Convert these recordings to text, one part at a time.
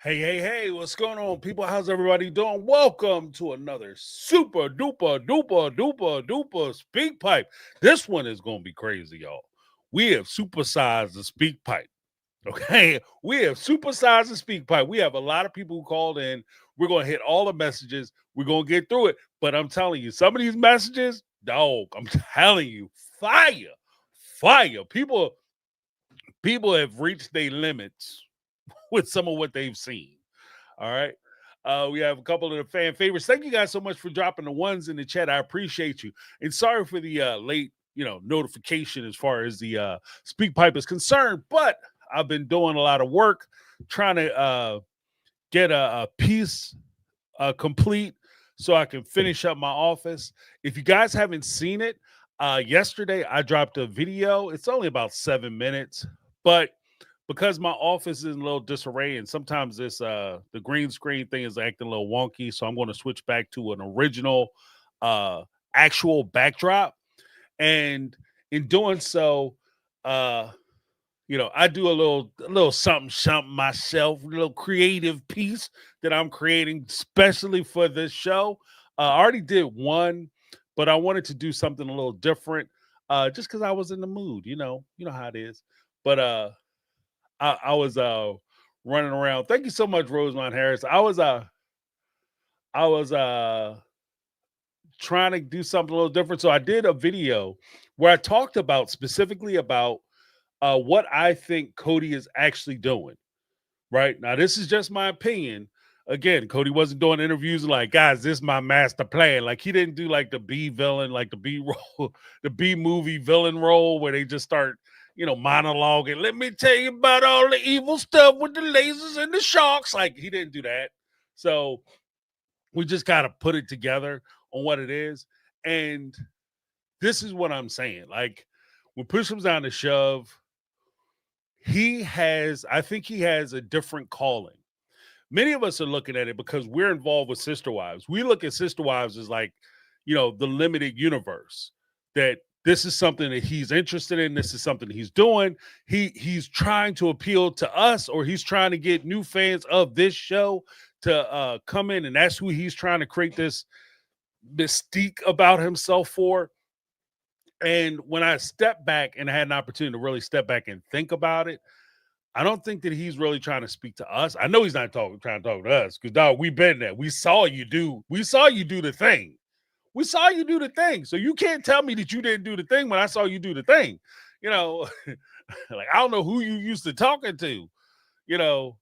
Hey, what's going on, people? How's everybody doing? Welcome to another super duper speak pipe. This one is going to be crazy, y'all. We have supersized the speak pipe. Okay, we have supersized the speak pipe. We have a lot of people who called in. We're going to hit all the messages. We're going to get through it. But I'm telling you, some of these messages, dog, I'm telling you, fire. People have reached their limits with some of what they've seen. All right. We have a couple of the fan favorites. Thank you guys so much for dropping the ones in the chat. I appreciate you. And sorry for the late, notification as far as the speak pipe is concerned. But I've been doing a lot of work trying to get a piece complete so I can finish up my office. If you guys haven't seen it, yesterday I dropped a video. It's only about 7 minutes, but because my office is in a little disarray and sometimes this the green screen thing is acting a little wonky, so I'm going to switch back to an original actual backdrop. And in doing so, uh I do a little something myself, a little creative piece that I'm creating specially for this show. I already did one, but I wanted to do something a little different, just because I was in the mood. You know how it is. But I was running around. Thank you so much, Rosemont Harris. I was trying to do something a little different. So I did a video where I talked about specifically about what I think Cody is actually doing. Right now, this is just my opinion. Again, Cody wasn't doing interviews like, guys, this is my master plan. Like he didn't do like the B villain, like the B role, the B movie villain role where they just start, monologuing. Let me tell you about all the evil stuff with the lasers and the sharks. Like he didn't do that. So we just got to put it together on what it is. And this is what I'm saying. Like when push comes down to shove, I think he has a different calling. Many of us are looking at it because we're involved with Sister Wives. We look at Sister Wives as like, the limited universe, that this is something that he's interested in. This is something he's doing. He's trying to appeal to us, or he's trying to get new fans of this show to come in. And that's who he's trying to create this mystique about himself for. And when I stepped back and I had an opportunity to really step back and think about it, I don't think that he's really trying to speak to us. I know he's not trying to talk to us because, dog, we've been there. We saw you do the thing. We saw you do the thing. So you can't tell me that you didn't do the thing when I saw you do the thing. Like I don't know who you used to talking to, you know.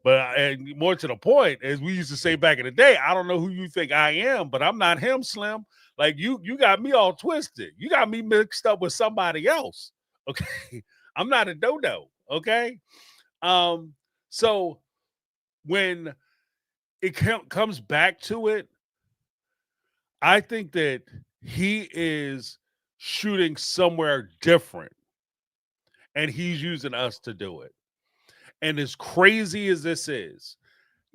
And more to the point, as we used to say back in the day, I don't know who you think I am, but I'm not him, Slim. Like you got me all twisted. You got me mixed up with somebody else. Okay. I'm not a dodo. Okay. So when it comes back to it, I think that he is shooting somewhere different and he's using us to do it. And as crazy as this is,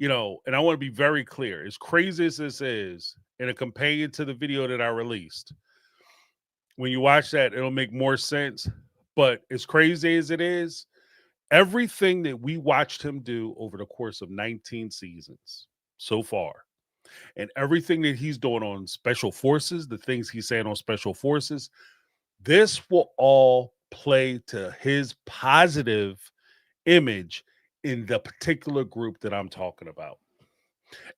and I want to be very clear, as crazy as this is, in a companion to the video that I released, when you watch that, it'll make more sense. But as crazy as it is, everything that we watched him do over the course of 19 seasons so far, and everything that he's doing on Special Forces, the things he's saying on Special Forces, this will all play to his positive image in the particular group that I'm talking about.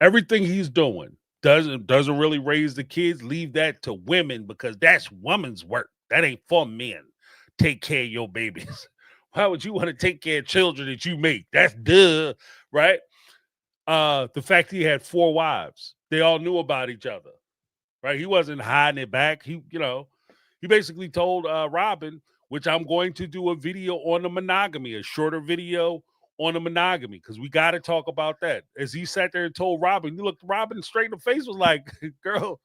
Everything he's doing doesn't really raise the kids. Leave that to women because that's women's work. That ain't for men. Take care of your babies. Why would you want to take care of children that you make? That's duh, right? The fact he had 4 wives, they all knew about each other, right? He wasn't hiding it back. He basically told Robin, which I'm going to do a video on the monogamy, a shorter video on the monogamy, because we got to talk about that. As he sat there and told Robin, he looked Robin straight in the face, was like, girl,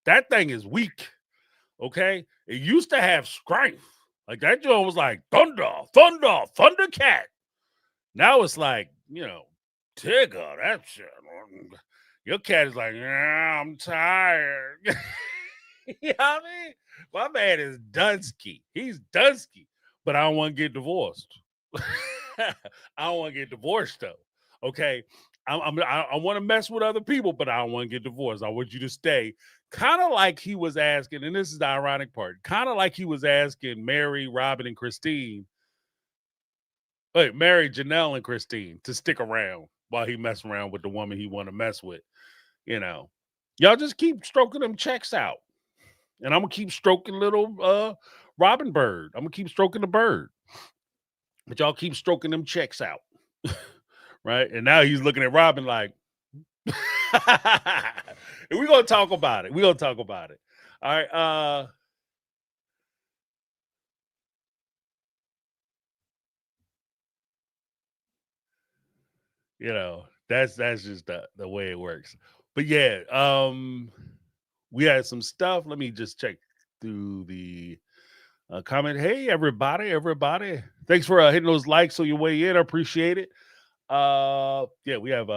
that thing is weak. Okay. It used to have strength. Like that joint was like Thundercat. Now it's like, Tigger, that shit. Your cat is like, yeah, I'm tired. You know what I mean? My man is Dunsky. He's Dunsky, but I don't want to get divorced. I don't want to get divorced though. Okay. I want to mess with other people, but I don't want to get divorced. I want you to stay. Kind of like he was asking, and this is the ironic part, kind of like he was asking Mary, Robin, and Christine, wait, Mary, Janelle, and Christine to stick around while he messing around with the woman he want to mess with. You know, y'all just keep stroking them checks out. And I'm gonna keep stroking little Robin Bird. I'm gonna keep stroking the bird. But y'all keep stroking them checks out. Right? And now he's looking at Robin like, and we're gonna talk about it. We're gonna talk about it. All right. You know, that's just the way it works. But yeah, we had some stuff. Let me just check through the comment. Hey, everybody. Thanks for hitting those likes on your way in. I appreciate it. Yeah, we have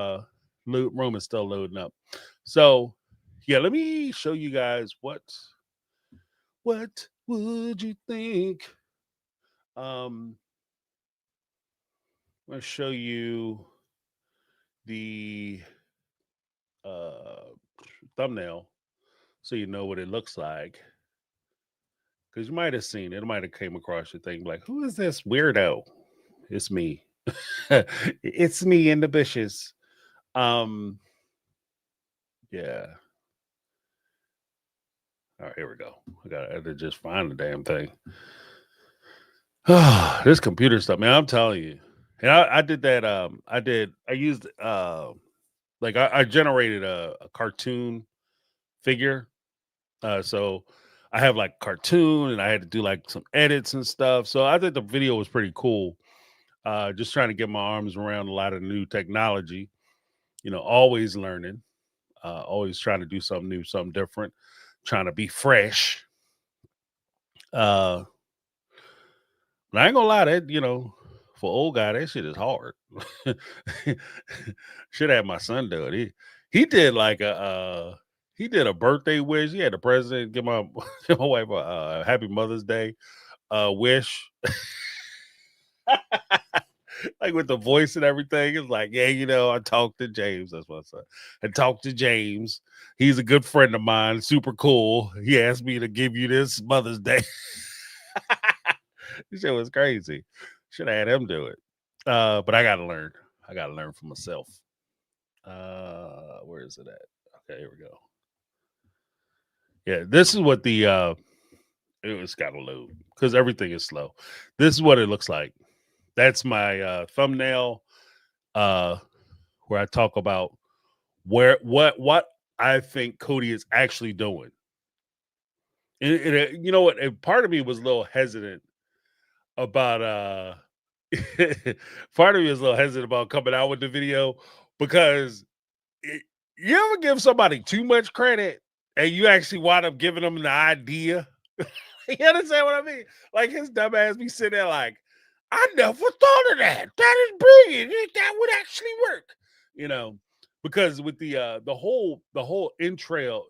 room is still loading up. So yeah, let me show you guys what would you think? I'm gonna show you the uh thumbnail so you know what it looks like. Because you might have seen it, might have came across your thing like, who is this weirdo? It's me. It's me in the bushes. Um, yeah. All right, here we go. I had to just find the damn thing. This computer stuff, man. I'm telling you. And I did that. I used like I generated a cartoon figure. So I have like cartoon and I had to do like some edits and stuff. So I think the video was pretty cool. Just trying to get my arms around a lot of new technology, always learning, always trying to do something new, something different, trying to be fresh. But I ain't gonna lie, that for old guy, that shit is hard. Should have my son do it. He did like he did a birthday wish. He had the president give my give my wife a happy Mother's Day wish. Like with the voice and everything. It's like, yeah, I talked to James. That's what I said. I talked to James. He's a good friend of mine, super cool. He asked me to give you this Mother's Day. This shit was crazy. Should have had him do it. But I gotta learn. I gotta learn for myself. Where is it at? Okay, here we go. Yeah, this is what it's gotta load because everything is slow. This is what it looks like. That's my thumbnail where I talk about what I think Cody is actually doing. And you know what? And part of me was a little hesitant about part of me is a little hesitant about coming out with the video because you ever give somebody too much credit and you actually wind up giving them the idea? You understand what I mean? Like his dumb ass be sitting there like, I never thought of that. That is brilliant. That would actually work. Because with the whole entrail,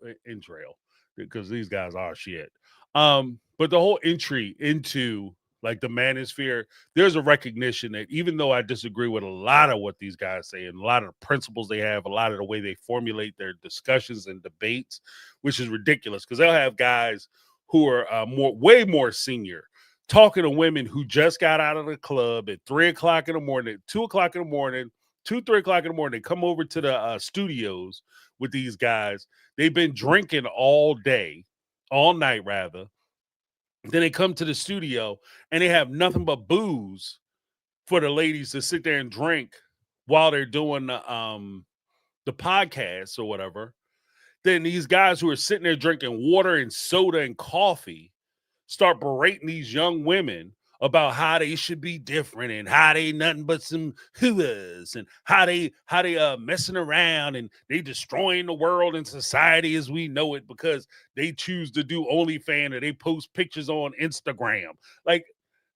because these guys are shit. But the whole entry into like the manosphere, there's a recognition that even though I disagree with a lot of what these guys say and a lot of the principles they have, a lot of the way they formulate their discussions and debates, which is ridiculous because they'll have guys who are way more senior talking to women who just got out of the club at 3 o'clock in the morning, 2 o'clock in the morning, 3 o'clock in the morning. They come over to the studios with these guys. They've been drinking all day, all night rather. Then they come to the studio and they have nothing but booze for the ladies to sit there and drink while they're doing the podcast or whatever. Then these guys who are sitting there drinking water and soda and coffee start berating these young women about how they should be different and how they nothing but some hooahs and how they messing around and they destroying the world and society as we know it because they choose to do OnlyFans or they post pictures on Instagram. Like,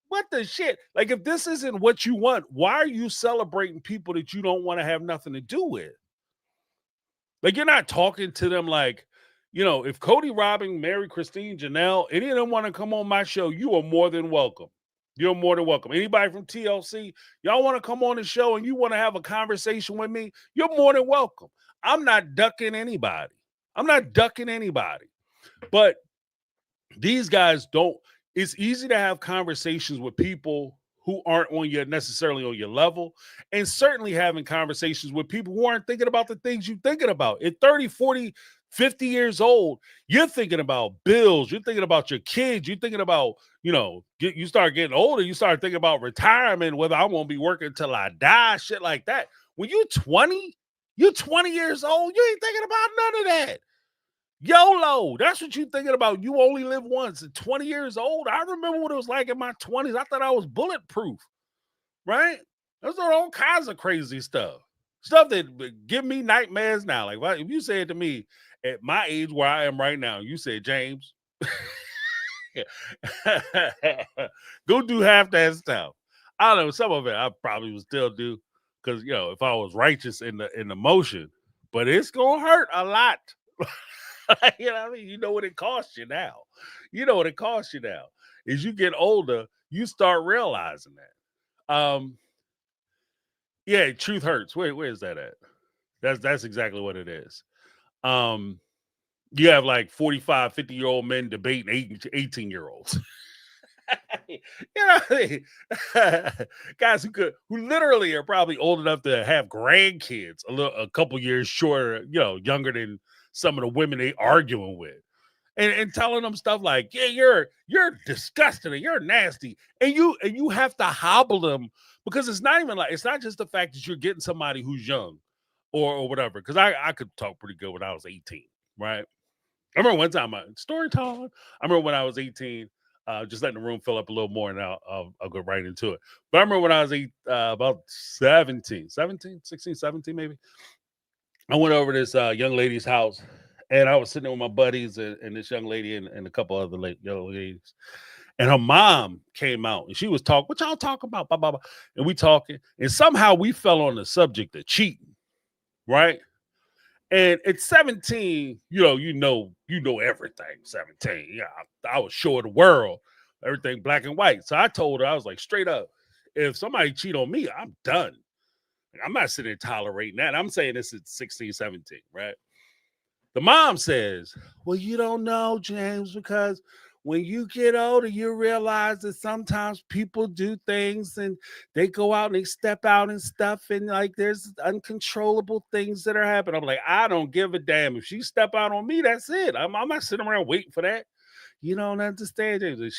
what the shit? Like, if this isn't what you want, why are you celebrating people that you don't want to have nothing to do with? Like, you're not talking to them like, if Cody, Robin, Mary, Christine, Janelle, any of them want to come on my show, you are more than welcome. You're more than welcome. Anybody from TLC, y'all want to come on the show and you want to have a conversation with me, you're more than welcome. I'm not ducking anybody. I'm not ducking anybody. But these guys don't, it's easy to have conversations with people who aren't on your necessarily on your level, and certainly having conversations with people who aren't thinking about the things you're thinking about. At 30, 40, 50 years old, you're thinking about bills, you're thinking about your kids, you're thinking about, you start getting older, you start thinking about retirement, whether I won't be working till I die, shit like that. When you're 20 years old, you ain't thinking about none of that. YOLO, that's what you're thinking about. You only live once. At 20 years old, I remember what it was like in my 20s. I thought I was bulletproof, right? Those are all kinds of crazy stuff. Stuff that give me nightmares now. Like, if you said to me at my age where I am right now, you said, James, go do half that stuff. I don't know, some of it I probably would still do because, if I was righteous in the motion, but it's going to hurt a lot. You know what I mean? You know what it costs you now. You know what it costs you now. As you get older, you start realizing that. Yeah, truth hurts. Where's that at? That's exactly what it is. You have like 45, 50-year-old men debating 18-year-olds. Guys who literally are probably old enough to have grandkids a couple years shorter, younger than some of the women they arguing with, and telling them stuff like, yeah, you're disgusting and you're nasty, and you have to hobble them because it's not just the fact that you're getting somebody who's young or whatever. Because I could talk pretty good when I was 18, right? I remember one time, story time. I remember when I was 18, just letting the room fill up a little more, and I'll go right into it. But I remember when I was about 16, 17 maybe. I went over to this young lady's house, and I was sitting there with my buddies and this young lady and a couple other young ladies. And her mom came out, and she was talking, what y'all talking about? Blah, blah, blah. And we talking, and somehow we fell on the subject of cheating, right? And at 17, you know everything. 17, yeah, I was sure of the world, everything black and white. So I told her, I was like, straight up, if somebody cheat on me, I'm done. I'm not sitting there tolerating that. I'm saying this at 16, 17, right? The mom says, well, you don't know, James, because when you get older, you realize that sometimes people do things and they go out and they step out and stuff, and like there's uncontrollable things that are happening. I'm like, I don't give a damn. If she step out on me, that's it. I'm not sitting around waiting for that. You don't understand, James. We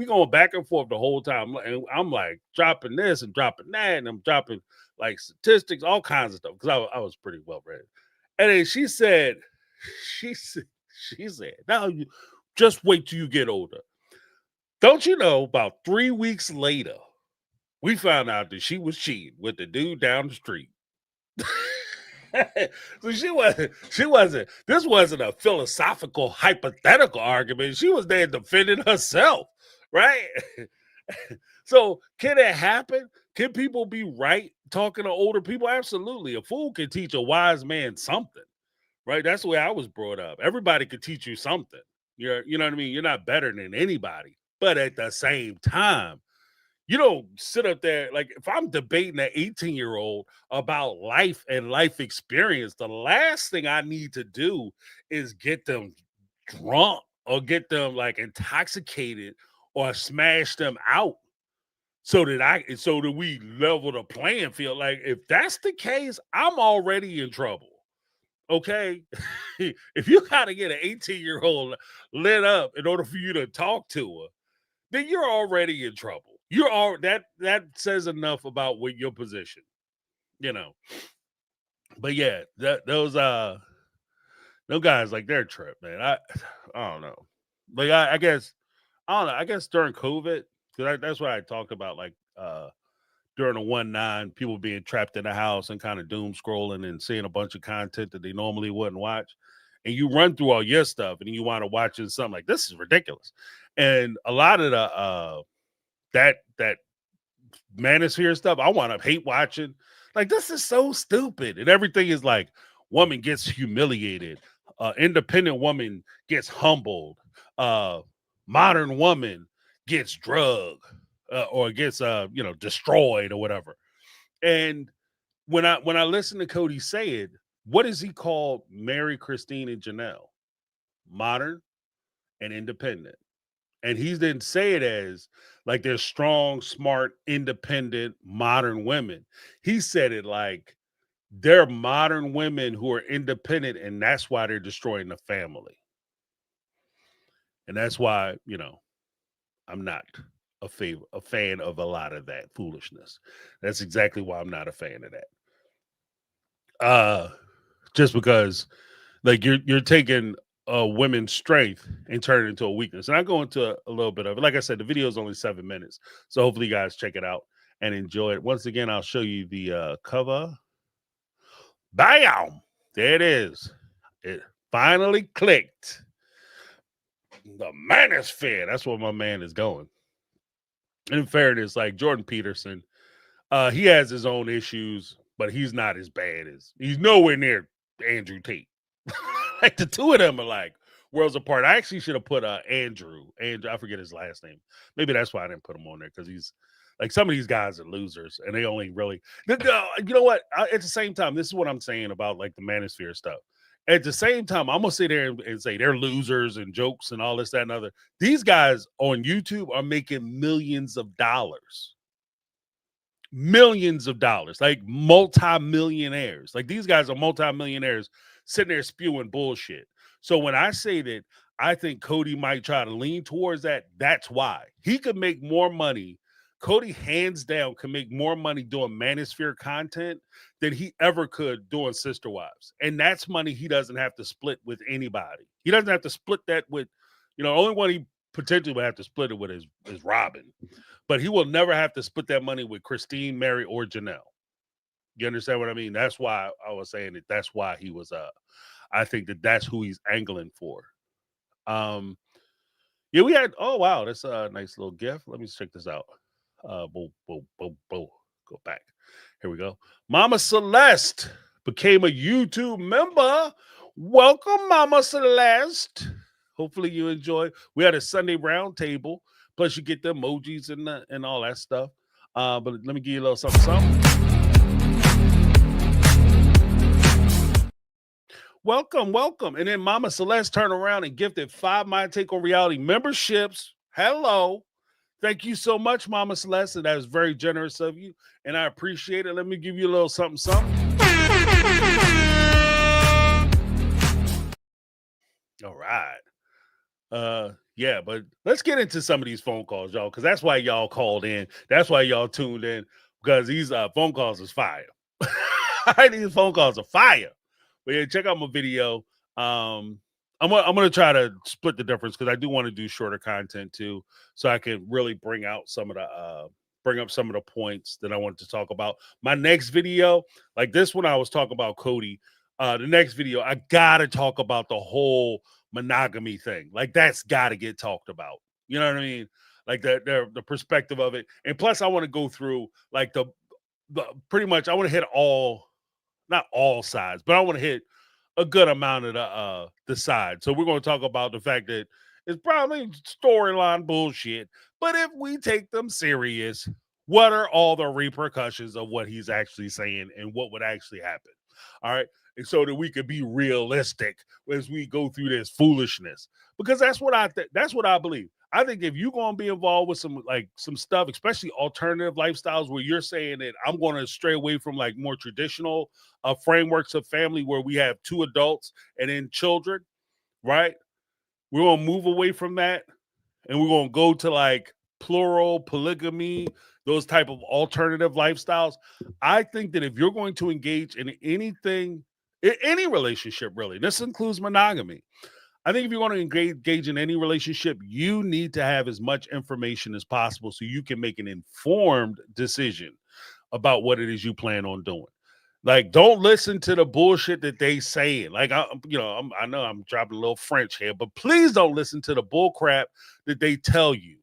going back and forth the whole time. And I'm like dropping this and dropping that, and I'm dropping like statistics, all kinds of stuff, because I was pretty well read. And then she said, now you just wait till you get older. Don't you know, about 3 weeks later, we found out that she was cheating with the dude down the street. So this wasn't a philosophical, hypothetical argument. She was there defending herself, right? So can it happen? Can people be right talking to older people? Absolutely. A fool can teach a wise man something, right? That's the way I was brought up. Everybody could teach you something. You know what I mean? You're not better than anybody. But at the same time, you don't sit up there, like if I'm debating an 18-year-old about life and life experience, the last thing I need to do is get them drunk or get them like intoxicated or smash them out so that we level the playing field. Like if that's the case, I'm already in trouble. Okay. If you gotta get an 18-year-old lit up in order for you to talk to her, then you're already in trouble. That says enough about what your position, But yeah, those guys, like, they're a trip, man. I don't know. Like I guess I don't know. I guess during COVID, because that's what I talked about, like during the 1-9, people being trapped in the house and kind of doom scrolling and seeing a bunch of content that they normally wouldn't watch. And you run through all your stuff and you want to watch something like, this is ridiculous. And a lot of the that manosphere stuff, I want to hate watching. Like, this is so stupid. And everything is like, woman gets humiliated, independent woman gets humbled, modern woman gets drugged or gets destroyed or whatever. And when I listen to Cody say it, what does he call Mary, Christine, and Janelle? Modern and independent. And he didn't say it as like they're strong, smart, independent, modern women. He said it like they're modern women who are independent, and that's why they're destroying the family. And that's why, I'm not a fan of a lot of that foolishness. That's exactly why I'm not a fan of that. Just because like you're taking a women's strength and turn it into a weakness. And I go into a little bit of it. Like I said, the video is only 7 minutes. So hopefully you guys check it out and enjoy it. Once again, I'll show you the cover. Bam! There it is. It finally clicked. The manosphere. That's where my man is going. And in fairness, like Jordan Peterson, he has his own issues, but he's not as bad as he's nowhere near Andrew Tate. Like the two of them are like worlds apart. I actually should have put Andrew. I forget his last name. Maybe that's why I didn't put him on there, because he's like, some of these guys are losers and they only really, you know what? At the same time, this is what I'm saying about like the manosphere stuff. At the same time, I'm gonna sit there and say they're losers and jokes and all this, that, and other. These guys on YouTube are making millions of dollars. Millions of dollars, like multi-millionaires. Like these guys are multi-millionaires sitting there spewing bullshit. So when I say that I think Cody might try to lean towards that, that's why. He could make more money. Cody, hands down, can make more money doing manosphere content than he ever could doing Sister Wives. And that's money he doesn't have to split with anybody. He doesn't have to split that with, only one he potentially would have to split it with is Robin. But he will never have to split that money with Christine, Mary, or Janelle. You understand what I mean? That's why I was saying that. That's why he was I think that's who he's angling for. Yeah, we had, oh wow, that's a nice little gift. Let me check this out. Go back. Here we go. Mama Celeste became a YouTube member. Welcome, Mama Celeste. Hopefully you enjoy. We had a Sunday round table. Plus you get the emojis and all that stuff. But let me give you a little something. Welcome. And then Mama Celeste turned around and gifted 5 My Take on Reality memberships. Hello. Thank you so much, Mama Celeste. And that was very generous of you. And I appreciate it. Let me give you a little something. All right. Yeah, but let's get into some of these phone calls, y'all, because that's why y'all called in. That's why y'all tuned in, because these phone calls is fire. These phone calls are fire. But yeah, check out my video. I'm gonna try to split the difference, because I do want to do shorter content too, so I can really bring out some of the bring up some of the points that I wanted to talk about. My next video, like this one, I was talking about Cody. The next video, I gotta talk about the whole monogamy thing. Like that's got to get talked about. You know what I mean? Like the perspective of it. And plus I want to go through like the pretty much, I want to hit not all sides, but I want to hit a good amount of the sides. So we're going to talk about the fact that it's probably storyline bullshit, but if we take them serious, what are all the repercussions of what he's actually saying and what would actually happen? All right. And so that we could be realistic as we go through this foolishness, because that's what I believe. I think if you're going to be involved with some stuff, especially alternative lifestyles, where you're saying that I'm going to stray away from like more traditional frameworks of family where we have 2 adults and then children, right? We're going to move away from that, and we're going to go to like plural, polygamy, those type of alternative lifestyles. I think that if you're going to engage in anything, in any relationship, really, this includes monogamy. I think if you're going to engage in any relationship, you need to have as much information as possible so you can make an informed decision about what it is you plan on doing. Like, don't listen to the bullshit that they say. Like, I know I'm dropping a little French here, but please don't listen to the bull crap that they tell you.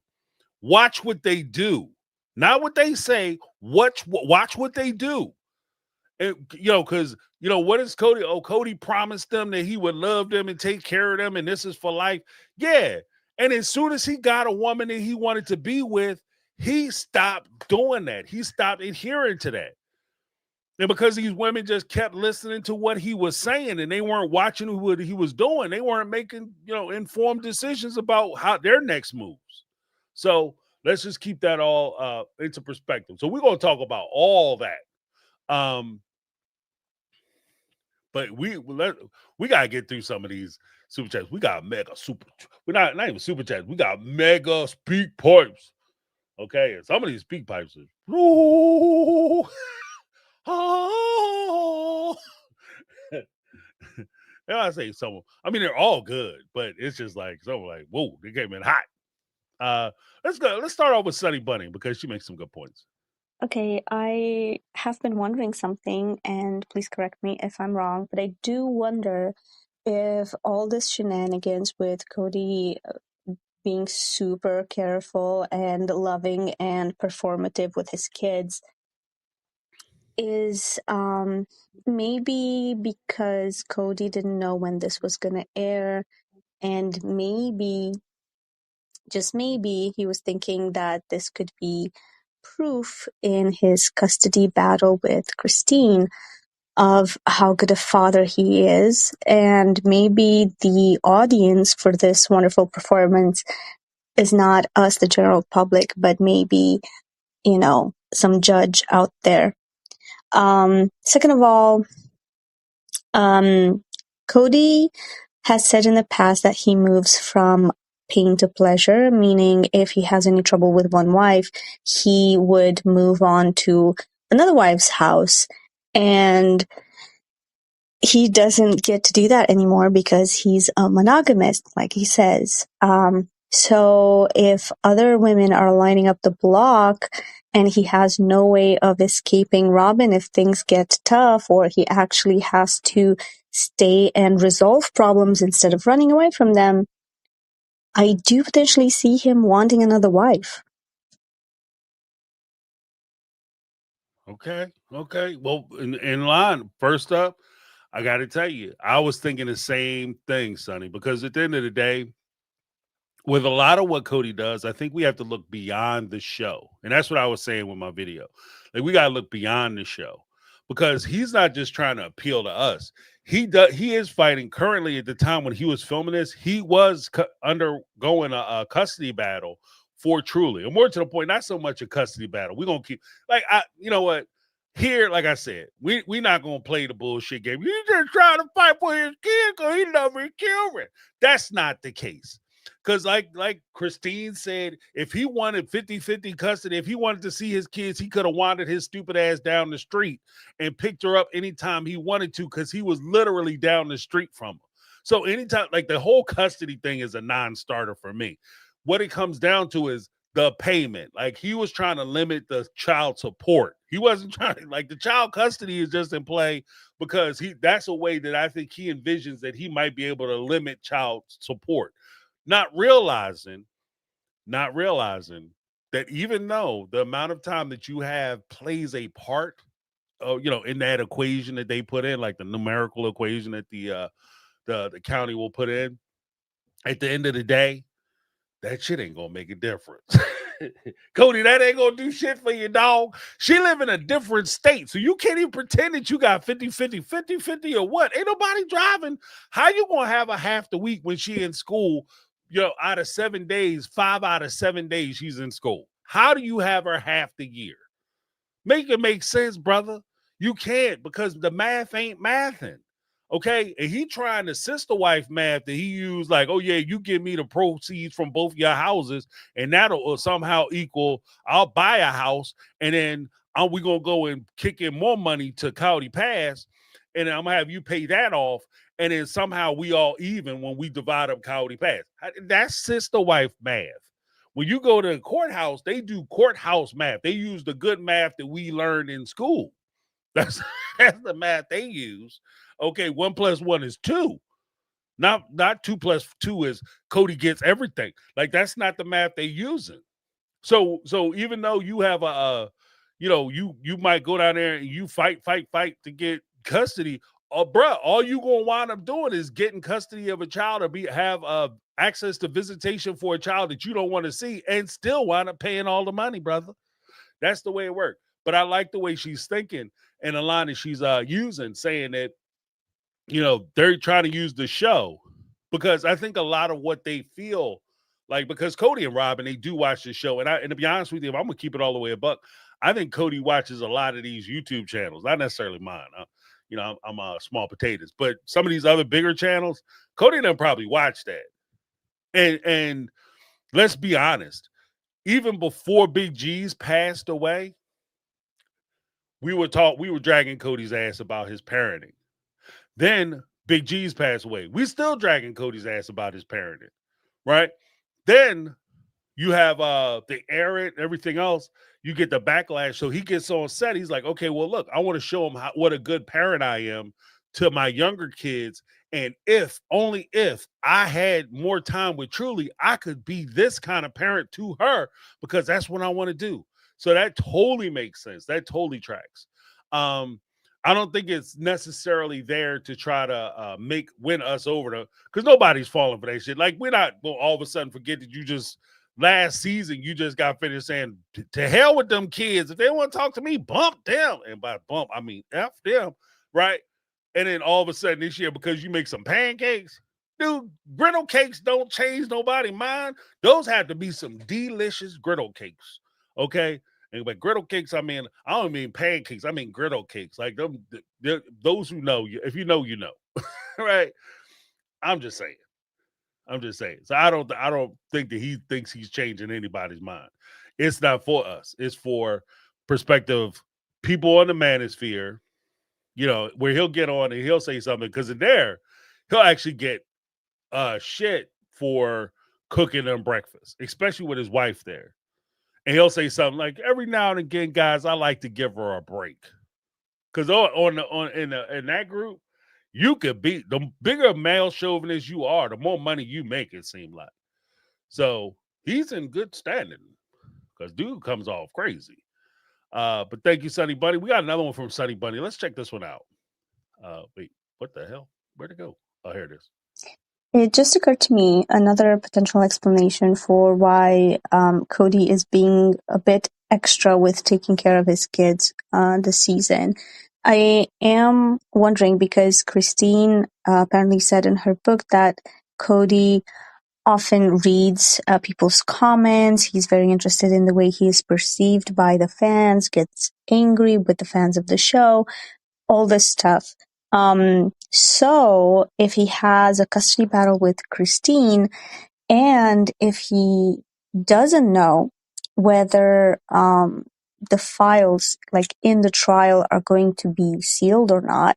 Watch what they do, not what they say. Watch what they do. And, because, what is Cody? Oh, Cody promised them that he would love them and take care of them, and this is for life. Yeah. And as soon as he got a woman that he wanted to be with, he stopped doing that. He stopped adhering to that. And because these women just kept listening to what he was saying and they weren't watching what he was doing, they weren't making, informed decisions about how their next moves. So let's just keep that all into perspective. So we're going to talk about all that. But we gotta get through some of these super chats. We got mega super. We're not even super chats. We got mega speak pipes. Okay, and some of these speak pipes is. Ooh, oh. I say some. I mean, they're all good, but it's just like some like, whoa, they came in hot. Let's go. Let's start off with Sunny Bunny because she makes some good points. Okay, I have been wondering something, and please correct me if I'm wrong, but I do wonder if all this shenanigans with Cody being super careful and loving and performative with his kids is maybe because Cody didn't know when this was going to air, and maybe, just maybe, he was thinking that this could be proof in his custody battle with Christine of how good a father he is. And maybe the audience for this wonderful performance is not us, the general public, but maybe, some judge out there. Second of all, Cody has said in the past that he moves from pain to pleasure, meaning if he has any trouble with one wife, he would move on to another wife's house. And he doesn't get to do that anymore because he's a monogamist, like he says. So if other women are lining up the block and he has no way of escaping Robin if things get tough, or he actually has to stay and resolve problems instead of running away from them, I do potentially see him wanting another wife. Okay. Well, in line, first up, I got to tell you, I was thinking the same thing, Sonny, because at the end of the day, with a lot of what Cody does, I think we have to look beyond the show. And that's what I was saying with my video. Like, we got to look beyond the show because he's not just trying to appeal to us. He is fighting currently at the time when he was filming this. He was undergoing a custody battle for Truly. And more to the point, not so much a custody battle. We're going to keep, you know what? Here, like I said, we not going to play the bullshit game. You just trying to fight for his kid because he never his children. That's not the case. Because like Christine said, if he wanted 50-50 custody, if he wanted to see his kids, he could have wandered his stupid ass down the street and picked her up anytime he wanted to because he was literally down the street from her. So anytime, like the whole custody thing is a non-starter for me. What it comes down to is the payment. Like he was trying to limit the child support. He wasn't trying to, like the child custody is just in play because that's a way that I think he envisions that he might be able to limit child support. Not realizing that even though the amount of time that you have plays a part, in that equation that they put in, like the numerical equation that the county will put in, at the end of the day, that shit ain't gonna make a difference. Cody, that ain't gonna do shit for you, dog. She live in a different state, so you can't even pretend that you got 50-50 or what. Ain't nobody driving. How you gonna have a half the week when she in school? Out of 7 days, 5 out of 7 days she's in school. How do you have her half the year? Make it make sense, brother. You can't because the math ain't mathing. Okay. And he trying to sister wife math that he used, like, oh, yeah, you give me the proceeds from both your houses, and that'll somehow equal I'll buy a house, and then we gonna go and kick in more money to County Pass, and then I'm gonna have you pay that off, and then somehow we all even when we divide up County Pass. That's sister wife math. When you go to the courthouse, they do courthouse math. They use the good math that we learned in school. That's the math they use. Okay, 1 + 1 is 2. Not 2 + 2 is Cody gets everything. Like that's not the math they using. So even though you have you might go down there and you fight to get custody, bruh, all you gonna wind up doing is getting custody of a child or have access to visitation for a child that you don't want to see, and still wind up paying all the money, brother. That's the way it works. But I like the way she's thinking and the line that she's using, saying that, they're trying to use the show, because I think a lot of what they feel like, because Cody and Robin, they do watch the show, and to be honest with you, if I'm gonna keep it all the way a buck, I think Cody watches a lot of these YouTube channels, not necessarily mine. I'm small potatoes, but some of these other bigger channels, Cody and them probably watch that. And let's be honest, even before Big G's passed away, we were dragging Cody's ass about his parenting. Then Big G's passed away. We still dragging Cody's ass about his parenting, right? Then you have the errant, everything else. You get the backlash. So he gets on set. He's like, okay, well, look, I want to show him what a good parent I am to my younger kids. And only if I had more time with Truly, I could be this kind of parent to her, because that's what I want to do. So that totally makes sense. That totally tracks. I don't think it's necessarily there to try to win us over, because nobody's falling for that shit. Like, we're not all of a sudden forget that you just last season you just got finished saying to hell with them kids. If they want to talk to me, bump them. And by bump, I mean F them, right? And then all of a sudden this year, because you make some pancakes, dude, griddle cakes don't change nobody's mind. Those have to be some delicious griddle cakes, okay? And by griddle cakes, I don't mean pancakes. I mean griddle cakes. Like them, those who know, if you know, you know, right? I'm just saying. So I don't think that he thinks he's changing anybody's mind. It's not for us. It's for prospective people on the manosphere, where he'll get on and he'll say something, because in there, he'll actually get shit for cooking them breakfast, especially with his wife there. And he'll say something like, every now and again, guys, I like to give her a break. Because in that group, you could be the bigger male chauvinist you are, the more money you make, it seems like. So he's in good standing, because dude comes off crazy. But thank you, Sunny Bunny. We got another one from Sunny Bunny. Let's check this one out. Wait, what the hell? Where'd it go? Oh, here it is. It just occurred to me another potential explanation for why Cody is being a bit extra with taking care of his kids this season. I am wondering, because Christine apparently said in her book that Cody often reads people's comments. He's very interested in the way he is perceived by the fans, gets angry with the fans of the show, all this stuff. So if he has a custody battle with Christine, and if he doesn't know whether the files, like in the trial, are going to be sealed or not.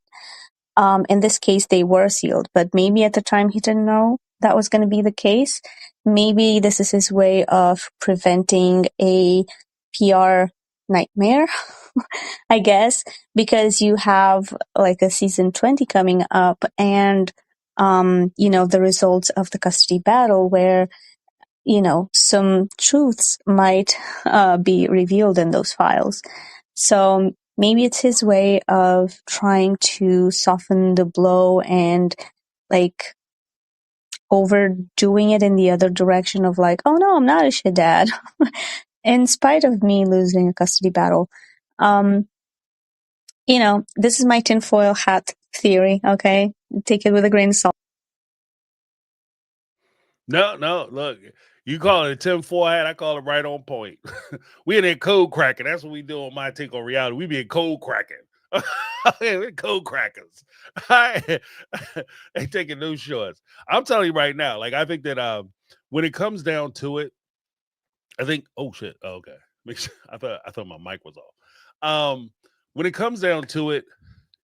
In this case, they were sealed, but maybe at the time he didn't know that was going to be the case. Maybe this is his way of preventing a PR nightmare, I guess, because you have like a season 20 coming up, and the results of the custody battle, where some truths might be revealed in those files. So maybe it's his way of trying to soften the blow and like overdoing it in the other direction of like, oh no, I'm not a shit dad, in spite of me losing a custody battle. This is my tinfoil hat theory, okay? Take it with a grain of salt. No, look, you call it a tinfoil hat, I call it right on point. We in there code cracking. That's what we do on My Take on Reality. We be code cracking. We're code crackers. I ain't taking no shorts. I'm telling you right now, like, I think that when it comes down to it, I think, oh shit, okay. I thought my mic was off. When it comes down to it,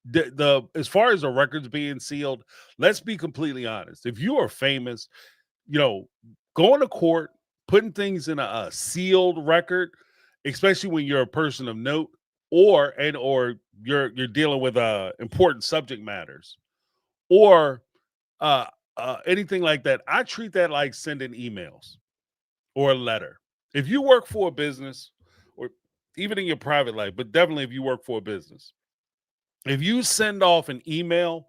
the as far as the records being sealed, let's be completely honest. If you are famous, going to court, putting things in a sealed record, especially when you're a person of note, or you're dealing with important subject matters, or anything like that, I treat that like sending emails or a letter. If you work for a business, or even in your private life, but definitely if you work for a business, If you send off an email,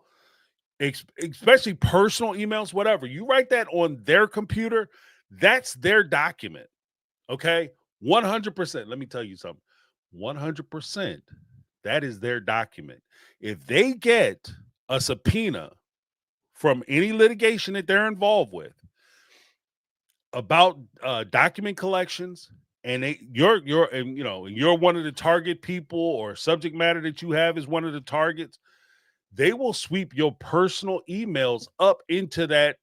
especially personal emails, whatever, you write that on their computer, that's their document. Okay. 100%. Let me tell you something. 100%. That is their document. If they get a subpoena from any litigation that they're involved with about document collections, and you're one of the target people, or subject matter that you have is one of the targets, they will sweep your personal emails up into that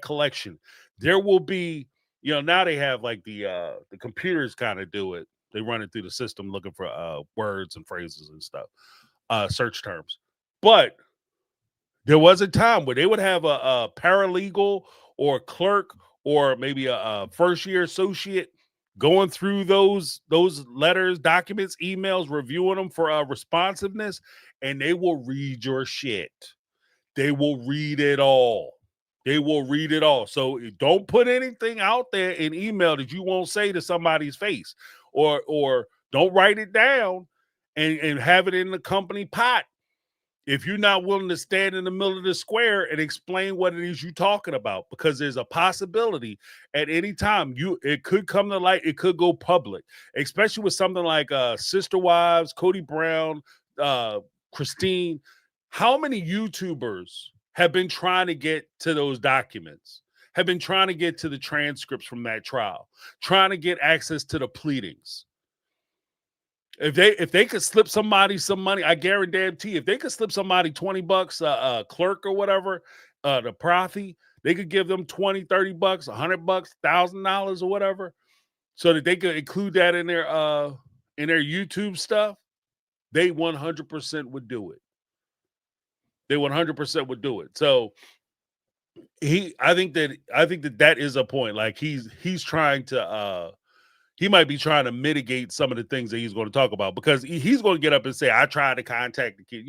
collection. There will be, now they have like the computers kind of do it. They run it through the system looking for words and phrases and stuff, search terms. But there was a time where they would have a paralegal or a clerk or maybe a first year associate going through those letters, documents, emails, reviewing them for responsiveness, and they will read your shit. They will read it all. They will read it all. So don't put anything out there in email that you won't say to somebody's face, or don't write it down and have it in the company pot if you're not willing to stand in the middle of the square and explain what it is you're talking about, because there's a possibility at any time it could come to light, it could go public, especially with something like Sister Wives, Cody Brown, Christine. How many YouTubers have been trying to get to those documents, have been trying to get to the transcripts from that trial, trying to get access to the pleadings? If they could slip somebody some money, I guarantee if they could slip somebody $20, a clerk or whatever, the profit, they could give them $20, $30, $100, $1,000 or whatever, so that they could include that in their YouTube stuff. They 100% would do it. They 100% would do it. So I think that is a point. Like he's trying to he might be trying to mitigate some of the things that he's going to talk about, because he's going to get up and say, I tried to contact the kid,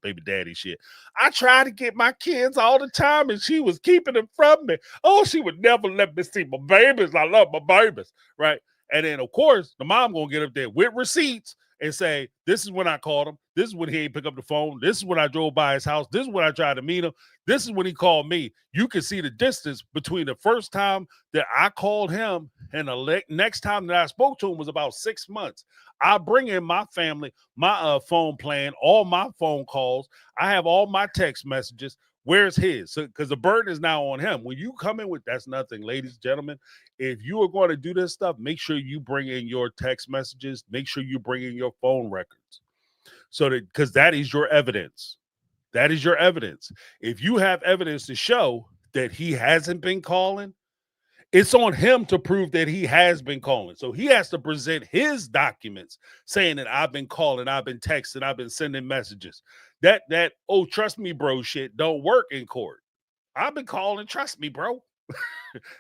baby daddy shit. I tried to get my kids all the time and she was keeping them from me. Oh, she would never let me see my babies. I love my babies. Right. And then, of course, the mom going to get up there with receipts and say, this is when I called him. This is when he ain't pick up the phone. This is when I drove by his house. This is when I tried to meet him. This is when he called me. You can see the distance between the first time that I called him and the next time that I spoke to him was about 6 months. I bring in my family, my phone plan, all my phone calls. I have all my text messages. Where's his? So, because the burden is now on him. When you come in with, that's nothing, ladies and gentlemen. If you are going to do this stuff, make sure you bring in your text messages. Make sure you bring in your phone records. So that, because that is your evidence. That is your evidence. If you have evidence to show that he hasn't been calling, it's on him to prove that he has been calling. So he has to present his documents saying that I've been calling, I've been texting, I've been sending messages. That oh, trust me, bro shit don't work in court. I've been calling, trust me, bro.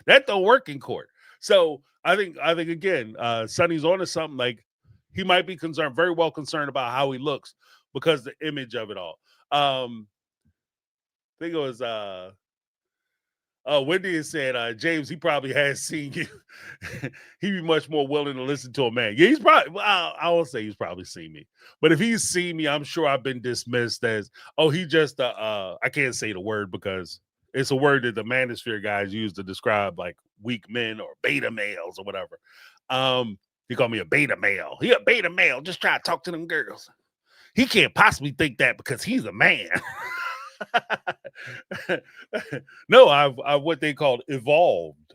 That don't work in court. So I think again, Sonny's on to something. Like, he might be concerned, very well concerned about how he looks because the image of it all. I think it was Wendy has said, James, he probably has seen you. He'd be much more willing to listen to a man. Yeah, he's probably, well, I won't say he's probably seen me. But if he's seen me, I'm sure I've been dismissed as, oh, he just, I can't say the word because it's a word that the manosphere guys use to describe like weak men or beta males or whatever. He called me a beta male. He a beta male. Just try to talk to them girls. He can't possibly think that because he's a man. No, I've what they called evolved.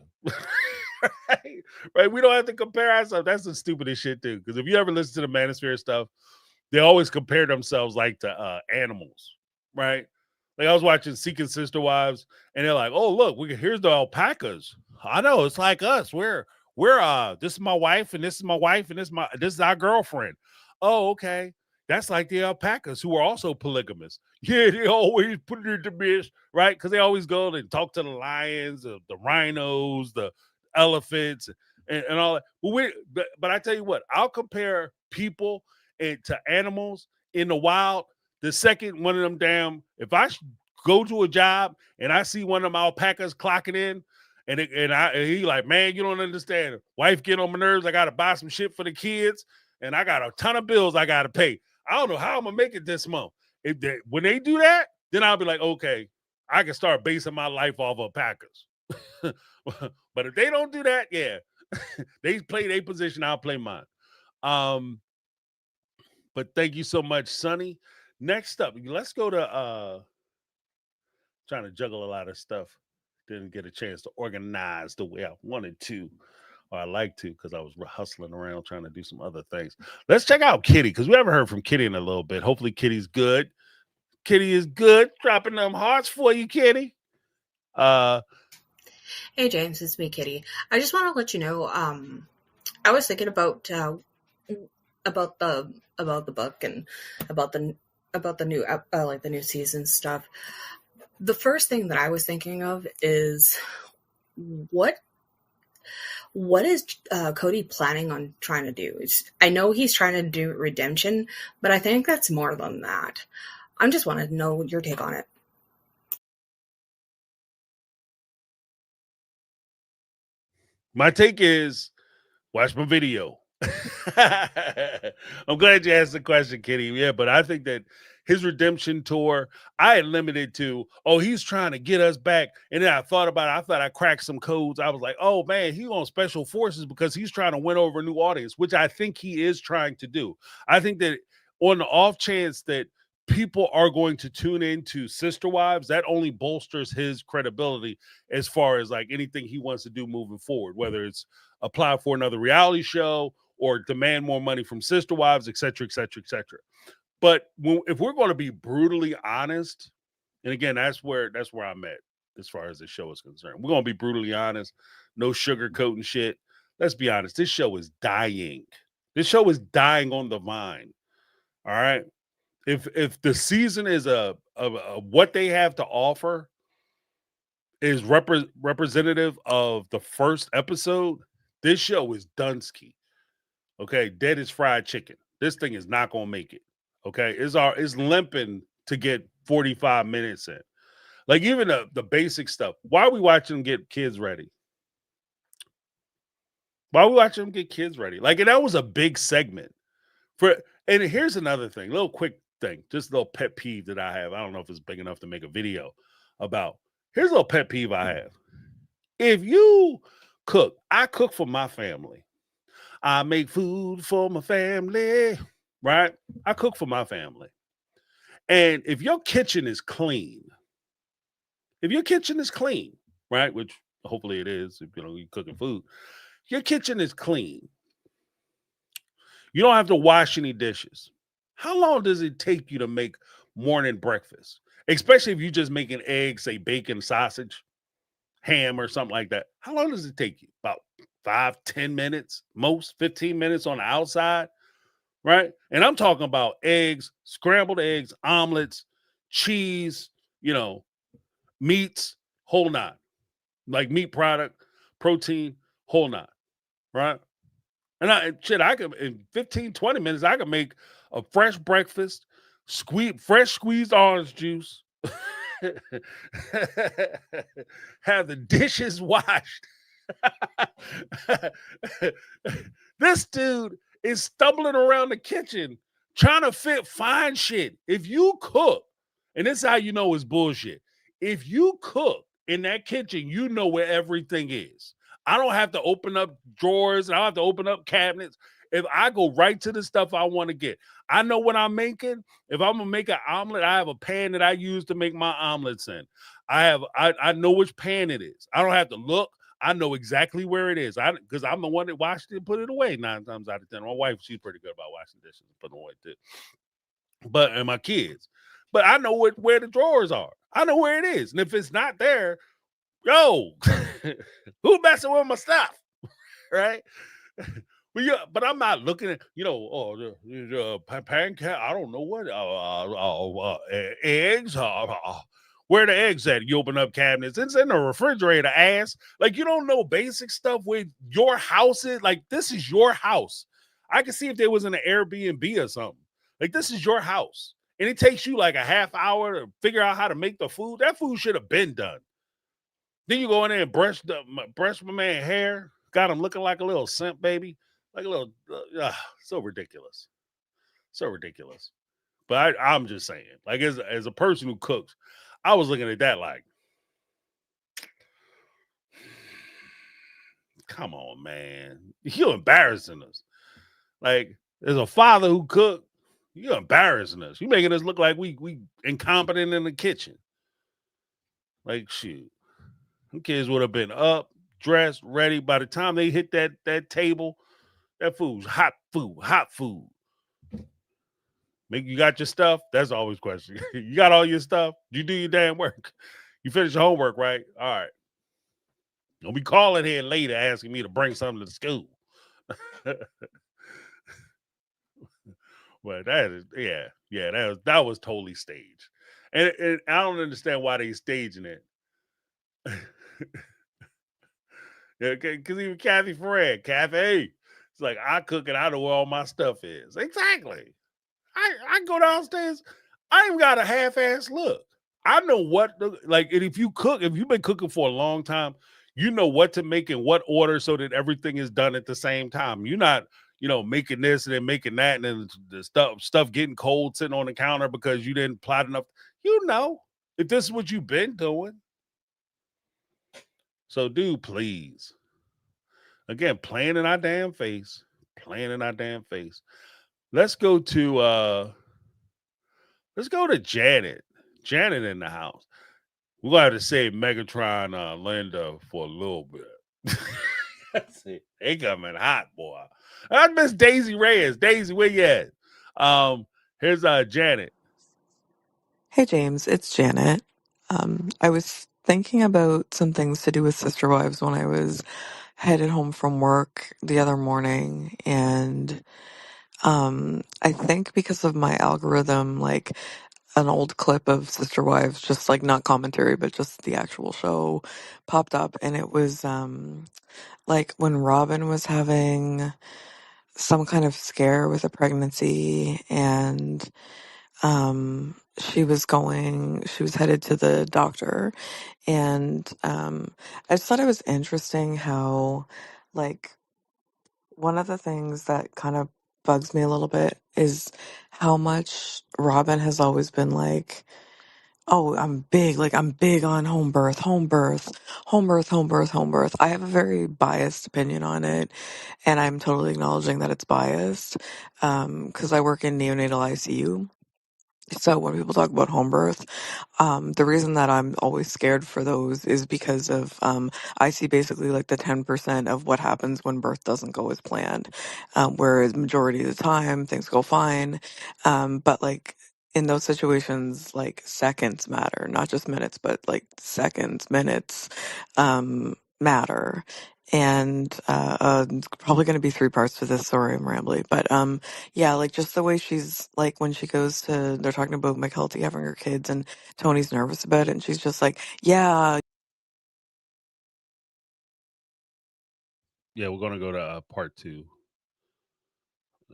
Right? We don't have to compare ourselves. That's the stupidest shit too. Because if you ever listen to the manosphere stuff, they always compare themselves like to animals, right? Like I was watching Seeking Sister Wives, and they're like, "Oh, look, here's the alpacas." I know, it's like us. We're this is my wife, and this is my wife, and this is our girlfriend. Oh, okay. That's like the alpacas, who are also polygamous. Yeah, they always put it in the mix, right? Because they always go and talk to the lions, the rhinos, the elephants, and all that. But I tell you what, I'll compare people to animals in the wild. The second one of them if I go to a job and I see one of them alpacas clocking in, and he like, man, you don't understand. Wife get on my nerves. I got to buy some shit for the kids, and I got a ton of bills I got to pay. I don't know how I'm gonna make it this month. When they do that, then I'll be like, okay, I can start basing my life off of Packers. But if they don't do that, yeah, they play their position, I'll play mine. But thank you so much, Sonny. Next up, let's go to trying to juggle a lot of stuff. Didn't get a chance to organize the way I wanted to, or I like to, because I was hustling around trying to do some other things. Let's check out Kitty, because we haven't heard from Kitty in a little bit. Hopefully Kitty's good. Kitty is good. Dropping them hearts for you, Kitty. Hey James, it's me, Kitty. I just want to let you know. I was thinking about the book and about the new like the new season stuff. The first thing that I was thinking of is what is Cody planning on trying to do? I know he's trying to do redemption, but I think that's more than that. I just wanted to know your take on it. My take is watch my video. I'm glad you asked the question, Kitty. Yeah, but I think that his redemption tour, I had limited to, he's trying to get us back. And then I thought about it. I thought I cracked some codes. I was like, oh, man, he's on special forces because he's trying to win over a new audience, which I think he is trying to do. I think that on the off chance that people are going to tune into Sister Wives, that only bolsters his credibility as far as like anything he wants to do moving forward, whether it's apply for another reality show or demand more money from Sister Wives, et cetera, et cetera, et cetera. But if we're going to be brutally honest, and again, that's where I'm at as far as the show is concerned. We're going to be brutally honest, no sugarcoating shit. Let's be honest. This show is dying. This show is dying on the vine. All right. If the season is a what they have to offer is representative of the first episode, this show is Dunsky. Okay, dead as fried chicken. This thing is not gonna make it. Okay, it's limping to get 45 minutes in. Like even the basic stuff. Why are we watching them get kids ready? Why are we watching them get kids ready? Like, and that was a big segment. And here's another thing, little quick thing, just a little pet peeve that I have. I don't know if it's big enough to make a video about. Here's a little pet peeve I have. If you cook, I cook for my family. I make food for my family, right? I cook for my family. And if your kitchen is clean, right? Which hopefully it is, if you're cooking food, your kitchen is clean. You don't have to wash any dishes. How long does it take you to make morning breakfast? Especially if you're just making eggs, say bacon, sausage, ham, or something like that. How long does it take you? About 5-10 minutes, most 15 minutes on the outside, right? And I'm talking about eggs, scrambled eggs, omelets, cheese, meats, whole nine. Like meat product, protein, whole nine, right? And I could, in 15, 20 minutes, I could make a fresh breakfast, fresh squeezed orange juice, have the dishes washed. This dude is stumbling around the kitchen trying to find shit. If you cook, and this is how you know it's bullshit. If you cook in that kitchen, you know where everything is. I don't have to open up drawers. I don't have to open up cabinets. If I go right to the stuff I want to get, I know what I'm making. If I'm gonna make an omelet, I have a pan that I use to make my omelets in. I know which pan it is. I don't have to look. I know exactly where it is. Because I'm the one that washed it and put it away 9 times out of 10. My wife, she's pretty good about washing dishes and putting them away too. And my kids. But I know where the drawers are. I know where it is. And if it's not there, yo, who messing with my stuff? Right? But I'm not looking at, pancake. I don't know what eggs. Where the eggs at? You open up cabinets. It's in the refrigerator, ass. Like, you don't know basic stuff with your house is. Like, this is your house. I can see if there was an Airbnb or something. Like, this is your house. And it takes you like a half hour to figure out how to make the food. That food should have been done. Then you go in there and brush my man's hair. Got him looking like a little simp baby. Like a little, so ridiculous. So ridiculous. But I'm just saying, like as a person who cooks, I was looking at that like, come on, man, you're embarrassing us. Like, as a father who cooked, you're embarrassing us. You making us look like we incompetent in the kitchen. Like, shoot, them kids would have been up, dressed, ready. By the time they hit that table, that food's hot food, hot food. Make you got your stuff? That's always a question. You got all your stuff? You do your damn work. You finish your homework, right? All right. Don't be calling here later asking me to bring something to school. But that is, yeah, that was totally staged, and I don't understand why they staging it. Yeah, because even Kathy Fred, Kathy, it's like I cook and I know where all my stuff is. Exactly. I go downstairs, I ain't got a half-ass look. I know what like, and if you've been cooking for a long time, you know what to make in what order so that everything is done at the same time. You're not, making this and then making that, and then the stuff getting cold sitting on the counter because you didn't plot enough. If this is what you've been doing. So, dude, please. Again, playing in our damn face. Playing in our damn face. Let's go to Janet. Janet in the house. We're gonna have to save Megatron Linda for a little bit. That's it. They coming hot, boy. I miss Daisy Reyes. Daisy, where you at? Here's Janet. Hey James, it's Janet. I was thinking about some things to do with Sister Wives when I was headed home from work the other morning, and I think because of my algorithm, like an old clip of Sister Wives, just like not commentary, but just the actual show popped up, and it was like when Robin was having some kind of scare with a pregnancy, and she was headed to the doctor, and I just thought it was interesting how, like, one of the things that kind of bugs me a little bit is how much Robin has always been like, oh, I'm big on home birth, home birth, home birth, home birth, home birth. I have a very biased opinion on it, and I'm totally acknowledging that it's biased, because I work in neonatal ICU. So when people talk about home birth, the reason that I'm always scared for those is because of I see basically like the 10% of what happens when birth doesn't go as planned, whereas majority of the time things go fine. But like in those situations, like seconds matter, not just minutes, but like seconds, minutes matter. And it's probably going to be three parts to this. Sorry, I'm rambling, but yeah, like just the way she's like when she goes to, they're talking about Mykelti having her kids, and Tony's nervous about it, and she's just like, yeah. Yeah, we're gonna go to part 2.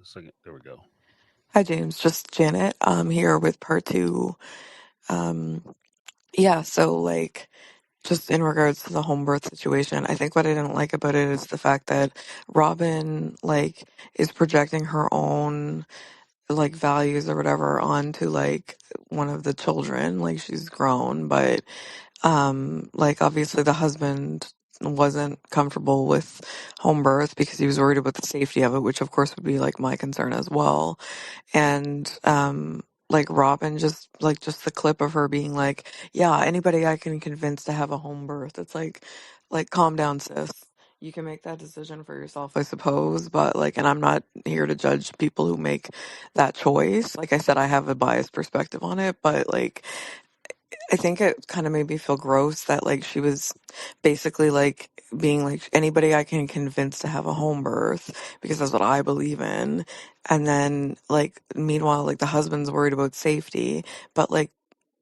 A second. There we go. Hi, James. Just Janet. Here with part 2. Um, yeah. So like, just in regards to the home birth situation, I think what I didn't like about it is the fact that Robin like is projecting her own like values or whatever onto like one of the children. Like she's grown, but like obviously the husband wasn't comfortable with home birth because he was worried about the safety of it, which of course would be like my concern as well. And like Robin, just the clip of her being like, yeah, anybody I can convince to have a home birth. It's like calm down, sis. You can make that decision for yourself, I suppose, but like, and I'm not here to judge people who make that choice. Like I said, I have a biased perspective on it, but like I think it kind of made me feel gross that like she was basically like being like anybody I can convince to have a home birth because that's what I believe in. And then like meanwhile like the husband's worried about safety, but like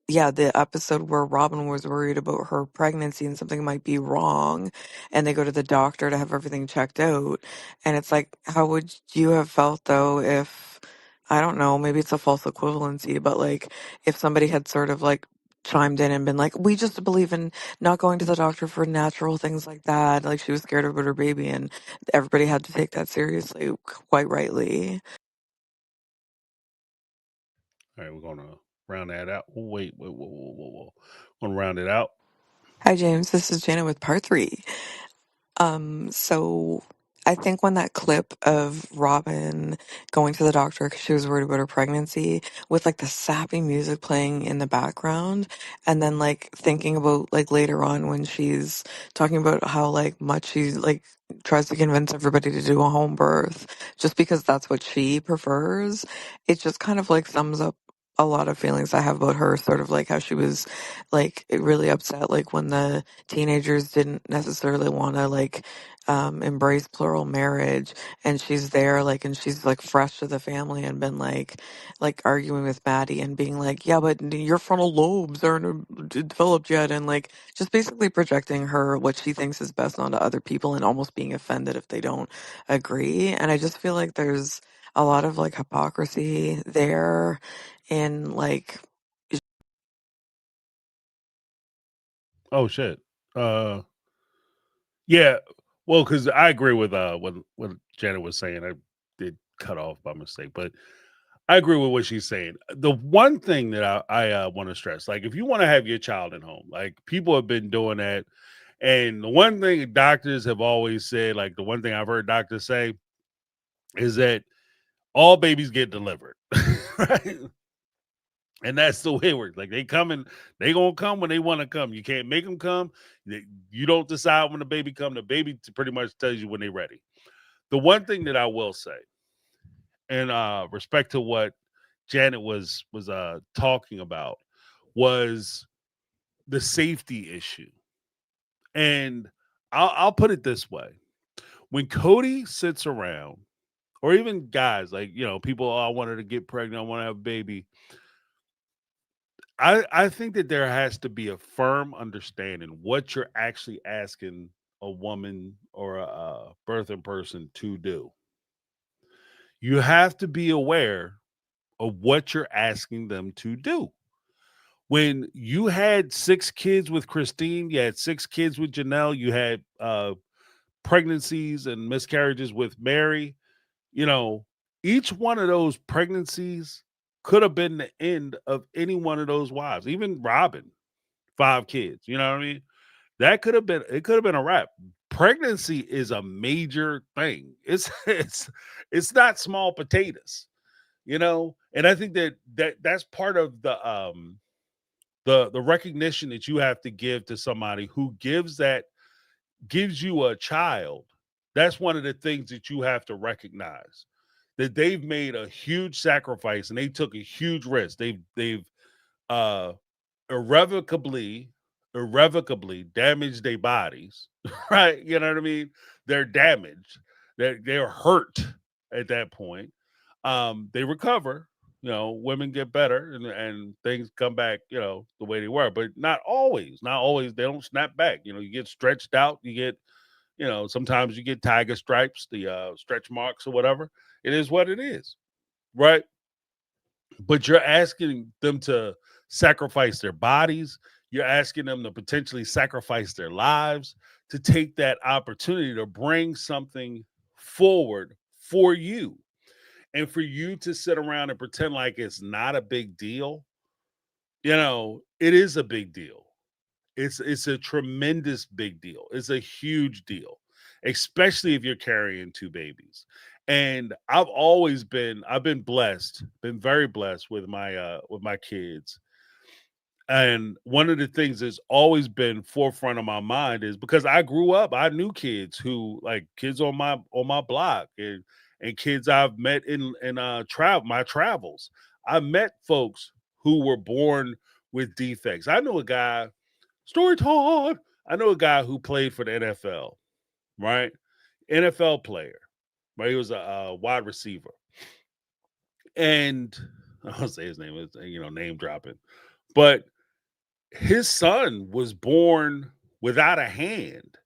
yeah, the episode where Robin was worried about her pregnancy and something might be wrong, and they go to the doctor to have everything checked out. And it's like, how would you have felt though if, I don't know, maybe it's a false equivalency, but like if somebody had sort of like chimed in and been like, we just believe in not going to the doctor for natural things like that. Like she was scared about her baby, and everybody had to take that seriously, quite rightly. All right, we're gonna round that out. Oh, wait, whoa. Gonna round it out. Hi, James. This is Janet with part 3. So I think when that clip of Robin going to the doctor because she was worried about her pregnancy, with like the sappy music playing in the background, and then like thinking about like later on when she's talking about how like much she like tries to convince everybody to do a home birth just because that's what she prefers, it just kind of like sums up a lot of feelings I have about her, sort of like how she was like really upset like when the teenagers didn't necessarily want to like embrace plural marriage, and she's there like, and she's like fresh to the family and been like arguing with Maddie and being like, yeah, but your frontal lobes aren't developed yet, and like just basically projecting her what she thinks is best onto other people and almost being offended if they don't agree. And I just feel like there's a lot of like hypocrisy there, and like Oh shit. Yeah. Well, because I agree with what Janet was saying. I did cut off by mistake, but I agree with what she's saying. The one thing that I want to stress, like if you want to have your child at home, like people have been doing that. And the one thing doctors have always said, like the one thing I've heard doctors say is that all babies get delivered. Right. And that's the way it works. Like they gonna come when they want to come. You can't make them come. You don't decide when the baby come. The baby pretty much tells you when they're ready. The one thing that I will say, and respect to what Janet was talking about, was the safety issue. And I'll put it this way: when Cody sits around, or even guys like people, oh, I wanted to get pregnant, I want to have a baby. I think that there has to be a firm understanding what you're actually asking a woman or a birthing person to do. You have to be aware of what you're asking them to do. When you had 6 kids with Christine, you had 6 kids with Janelle, you had pregnancies and miscarriages with Mary, you know, each one of those pregnancies could have been the end of any one of those wives, even Robin, 5 kids, you know what I mean? That could have been a wrap. Pregnancy is a major thing. It's it's not small potatoes, you know? And I think that's part of the recognition that you have to give to somebody who gives you a child. That's one of the things that you have to recognize, that they've made a huge sacrifice and they took a huge risk. They've uh irrevocably damaged their bodies, right? You know what I mean? They're damaged. They're hurt at that point. They recover. Women get better and things come back, the way they were, but not always. Not always. They don't snap back. You get stretched out. You get, sometimes you get tiger stripes, the stretch marks or whatever. It is what it is, right? But you're asking them to sacrifice their bodies. You're asking them to potentially sacrifice their lives to take that opportunity to bring something forward for you. And for you to sit around and pretend like it's not a big deal, it is a big deal. It's a tremendous big deal. It's a huge deal, especially if you're carrying 2 babies. And I've been blessed, been very blessed with my kids. And one of the things that's always been forefront of my mind is because I grew up, I knew kids who, like kids on my block, and kids I've met in my travels. I met folks who were born with defects. I know a guy, story time. I know a guy who played for the NFL, right? NFL player, right? He was a wide receiver. And I'll say his name is, name dropping. But his son was born without a hand.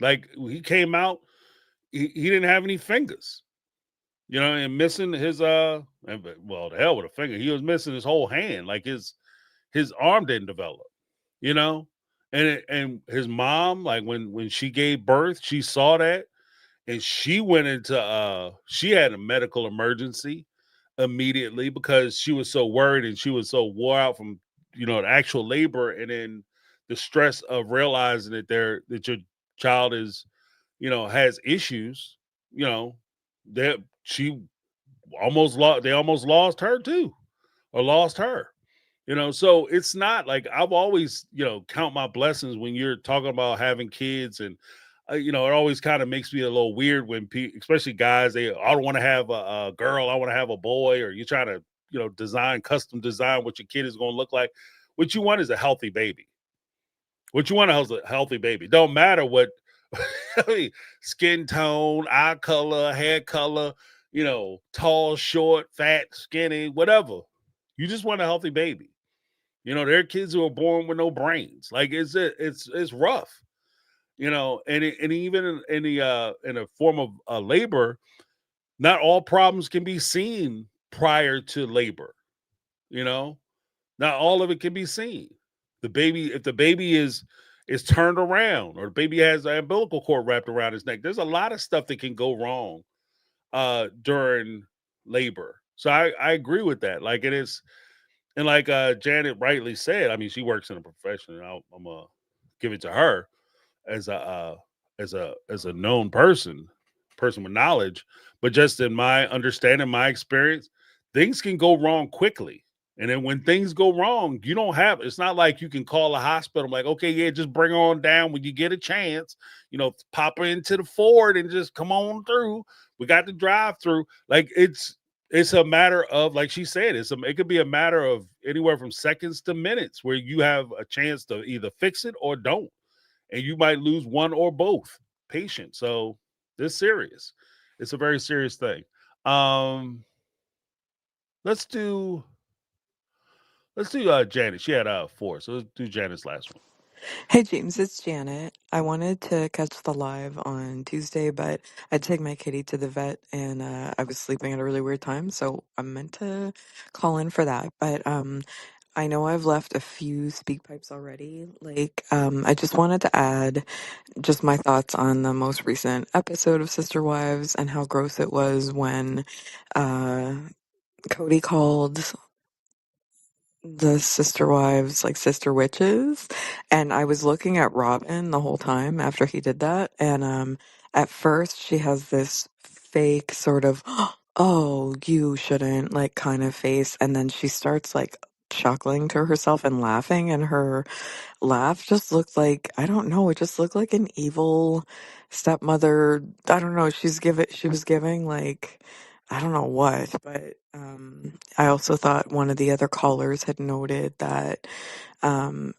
Like he came out, he didn't have any fingers, and missing his well, the hell with a finger. He was missing his whole hand. Like his arm didn't develop, you know? And his mom, like when she gave birth, she saw that and she went into she had a medical emergency. immediately because she was so worried and she was so wore out from, the actual labor, and then the stress of realizing that your child is, has issues, that she they almost lost her too, or lost her. So it's not like I've always, count my blessings when you're talking about having kids. And it always kind of makes me a little weird when people, especially guys, I don't want to have a girl, I want to have a boy, or you're trying to, custom design what your kid is going to look like. What you want is a healthy baby. What you want is a healthy baby. Don't matter what skin tone, eye color, hair color, tall, short, fat, skinny, whatever. You just want a healthy baby. There are kids who are born with no brains. Like it's rough. And even in a form of labor, not all problems can be seen prior to labor. Not all of it can be seen. If the baby is turned around, or the baby has the umbilical cord wrapped around his neck, there's a lot of stuff that can go wrong during labor. So I agree with that. Like it is. And like Janet rightly said, I mean, she works in a profession, and I'm gonna give it to her as a known person with knowledge. But just in my understanding, my experience, things can go wrong quickly. And then when things go wrong, you don't have. It's not like you can call a hospital like, okay, yeah, just bring her on down when you get a chance. Pop her into the Ford and just come on through. We got the drive through. Like it's a matter of, like she said, it could be a matter of anywhere from seconds to minutes where you have a chance to either fix it or don't. And you might lose one or both patients. So it's serious. It's a very serious thing. Let's do Janet. She had 4. So let's do Janet's last one. Hey James, it's Janet. I wanted to catch the live on Tuesday, but I'd take my kitty to the vet and I was sleeping at a really weird time, so I meant to call in for that. But I know I've left a few speak pipes already. I just wanted to add just my thoughts on the most recent episode of Sister Wives and how gross it was when uh Cody called the sister wives like sister witches, and I was looking at Robin the whole time after he did that, and at first she has this fake sort of oh, you shouldn't, like, kind of face, and then she starts like chuckling to herself and laughing, and her laugh just looked like, I don't know, it just looked like an evil stepmother. I don't know, she was giving like, I don't know what, but I also thought one of the other callers had noted that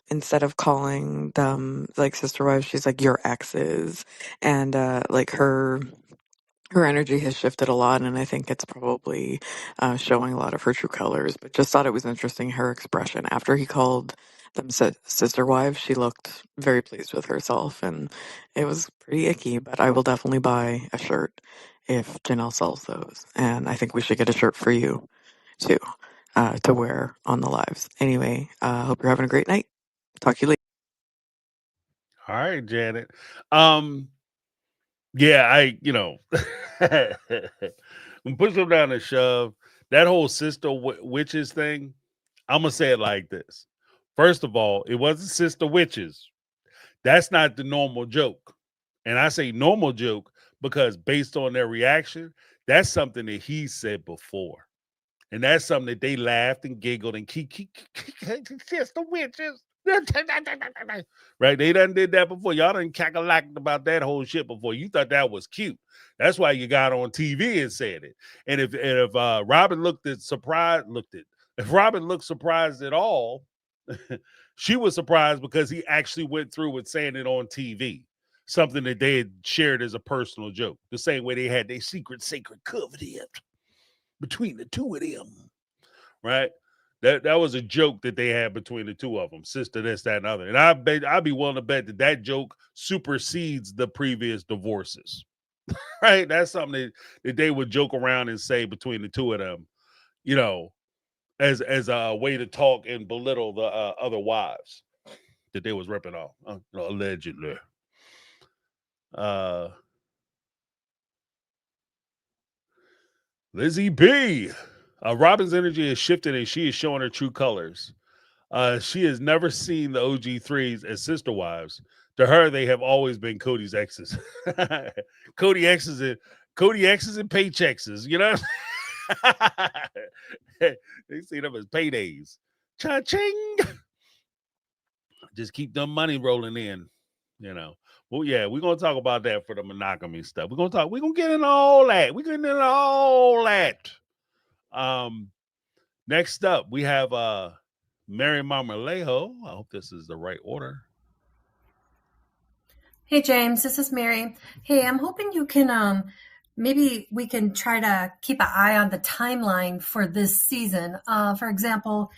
instead of calling them like sister wives, she's like your exes, and like her energy has shifted a lot, and I think it's probably showing a lot of her true colors. But just thought it was interesting, her expression after he called them sister wives. She looked very pleased with herself, and it was pretty icky. But I will definitely buy a shirt if Janelle sells those, and I think we should get a shirt for you too, to wear on the lives. Anyway, hope you're having a great night. Talk to you later. All right, Janet. Yeah, when push them down and shove, that whole sister witches thing, I'm gonna say it like this. First of all, it wasn't sister witches. That's not the normal joke. And I say normal joke because based on their reaction, that's something that he said before. And that's something that they laughed and giggled and sister witches. Right? They done did that before. Y'all done cackalacked about that whole shit before. You thought that was cute. That's why you got on TV and said it. And if Robin if Robin looked surprised at all, she was surprised because he actually went through with saying it on TV. Something that they had shared as a personal joke. The same way they had their secret sacred covenant between the two of them. Right? That was a joke that they had between the two of them, sister this, that, and other. And I'd be willing to bet that joke supersedes the previous divorces. Right? That's something that they would joke around and say between the two of them, as a way to talk and belittle the other wives that they was ripping off, allegedly. Lizzie B. Robin's energy is shifted and she is showing her true colors. She has never seen the OG3s as sister wives. To her, they have always been Cody's exes. Cody X's and paychecks, you know? They see them as paydays. Cha-ching! Just keep them money rolling in, you know. Well, yeah, we're gonna talk about that for the monogamy stuff. We're gonna get into all that. We're getting into all that. Next up, we have Mary Marmolejo. I hope this is the right order. Hey, James, this is Mary. Hey, I'm hoping you can, maybe we can try to keep an eye on the timeline for this season. For example,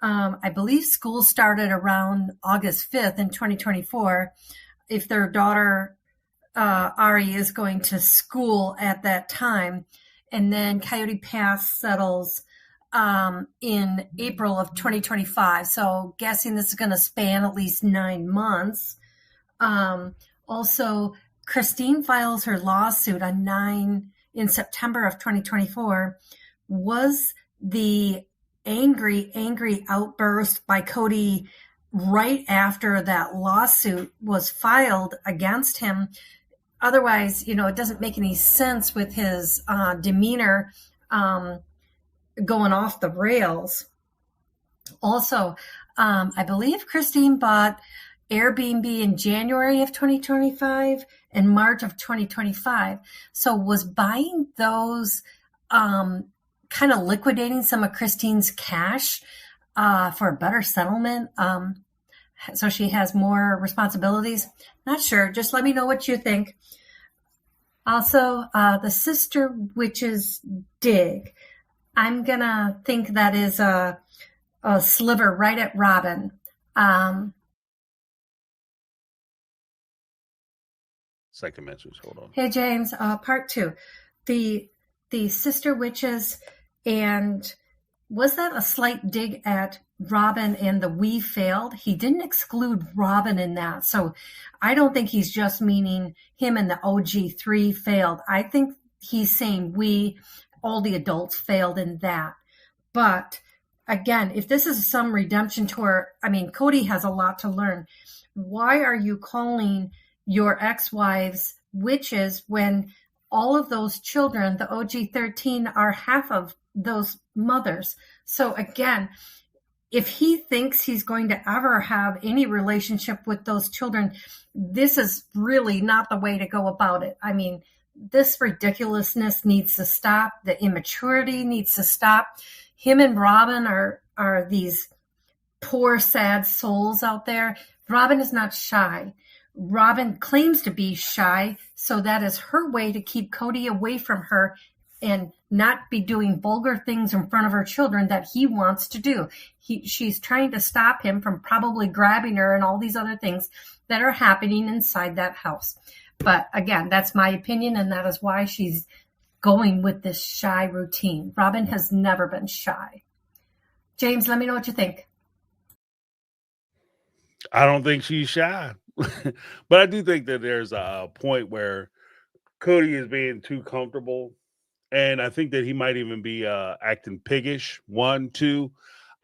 I believe school started around August 5th in 2024. If their daughter, Ari, is going to school at that time. And then Coyote Pass settles in April of 2025. So guessing this is going to span at least 9 months. Also, Christine files her lawsuit in September of 2024. Was the angry outburst by Cody right after that lawsuit was filed against him? Otherwise, it doesn't make any sense with his demeanor going off the rails. Also, I believe Christine bought Airbnb in January of 2025 and March of 2025. So was buying those kind of liquidating some of Christine's cash for a better settlement? So she has more responsibilities? Not sure. Just let me know what you think. Also, the Sister Witches dig. I'm going to think that is a sliver right at Robin. Second message, hold on. Hey, James, part 2. The Sister Witches, and was that a slight dig at Robin and the we failed? He didn't exclude Robin in that. So I don't think he's just meaning him and the OG3 failed. I think he's saying all the adults failed in that. But again, if this is some redemption tour, Cody has a lot to learn. Why are you calling your ex-wives witches when all of those children, the OG13, are half of those mothers? So again, if he thinks he's going to ever have any relationship with those children, this is really not the way to go about it. This ridiculousness needs to stop. The immaturity needs to stop. Him and Robin are these poor, sad souls out there. Robin is not shy. Robin claims to be shy, so that is her way to keep Cody away from her and not be doing vulgar things in front of her children that he wants to do. She's trying to stop him from probably grabbing her and all these other things that are happening inside that house. But again, that's my opinion, and that is why she's going with this shy routine. Robin has never been shy. James, let me know what you think. I don't think she's shy. But I do think that there's a point where Cody is being too comfortable. And I think that he might even be acting piggish. 1, 2.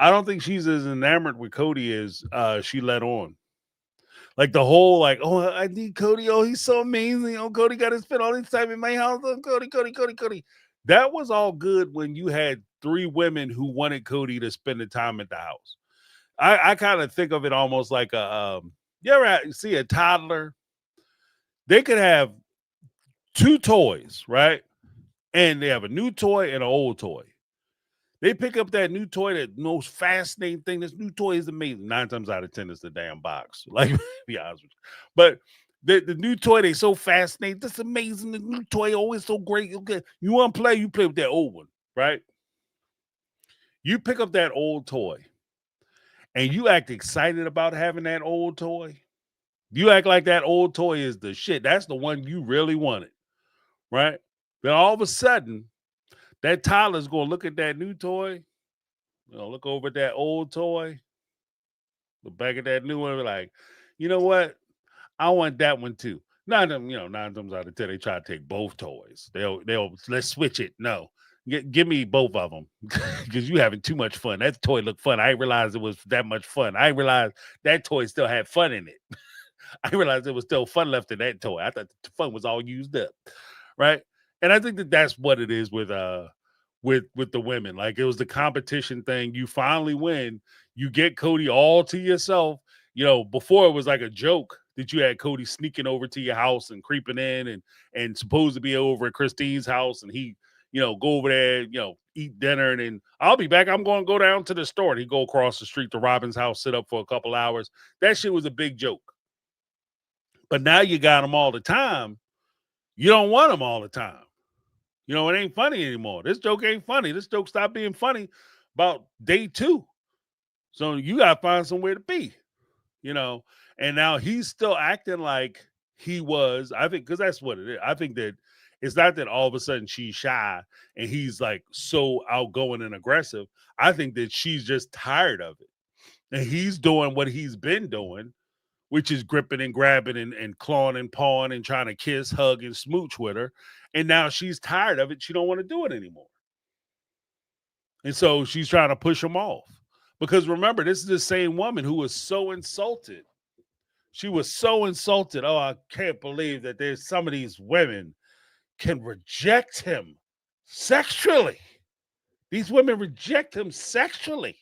I don't think she's as enamored with Cody as she let on. Like the whole, oh, I need Cody. Oh, he's so amazing. Oh, Cody got to spend all this time in my house. Oh, Cody. That was all good when you had 3 women who wanted Cody to spend the time at the house. I kind of think of it almost like you ever see a toddler? They could have 2 toys, right? And they have a new toy and an old toy. They pick up that new toy, that most fascinating thing. This new toy is amazing. 9 times out of 10, it's the damn box. To be honest with you. But the new toy, they so fascinating. That's amazing. The new toy always so great. Okay. You want to play, you play with that old one, right? You pick up that old toy and you act excited about having that old toy. You act like that old toy is the shit. That's the one you really wanted, right? Then all of a sudden, that toddler's going to look at that new toy, look over at that old toy, look back at that new one, and be like, you know what? I want that one too. 9 times out of 10, they try to take both toys. They'll let's switch it. No, Give me both of them because you having too much fun. That toy looked fun. I didn't realize it was that much fun. I didn't realize that toy still had fun in it. I realized there was still fun left in that toy. I thought the fun was all used up, right? And I think that that's what it is with the women. Like it was the competition thing. You finally win. You get Cody all to yourself. You know, before it was like a joke that you had Cody sneaking over to your house and creeping in and supposed to be over at Christine's house, and he, you know, go over there, you know, eat dinner, and then I'll be back. I'm going to go down to the store. And he go across the street to Robin's house, sit up for a couple hours. That shit was a big joke. But now you got them all the time. You don't want them all the time. You know, it ain't funny anymore. This joke ain't funny. This joke stopped being funny about day 2. So you got to find somewhere to be, you know. And now he's still acting like he was. I think, because that's what it is. I think that it's not that all of a sudden she's shy and he's like so outgoing and aggressive. I think that she's just tired of it. And he's doing what he's been doing, which is gripping and grabbing and clawing and pawing and trying to kiss, hug, and smooch with her. And now she's tired of it. She don't want to do it anymore. And so she's trying to push him off. Because remember, this is the same woman who was so insulted. She was so insulted. Oh, I can't believe that there's some of these women can reject him sexually. These women reject him sexually.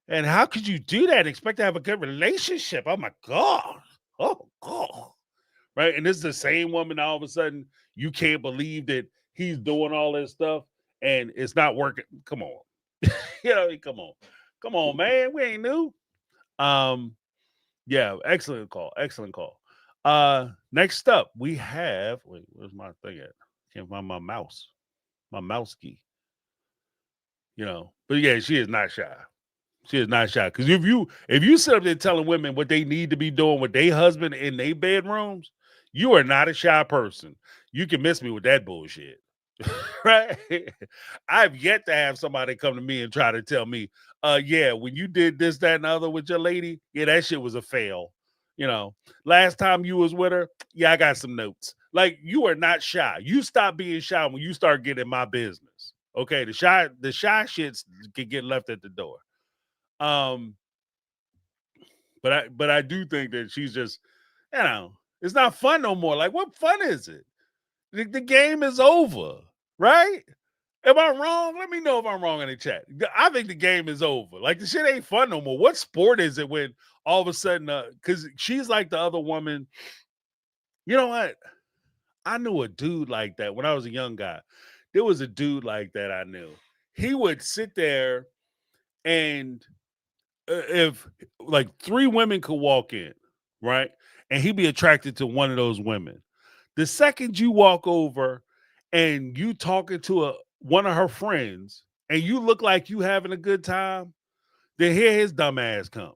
And how could you do that and expect to have a good relationship? Oh, my God. Oh, God. Right? And this is the same woman, all of a sudden, you can't believe that he's doing all this stuff and it's not working. Come on. You know, come on. Come on, man. We ain't new. Yeah, excellent call. Excellent call. Next up, we have, wait, where's my thing at? Can't find my mouse. My mouse key. You know, but yeah, she is not shy. She is not shy. Because if you sit up there telling women what they need to be doing with their husband in their bedrooms, you are not a shy person. You can miss me with that bullshit. Right? I've yet to have somebody come to me and try to tell me, yeah, when you did this, that, and the other with your lady, yeah, that shit was a fail. You know, last time you was with her, yeah, I got some notes. Like, you are not shy. You stop being shy when you start getting my business. Okay, the shy shits can get left at the door. But I do think that she's just, you know, it's not fun no more. Like, what fun is it? The game is over, right? Am I wrong? Let me know if I'm wrong in the chat. I think the game is over. Like, the shit ain't fun no more. What sport is it when all of a sudden, because she's like the other woman. You know what? I knew a dude like that when I was a young guy. There was a dude like that I knew. He would sit there and if like 3 women could walk in, right? And he'd be attracted to one of those women. The second you walk over and you talking to one of her friends and you look like you having a good time, then here his dumb ass come.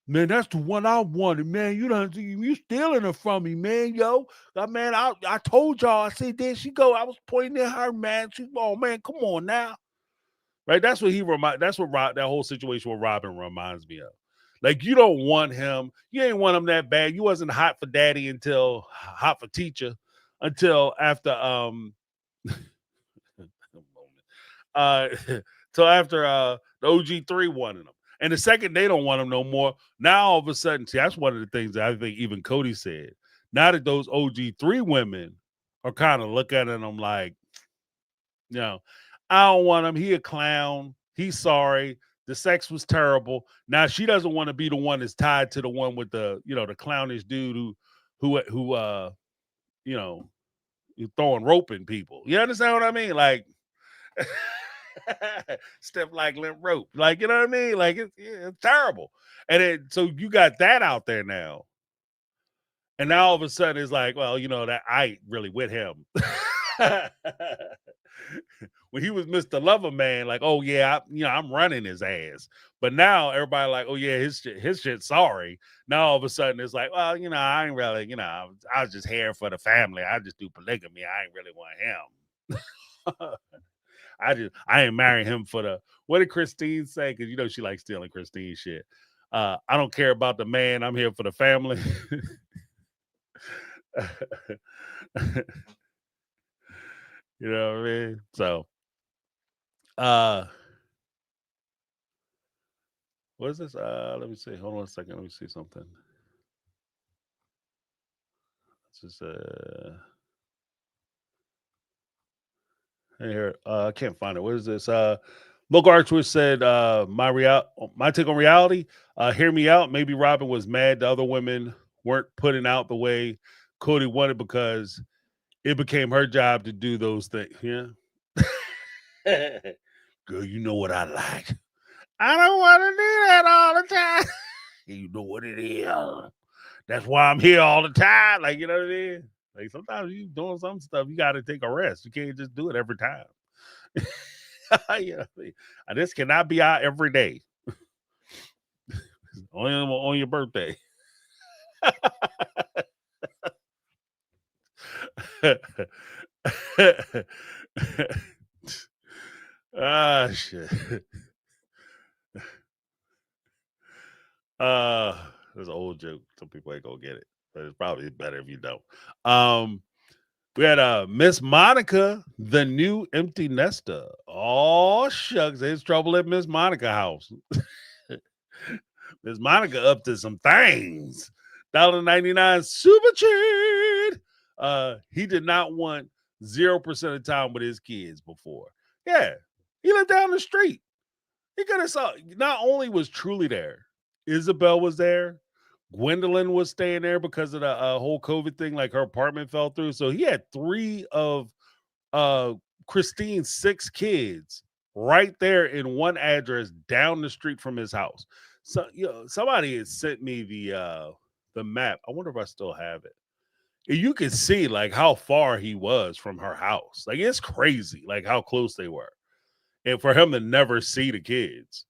Man, that's the one I wanted, man. You stealing her from me, man, yo. Man, I told y'all. I said, there she go. I was pointing at her, man. Oh, man, come on now. Right? That's what that whole situation with Robin reminds me of. Like, you don't want him. You ain't want him that bad. You wasn't hot for daddy until hot for teacher until after till after the OG3 wanted him. And the second they don't want him no more, now all of a sudden, see, that's one of the things that I think even Cody said. Now that those OG3 women are kind of looking at him like, you know, I don't want him. He a clown. He's sorry. The sex was terrible. Now she doesn't want to be the one that's tied to the one with the, you know, the clownish dude who you know, throwing rope in people. You understand what I mean? Like stuff like limp rope. Like, you know what I mean? Like it's terrible. And so you got that out there now. And now all of a sudden it's like, well, you know, that I ain't really with him. When he was Mr. Lover Man, like, oh yeah, I'm running his ass. But now everybody like, oh yeah, his shit sorry. Now all of a sudden it's like, well, you know, I ain't really, you know, I was just here for the family. I just do polygamy. I ain't really want him. I ain't marrying him for the, what did Christine say? Because you know she likes stealing Christine shit. I don't care about the man. I'm here for the family. You know what I mean? So Uh, what is this? Let me see. Hold on a second. Let me see something. This is here. I can't find it. What is this? Local Archwich said, my take on reality. Hear me out. Maybe Robin was mad the other women weren't putting out the way Cody wanted because it became her job to do those things. Yeah. Girl, you know what I like. I don't want to do that all the time. You know what it is. That's why I'm here all the time. Like, you know what I mean? Like sometimes you doing some stuff, you got to take a rest. You can't just do it every time. You know what I mean? This cannot be out every day. Only on your birthday. Ah, shit. There's an old joke. Some people ain't gonna get it, but it's probably better if you don't. We had Miss Monica, the new empty nester. Oh shucks, there's trouble at Miss Monica house. Miss Monica up to some things. $1.99 super chat. He did not want 0% of time with his kids before. Yeah, he lived down the street. He could have saw. Not only was Truly there, Isabel was there. Gwendolyn was staying there because of the whole COVID thing. Like her apartment fell through, so he had 3 of Christine's 6 kids right there in one address down the street from his house. So somebody had sent me the map. I wonder if I still have it. You could see like how far he was from her house. Like it's crazy, like how close they were. And for him to never see the kids,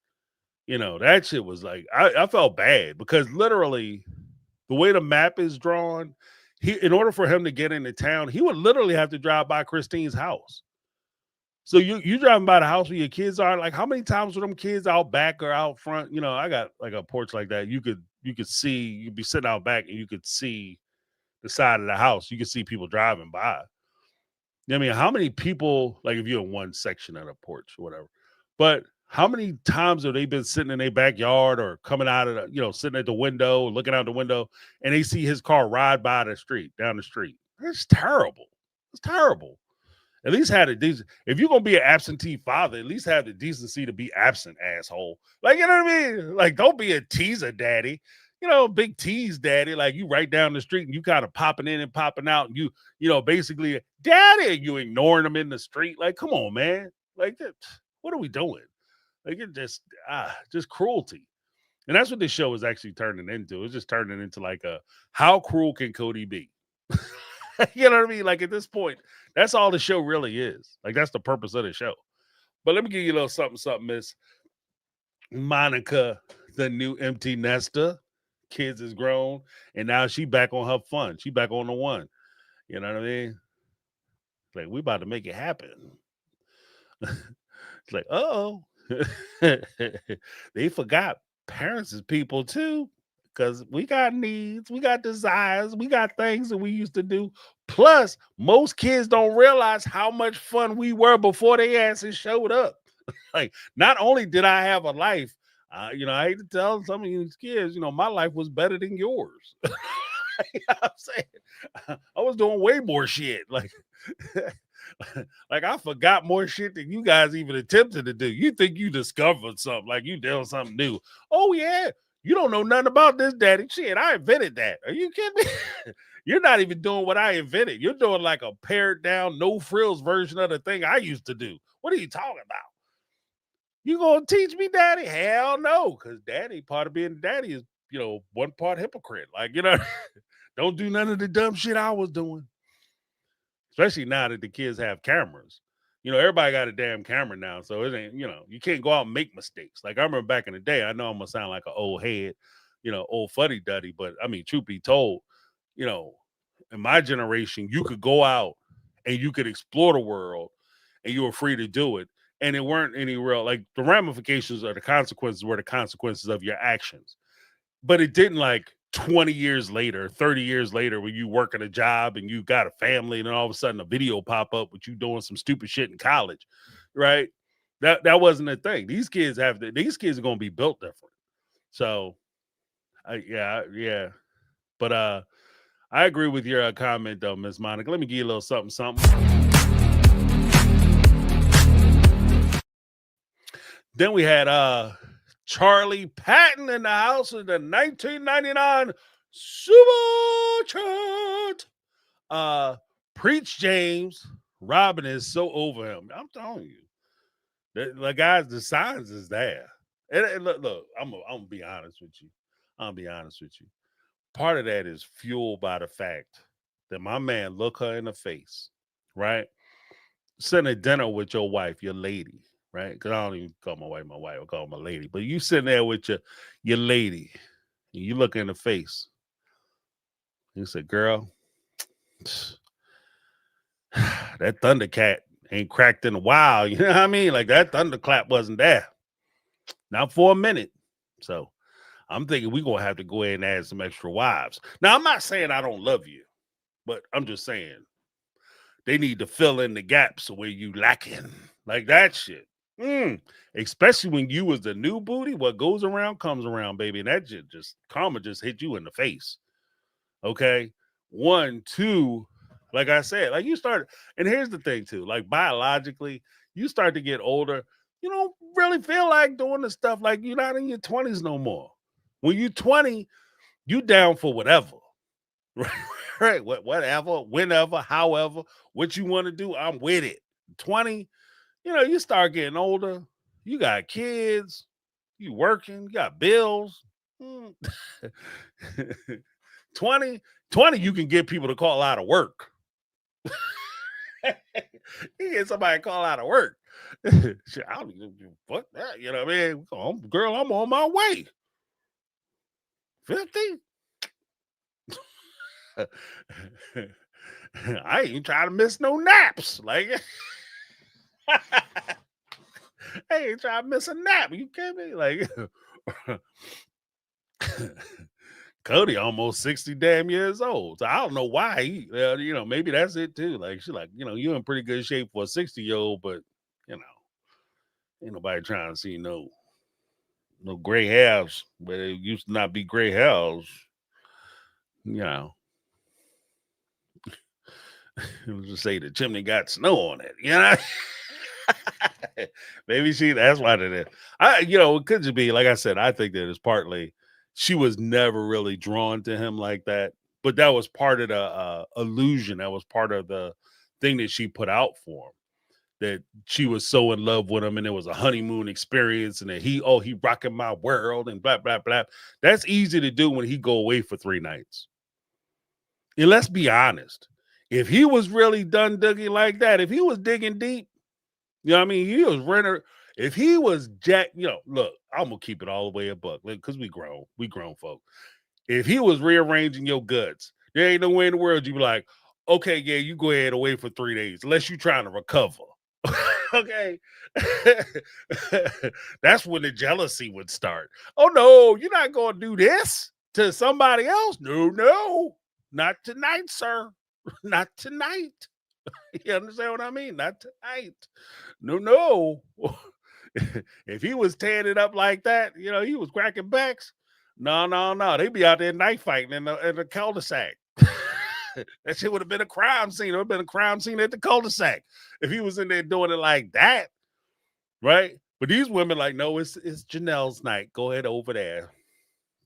that shit was like I felt bad because literally the way the map is drawn, in order for him to get into town, he would literally have to drive by Christine's house. So you driving by the house where your kids are, like how many times were them kids out back or out front? I got like a porch like that. You could see, you'd be sitting out back and you could see the side of the house. You could see people driving by. I mean, how many people, like if you're in one section of the porch or whatever, but how many times have they been sitting in their backyard or coming out of sitting at the window, looking out the window, and they see his car ride by the street, down the street? It's terrible. It's terrible. At least have the decency. If you're gonna be an absentee father, at least have the decency to be absent, asshole. Like, you know what I mean? Like, don't be a teaser daddy. Big tease daddy. Like you right down the street and you kind of popping in and popping out, and you basically daddy, you ignoring them in the street. Like, come on, man. Like, what are we doing? Like, it just cruelty. And that's what this show is actually turning into. It's just turning into like how cruel can Cody be? You know what I mean? Like at this point, that's all the show really is. Like that's the purpose of the show. But let me give you a little something, Miss Monica, the new empty nester. Kids is grown, and now she back on her fun. She back on the one. You know what I mean? Like we about to make it happen. It's like, oh, they forgot parents is people too. Because we got needs, we got desires, we got things that we used to do. Plus, most kids don't realize how much fun we were before they asses showed up. Like, not only did I have a life, I hate to tell some of these kids, my life was better than yours. You know what I'm saying? I was doing way more shit. Like, like I forgot more shit than you guys even attempted to do. You think you discovered something, like you did something new. Oh, yeah. You don't know nothing about this, daddy. Shit, I invented that. Are you kidding me? You're not even doing what I invented. You're doing like a pared down, no frills version of the thing I used to do. What are you talking about? You gonna teach me, daddy? Hell no, because daddy, part of being daddy is, one part hypocrite. Like, don't do none of the dumb shit I was doing. Especially now that the kids have cameras. Everybody got a damn camera now, so it ain't, you can't go out and make mistakes. Like I remember back in the day, I know I'm gonna sound like an old head, old fuddy duddy, but I mean, truth be told, in my generation, you could go out and you could explore the world and you were free to do it. And it weren't any real, like the ramifications or the consequences were the consequences of your actions. But it didn't like 20 years later, 30 years later, when you work at a job and you got a family and then all of a sudden a video pop up with you doing some stupid shit in college, right? That wasn't a thing. These kids are going to be built different. So, yeah. But I agree with your comment though, Miss Monica. Let me give you a little something. Then we had Charlie Patton in the house of the 1999 Super Chat. Preach James. Robin is so over him. I'm telling you. The guys, the signs is there. And look, I'm gonna be honest with you. Part of that is fueled by the fact that my man look her in the face, right? Sitting at dinner with your wife, your lady, right? Because I don't even call my wife, I call her my lady. But you sitting there with your lady, and you look in the face. You say, girl, that Thundercat ain't cracked in a while. You know what I mean? Like that thunderclap wasn't there. Not for a minute. So I'm thinking we're going to have to go ahead and add some extra wives. Now, I'm not saying I don't love you, but I'm just saying they need to fill in the gaps where you lacking. Like that shit. Especially when you was the new booty. What goes around comes around, baby. And that just karma just hit you in the face. Okay? 1, 2, like I said, like you started. And here's the thing, too. Like biologically, you start to get older. You don't really feel like doing the stuff like you're not in your 20s no more. When you're 20, you down for whatever. Right? Whatever, whenever, however, what you want to do, I'm with it. 20, you start getting older. You got kids. You working. You got bills. 20, you can get people to call out of work. You get somebody to call out of work. Shit, I don't even fuck that. You know what I mean? Girl, I'm on my way. 50? I ain't trying to miss no naps. Like, I ain't trying to miss a nap. You kidding me? Like, Cody almost 60 damn years old. So I don't know why. Maybe that's it too. Like, she's like, you're in pretty good shape for a 60-year-old, but, ain't nobody trying to see no gray hairs where there used to not be gray hairs. Let's just say the chimney got snow on it, Maybe that's why it is. It could just be, like I said, I think that it's partly she was never really drawn to him like that. But that was part of the illusion. That was part of the thing that she put out for him. That she was so in love with him and it was a honeymoon experience and that he rocking my world and blah, blah, blah. That's easy to do when he go away for 3 nights. And let's be honest. If he was really done digging like that, if he was digging deep, he was renting. If he was Jack, look, I'm going to keep it all the way a buck because we grown folk. If he was rearranging your guts, there ain't no way in the world you be like, okay, yeah, you go ahead and wait for 3 days unless you're trying to recover. Okay. That's when the jealousy would start. Oh, no, you're not going to do this to somebody else. No, not tonight, sir. Not tonight. You understand what I mean? Not tonight. No. If he was tearing it up like that, he was cracking backs. No. They'd be out there knife fighting in the cul-de-sac. That shit would have been a crime scene. It would have been a crime scene at the cul-de-sac if he was in there doing it like that, right? But these women like, no, it's Janelle's night. Go ahead over there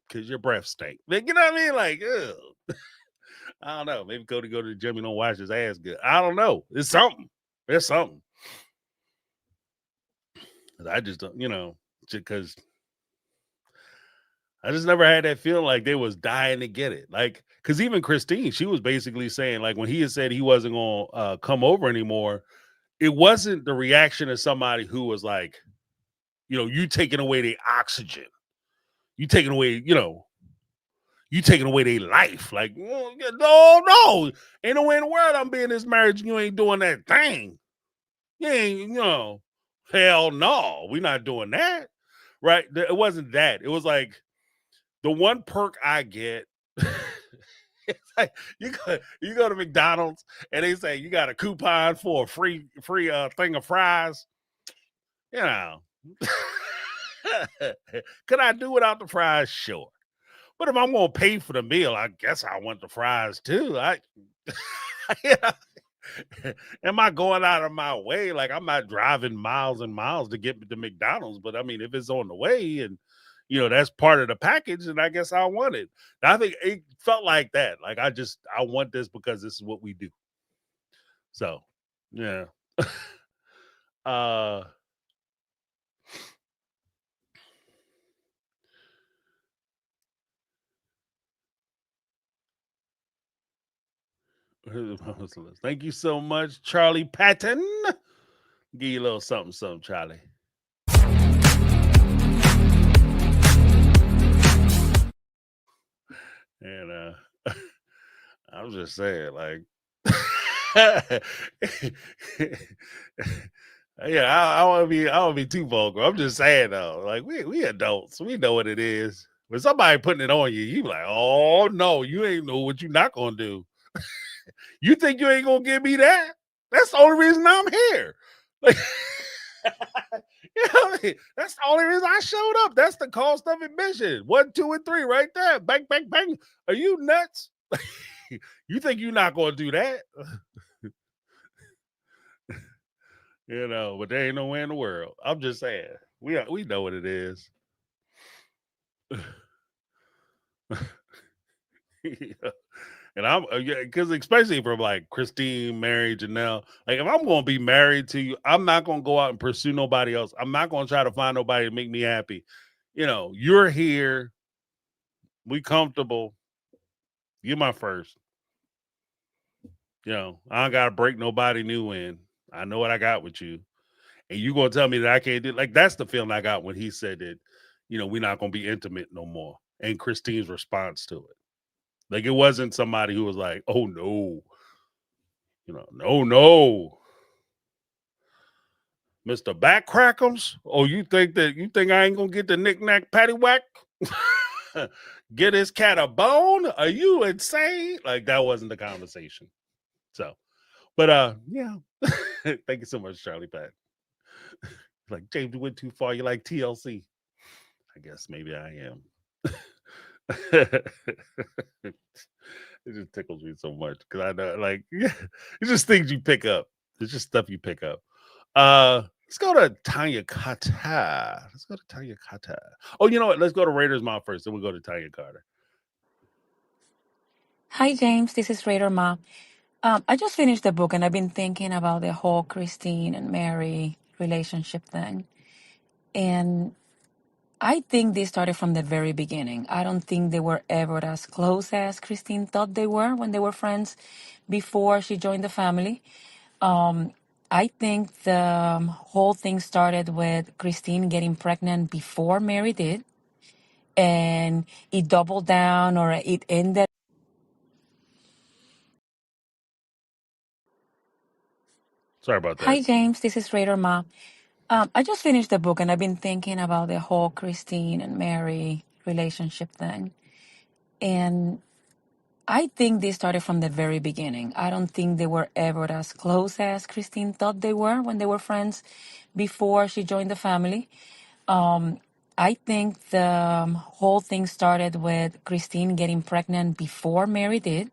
because your breath stink. Like, you know what I mean? Like, ugh. I don't know. Maybe Cody go to the gym and don't wash his ass good. I don't know. It's something. There's something. I just don't, because I just never had that feeling like they was dying to get it. Like, because even Christine, she was basically saying, like, when he had said he wasn't going to come over anymore, it wasn't the reaction of somebody who was like, you taking away their oxygen. You taking away, you taking away their life. Like, no. Ain't no way in the world I'm being in this marriage and you ain't doing that thing. You ain't, hell no. We're not doing that. Right? It wasn't that. It was like, the one perk I get, it's like you go to McDonald's and they say you got a coupon for a free thing of fries. You know, could I do without the fries? Sure. But if I'm going to pay for the meal, I guess I want the fries too. Yeah. Am I going out of my way? Like, I'm not driving miles and miles to get to McDonald's, but I mean, if it's on the way and that's part of the package, and I guess I want it. And I think it felt like that. Like, I want this because this is what we do. So, yeah. uh Thank you so much, Charlie Patton. Give you a little something, something, Charlie. And I was just saying, like, yeah, I don't want to be too vulgar. I'm just saying though, like we adults, we know what it is. When somebody putting it on you, you like, oh no, you ain't know what you're not gonna do. You think you ain't gonna give me that? That's the only reason I'm here. Like, that's the only reason I showed up. That's the cost of admission. 1, 2, and 3, right there. Bang, bang, bang. Are you nuts? You think you're not gonna do that? But there ain't nowhere in the world. I'm just saying, we know what it is. Yeah. And I'm because especially from like Christine, Mary, Janelle, like if I'm going to be married to you, I'm not going to go out and pursue nobody else. I'm not going to try to find nobody to make me happy. You're here. We comfortable. You're my first. I don't got to break nobody new in. I know what I got with you. And you going to tell me that I can't do it. Like, that's the feeling I got when he said that, we're not going to be intimate no more. And Christine's response to it. Like, it wasn't somebody who was like, oh, no. No. Mr. Backcrackums? Oh, you think I ain't going to get the knick-knack paddywhack? Get his cat a bone? Are you insane? Like, that wasn't the conversation. So, but, yeah. Thank you so much, Charlie Pat. Like, James, you went too far. You like TLC. I guess maybe I am. It just tickles me so much because I know, like, it's just things you pick up. It's just stuff you pick up. Let's go to Tanya Kata. Oh, you know what? Let's go to Raiders Mom first, then we'll go to Tanya Carter. Hi, James. This is Raider Ma. I just finished the book and I've been thinking about the whole Christine and Mary relationship thing. And I think they started from the very beginning. I don't think they were ever as close as Christine thought they were when they were friends before she joined the family. I think the whole thing started with Christine getting pregnant before Mary did. And it doubled down or it ended. Sorry about that. Hi, James. This is Raider Ma. I just finished the book and I've been thinking about the whole Christine and Mary relationship thing. And I think they started from the very beginning. I don't think they were ever as close as Christine thought they were when they were friends before she joined the family. I think the whole thing started with Christine getting pregnant before Mary did.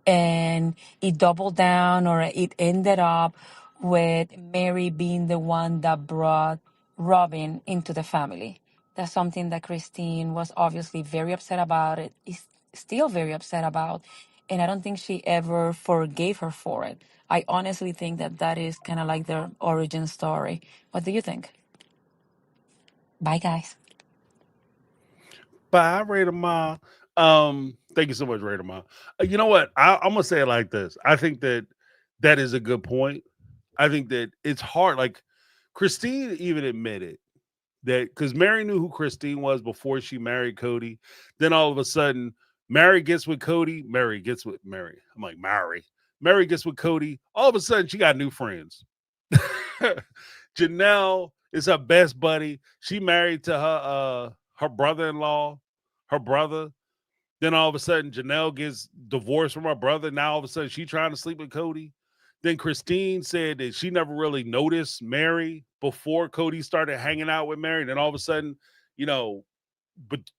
And it doubled down or it ended up with Mary being the one that brought Robin into the family. That's something that Christine was obviously very upset about. It is still very upset about. And I don't think she ever forgave her for it. I honestly think that is kind of like their origin story. What do you think? Bye, guys. Bye, Raider Ma. Thank you so much, Raider Ma. You know what? I'm gonna say it like this. I think that is a good point. I think that it's hard. Like, Christine even admitted that because Mary knew who Christine was before she married Cody. Then all of a sudden, Mary gets with Cody. Mary gets with Mary. I'm like, Mary. Mary gets with Cody. All of a sudden, she got new friends. Janelle is her best buddy. She married to her brother-in-law, her brother. Then all of a sudden, Janelle gets divorced from her brother. Now all of a sudden, she trying to sleep with Cody. Then Christine said that she never really noticed Mary before Cody started hanging out with Mary. Then all of a sudden, you know,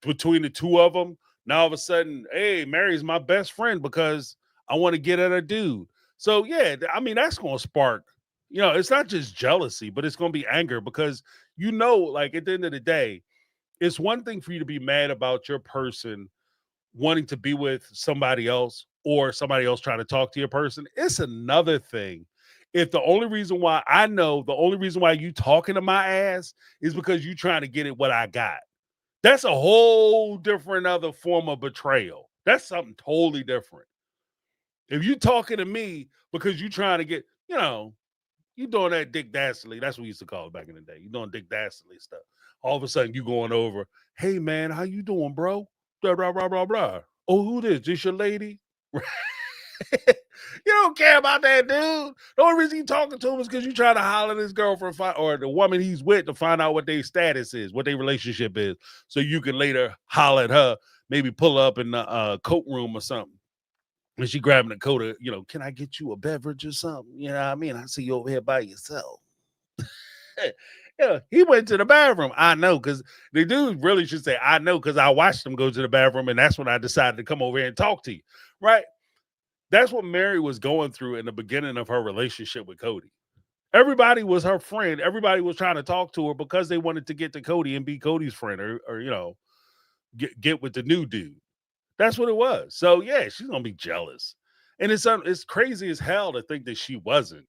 between the two of them, now all of a sudden, hey, Mary's my best friend because I want to get at a dude. So yeah, I mean that's going to spark. You know, it's not just jealousy, but it's going to be anger because you know, like at the end of the day, it's one thing for you to be mad about your person wanting to be with somebody else or somebody else trying to talk to your person. It's another thing if the only reason why I know the only reason why you talking to my ass is because you trying to get it what I got. That's a whole different other form of betrayal. That's something totally different. If you talking to me because you trying to get, you know, you doing that Dick Dastardly. That's what we used to call it back in the day. You doing Dick Dastardly stuff. All of a sudden you going over, hey man, how you doing, bro? Blah, blah, blah, blah, blah. Oh, who this? This your lady? You don't care about that dude. The only reason you talking to him is because you trying to holler at his girlfriend or the woman he's with to find out what their status is, what their relationship is, so you can later holler at her, maybe pull up in the coat room or something. And she grabbing the coat, you know, can I get you a beverage or something? You know what I mean? I see you over here by yourself. Yeah, he went to the bathroom. I know, because the dude really should say, I know, because I watched him go to the bathroom, and that's when I decided to come over here and talk to you, right? That's what Mary was going through in the beginning of her relationship with Cody. Everybody was her friend. Everybody was trying to talk to her because they wanted to get to Cody and be Cody's friend or you know, get with the new dude. That's what it was. So yeah, she's gonna be jealous. And it's crazy as hell to think that she wasn't.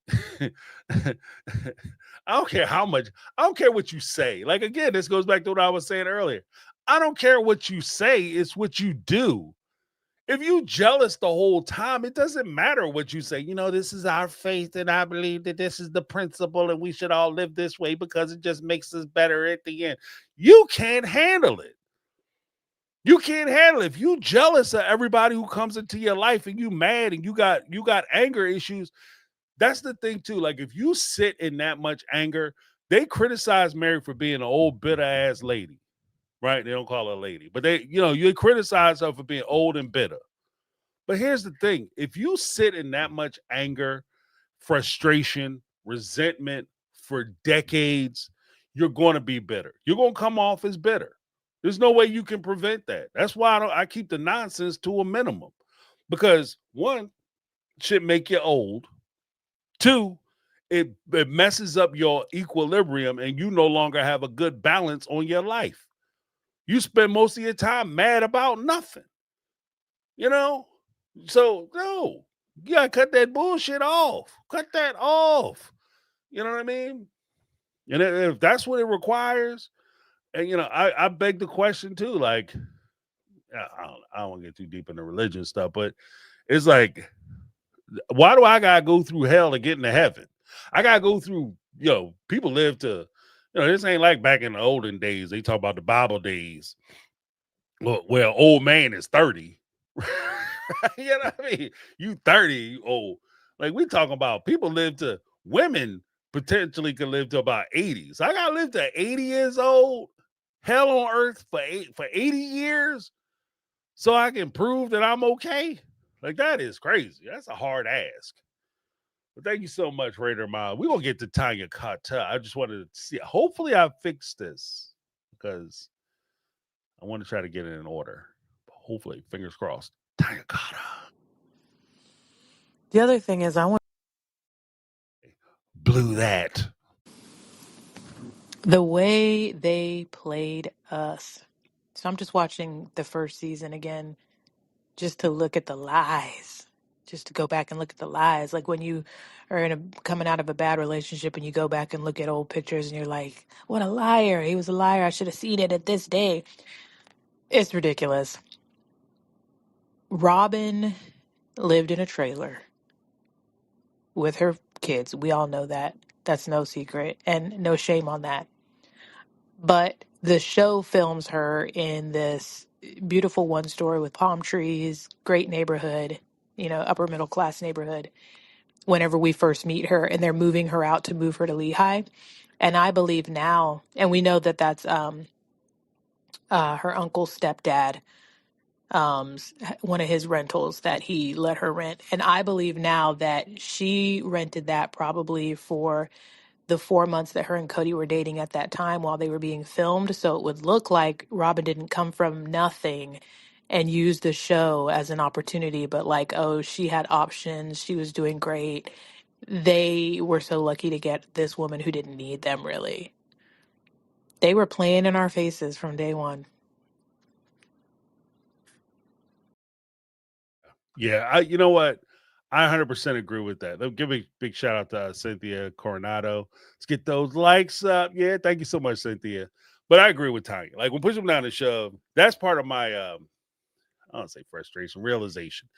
I don't care how much, I don't care what you say. Like again, this goes back to what I was saying earlier. I don't care what you say, it's what you do. If you jealous the whole time, it doesn't matter what you say. You know, this is our faith, and I believe that this is the principle, and we should all live this way because it just makes us better at the end. You can't handle it. You can't handle it. If you jealous of everybody who comes into your life and you mad and you got anger issues, that's the thing too. Like if you sit in that much anger, they criticize Mary for being an old bitter ass lady, right? They don't call her a lady, but they, you know, you criticize her for being old and bitter. But here's the thing. If you sit in that much anger, frustration, resentment for decades, you're going to be bitter. You're going to come off as bitter. There's no way you can prevent that. That's why I keep the nonsense to a minimum. Because one, shit make you old. Two, it messes up your equilibrium and you no longer have a good balance on your life. You spend most of your time mad about nothing. You know? So, no, you gotta cut that bullshit off. Cut that off. You know what I mean? And if that's what it requires, and you know, I beg the question too. Like, I don't want to get too deep into religion stuff, but it's like, why do I gotta go through hell to get into heaven? I gotta go through, you know, people live to, you know, this ain't like back in the olden days. They talk about the Bible days. Well, old man is 30. You know what I mean? You 30, you old. Like we talking about people live to women potentially could live to about 80. So I gotta live to 80 years old, hell on earth for 80 years, so I can prove that I'm okay. Like that is crazy. That's a hard ask. But thank you so much, Raider Miles. We're gonna get to Tanya Carter. I just wanted to see. Hopefully I fixed this because I want to try to get it in order. Hopefully, fingers crossed. Tanya Carter. The other thing is, I want Blew that. the way they played us. So I'm just watching the first season again, just to look at the lies, just to go back and look at the lies. Like when you are coming out of a bad relationship and you go back and look at old pictures and you're like, what a liar. He was a liar. I should have seen it at this day. It's ridiculous. Robin lived in a trailer with her kids. We all know that. That's no secret and no shame on that. But the show films her in this beautiful one story with palm trees, great neighborhood, you know, upper middle class neighborhood whenever we first meet her, and they're moving her out to move her to Lehigh. And I believe now, and we know that that's her uncle's stepdad, one of his rentals that he let her rent. And I believe now that she rented that probably for the 4 months that her and Cody were dating at that time while they were being filmed. So it would look like Robin didn't come from nothing and use the show as an opportunity, but like, oh, she had options. She was doing great. They were so lucky to get this woman who didn't need them really. They were playing in our faces from day one. Yeah, you know what? I 100% agree with that. Give a big shout out to Cynthia Coronado. Let's get those likes up. Yeah, thank you so much, Cynthia. But I agree with Tanya. Like when push them down the shove, that's part of my I don't say frustration, realization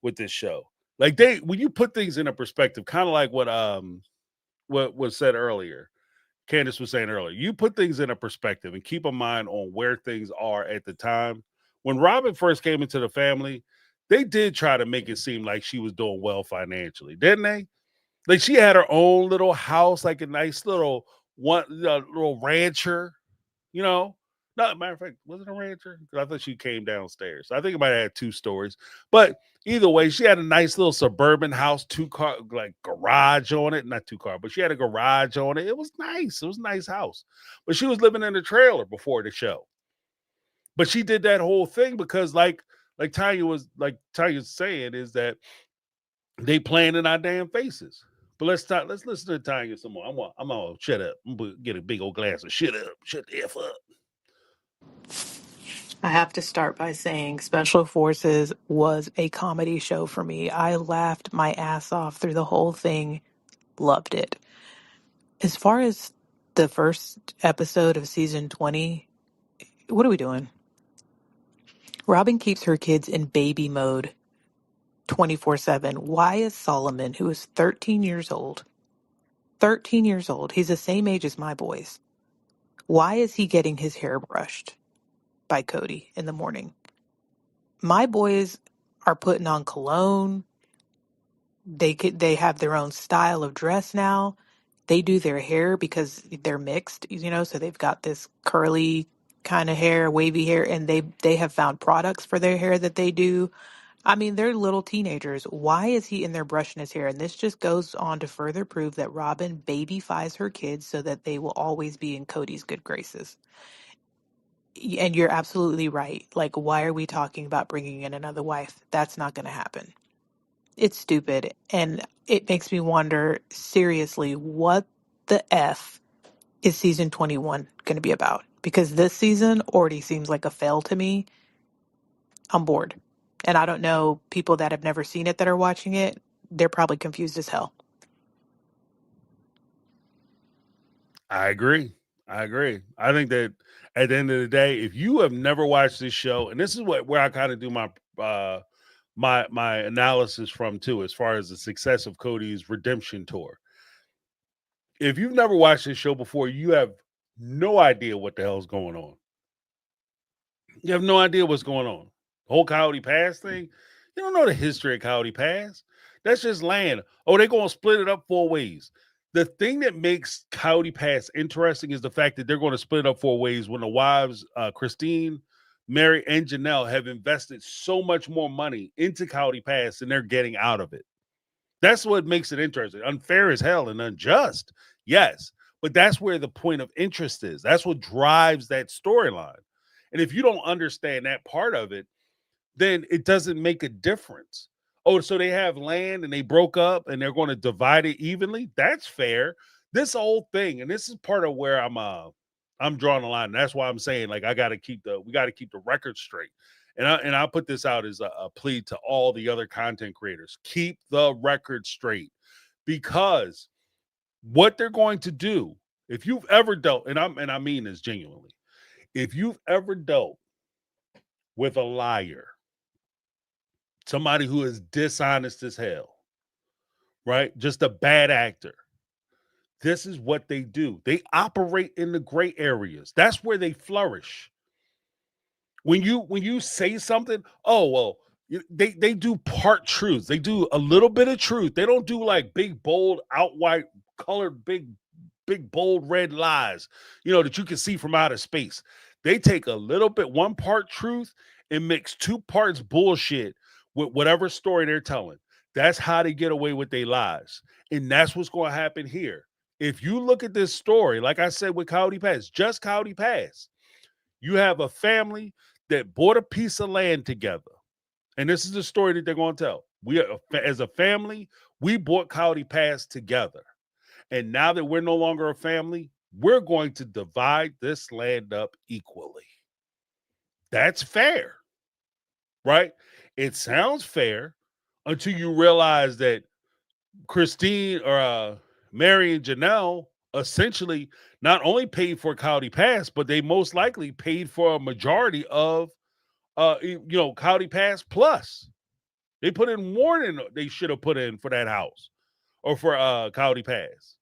with this show. Like when you put things in a perspective, kind of like what was said earlier. Candace was saying earlier, you put things in a perspective and keep in mind on where things are at the time. When Robin first came into the family, they did try to make it seem like she was doing well financially, didn't they? Like she had her own little house, like a nice little little rancher, you know. Not matter of fact, was it a rancher? Because I thought she came downstairs. I think it might have had 2 stories. But either way, she had a nice little suburban house, 2-car, like garage on it. Not 2-car, but she had a garage on it. It was nice. It was a nice house. But she was living in a trailer before the show. But she did that whole thing because Tanya's saying is that they playing in our damn faces. But let's listen to Tanya some more. I'm gonna shut up. I'm gonna get a big old glass of shut up. Shut the F up. I have to start by saying Special Forces was a comedy show for me. I laughed my ass off through the whole thing, loved it. As far as the first episode of season 20, what are we doing? Robin keeps her kids in baby mode 24/7. Why is Solomon, who is 13 years old, he's the same age as my boys, why is he getting his hair brushed by Cody in the morning? My boys are putting on cologne. They have their own style of dress now. They do their hair because they're mixed, so they've got this curly kind of hair, wavy hair, and they have found products for their hair that they do. I mean, they're little teenagers. Why is he in there brushing his hair? And this just goes on to further prove that Robin babyfies her kids so that they will always be in Cody's good graces. And you're absolutely right. Like, why are we talking about bringing in another wife? That's not going to happen. It's stupid. And it makes me wonder, seriously, what the F is season 21 going to be about? Because this season already seems like a fail to me. I'm bored. And I don't know, people that have never seen it that are watching it, they're probably confused as hell. I agree. I think that at the end of the day, if you have never watched this show, and this is where I kind of do my my analysis from too, as far as the success of Cody's redemption tour. If you've never watched this show before, you have no idea what the hell's going on. You have no idea what's going on. The whole Coyote Pass thing, you don't know the history of Coyote Pass. That's just land. Oh, they're going to split it up 4 ways. The thing that makes Coyote Pass interesting is the fact that they're going to split it up 4 ways when the wives, Christine, Mary, and Janelle, have invested so much more money into Coyote Pass than they're getting out of it. That's what makes it interesting. Unfair as hell and unjust, yes. But that's where the point of interest is. That's what drives that storyline. And if you don't understand that part of it, then it doesn't make a difference. Oh, so they have land and they broke up and they're going to divide it evenly. That's fair. This whole thing, and this is part of where I'm drawing a line. And that's why I'm saying, like, we got to keep the record straight. And I'll put this out as a plea to all the other content creators. Keep the record straight, because what they're going to do, if you've ever dealt, and I mean this genuinely, if you've ever dealt with a liar, somebody who is dishonest as hell, right? Just a bad actor. This is what they do. They operate in the gray areas. That's where they flourish. When you say something, oh well, they do part truths. They do a little bit of truth. They don't do like big, bold, outright colored, big, bold red lies, that you can see from outer space. They take a little bit, one part truth, and mix 2 parts bullshit with whatever story they're telling. That's how they get away with their lies. And that's what's going to happen here. If you look at this story, like I said with Coyote Pass, just Coyote Pass, you have a family that bought a piece of land together. And this is the story that they're going to tell. We, as a family, we bought Coyote Pass together. And now that we're no longer a family, we're going to divide this land up equally. That's fair, right? It sounds fair until you realize that Christine or Mary and Janelle essentially not only paid for Coyote Pass, but they most likely paid for a majority of Coyote Pass Plus. They put in more than they should have put in for that house or for Coyote Pass.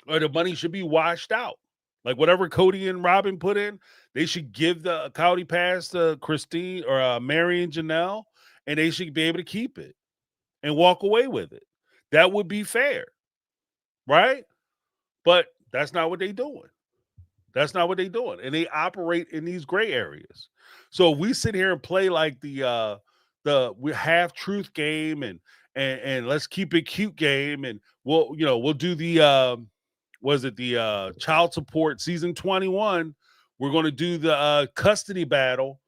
Or the money should be washed out. Like whatever Cody and Robin put in, they should give the Coyote Pass to Christine or Mary and Janelle, and they should be able to keep it and walk away with it. That would be fair, right? But that's not what they're doing. That's not what they're doing, and they operate in these gray areas. So we sit here and play like the half truth game and let's keep it cute game, and we'll do the the child support season 21. We're going to do the custody battle,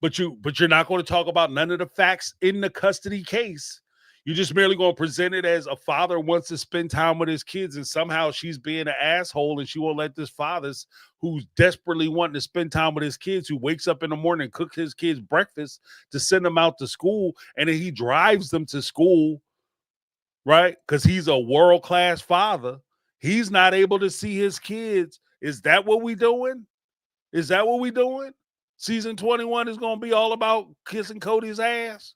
but you're not going to talk about none of the facts in the custody case. You're just merely going to present it as a father wants to spend time with his kids, and somehow she's being an asshole, and she won't let this father who's desperately wanting to spend time with his kids, who wakes up in the morning and cooks his kids breakfast to send them out to school, and then he drives them to school, right? Because he's a world-class father. He's not able to see his kids. Is that what we doing? Is that what we doing? Season 21 is going to be all about kissing Cody's ass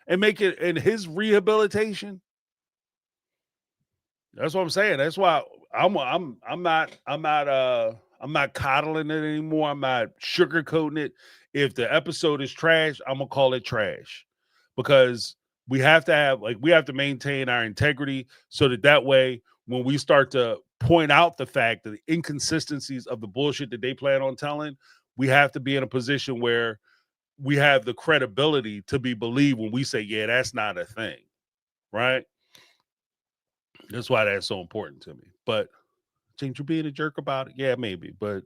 and make it in his rehabilitation. That's what I'm saying. That's why I'm not coddling it anymore. I'm not sugarcoating it. If the episode is trash, I'm gonna call it trash, because we have to maintain our integrity so that way when we start to point out the fact that the inconsistencies of the bullshit that they plan on telling, we have to be in a position where we have the credibility to be believed when we say, yeah, that's not a thing, right? That's why that's so important to me. But James, you being a jerk about it? Yeah, maybe. But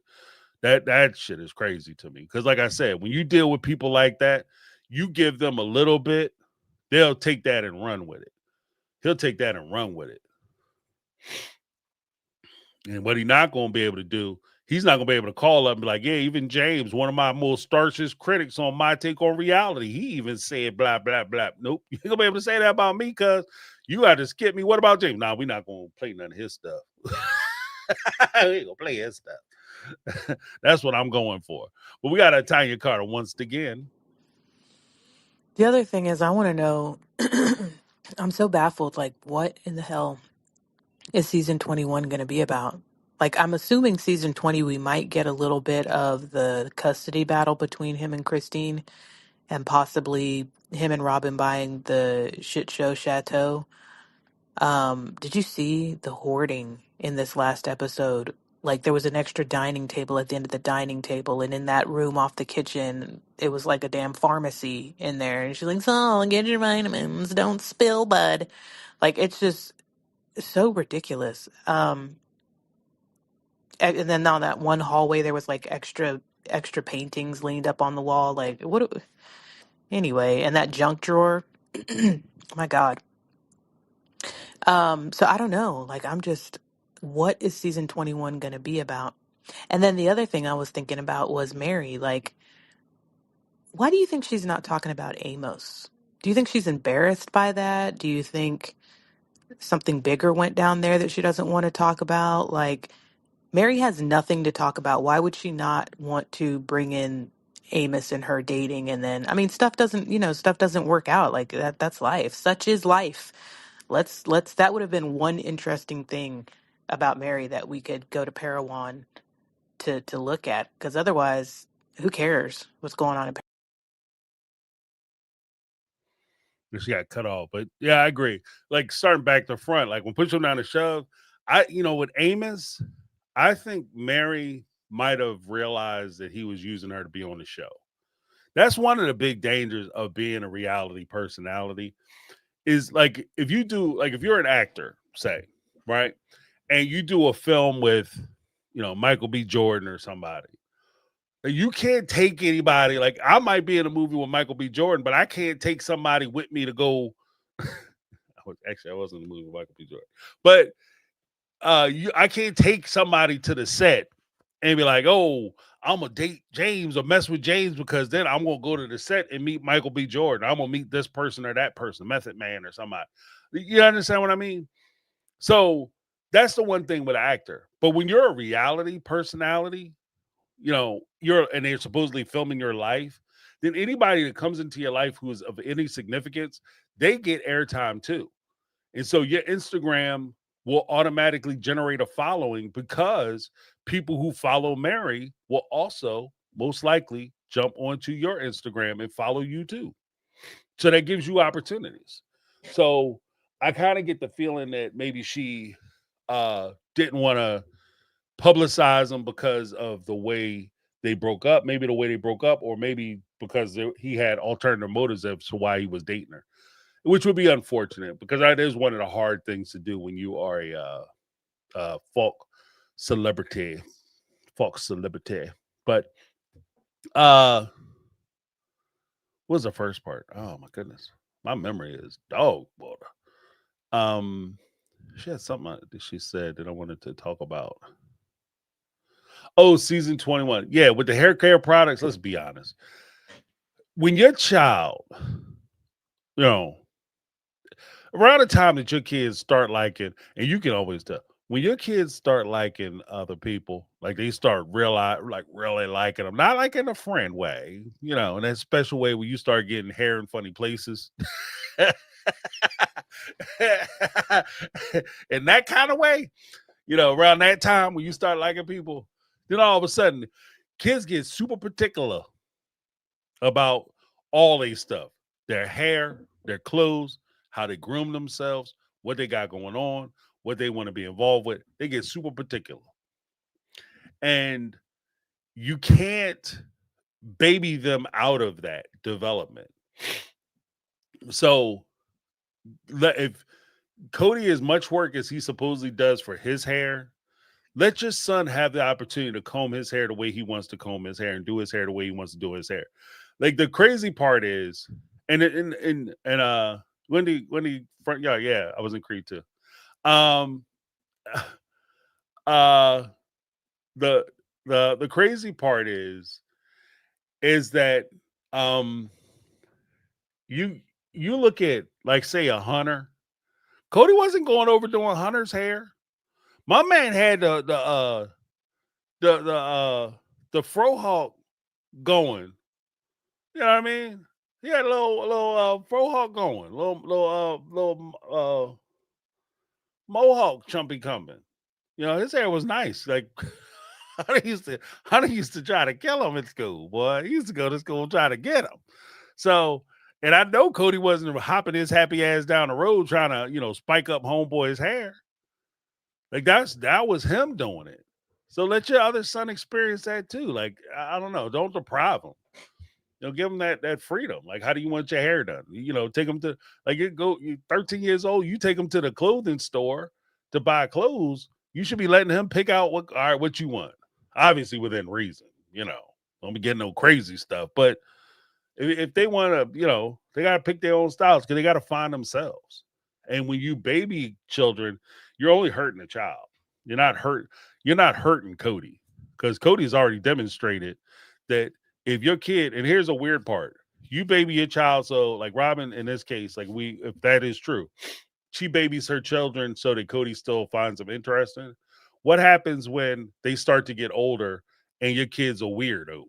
that shit is crazy to me. Because like I said, when you deal with people like that, you give them a little bit, they'll take that and run with it. He'll take that and run with it. And what he's not going to be able to do, he's not going to be able to call up and be like, yeah, even James, one of my most starchest critics on My Take on Reality, he even said blah, blah, blah. Nope. You ain't going to be able to say that about me because you got to skip me. What about James? Nah, we're not going to play none of his stuff. We ain't going to play his stuff. That's what I'm going for. But we got a Tanya Carter once again. The other thing is, I want to know, I'm so baffled, like, what in the hell is season 21 going to be about? Like, I'm assuming season 20, we might get a little bit of the custody battle between him and Christine, and possibly him and Robin buying the shit show chateau. Did you see the hoarding in this last episode? Like, there was an extra dining table at the end of the dining table, and in that room off the kitchen, it was like a damn pharmacy in there. And she's like, "So, get your vitamins, don't spill, bud." Like, it's just so ridiculous. And then on that one hallway, there was like extra paintings leaned up on the wall. Like, anyway, and that junk drawer. My God. So I don't know. Like, what is season 21 going to be about? And then the other thing I was thinking about was Mary. Like, why do you think she's not talking about Amos? Do you think she's embarrassed by that? Do you think something bigger went down there that she doesn't want to talk about? Like, Mary has nothing to talk about. Why would she not want to bring in Amos and her dating? And then, I mean, stuff doesn't work out. Like, that's life. Such is life. That would have been one interesting thing about Mary that we could go to Parawan to look at, because otherwise, who cares what's going on in She got cut off. But yeah, I agree. Like starting back to front, like when push him down the shove, with Amos, I think Mary might have realized that he was using her to be on the show. That's one of the big dangers of being a reality personality is like if you're an actor, say, right? And you do a film with, Michael B. Jordan or somebody. You can't take anybody. Like I might be in a movie with Michael B. Jordan, but I can't take somebody with me to go. I wasn't in the movie with Michael B. Jordan, but I can't take somebody to the set and be like, oh, I'm gonna date James or mess with James because then I'm gonna go to the set and meet Michael B. Jordan. I'm gonna meet this person or that person, Method Man or somebody. You understand what I mean? So that's the one thing with an actor. But when you're a reality personality, and they're supposedly filming your life, then anybody that comes into your life who is of any significance, they get airtime too. And so your Instagram will automatically generate a following because people who follow Mary will also most likely jump onto your Instagram and follow you too. So that gives you opportunities. So I kind of get the feeling that maybe she didn't want to publicize them because of the way they broke up, maybe the way they broke up, or maybe because he had alternative motives as to why he was dating her, which would be unfortunate because that is one of the hard things to do when you are a celebrity, folk celebrity. But what was the first part? Oh my goodness, my memory is dog water. She had something that she said that I wanted to talk about. Oh, season 21. Yeah, with the hair care products, let's be honest. When your child, you know, around the time that your kids start liking, and you can always tell when your kids start liking other people, like they start really liking them, not like in a friend way, in that special way where you start getting hair in funny places. In that kind of way, around that time when you start liking people, then all of a sudden, kids get super particular about all these stuff, their hair, their clothes, how they groom themselves, what they got going on, what they want to be involved with. They get super particular. And you can't baby them out of that development. So if Cody, as much work as he supposedly does for his hair, let your son have the opportunity to comb his hair the way he wants to comb his hair and do his hair the way he wants to do his hair. Like the crazy part is, and Wendy front yard, yeah, I was in Creed too. Um, uh, the the crazy part is that um you you look at like say a Hunter. Cody wasn't going over doing Hunter's hair. My man had the frohawk going. You know what I mean? He had a little frohawk going, little mohawk chumpy coming. His hair was nice. Like Hunter used to try to kill him at school, boy. He used to go to school and try to get him. So, and I know Cody wasn't hopping his happy ass down the road trying to, spike up homeboy's hair. Like that was him doing it. So let your other son experience that too. Like I don't know, don't deprive him. Give them that freedom. Like, how do you want your hair done? Take them to you're 13 years old. You take them to the clothing store to buy clothes. You should be letting him pick out what you want. Obviously within reason. Don't be getting no crazy stuff. But if they want to, they got to pick their own styles because they got to find themselves. And when you baby children, you're only hurting a child. You're not hurting Cody because Cody's already demonstrated that if your kid, and here's a weird part, you baby your child. So like Robin, in this case, if that is true, she babies her children so that Cody still finds them interesting. What happens when they start to get older and your kid's a weirdos,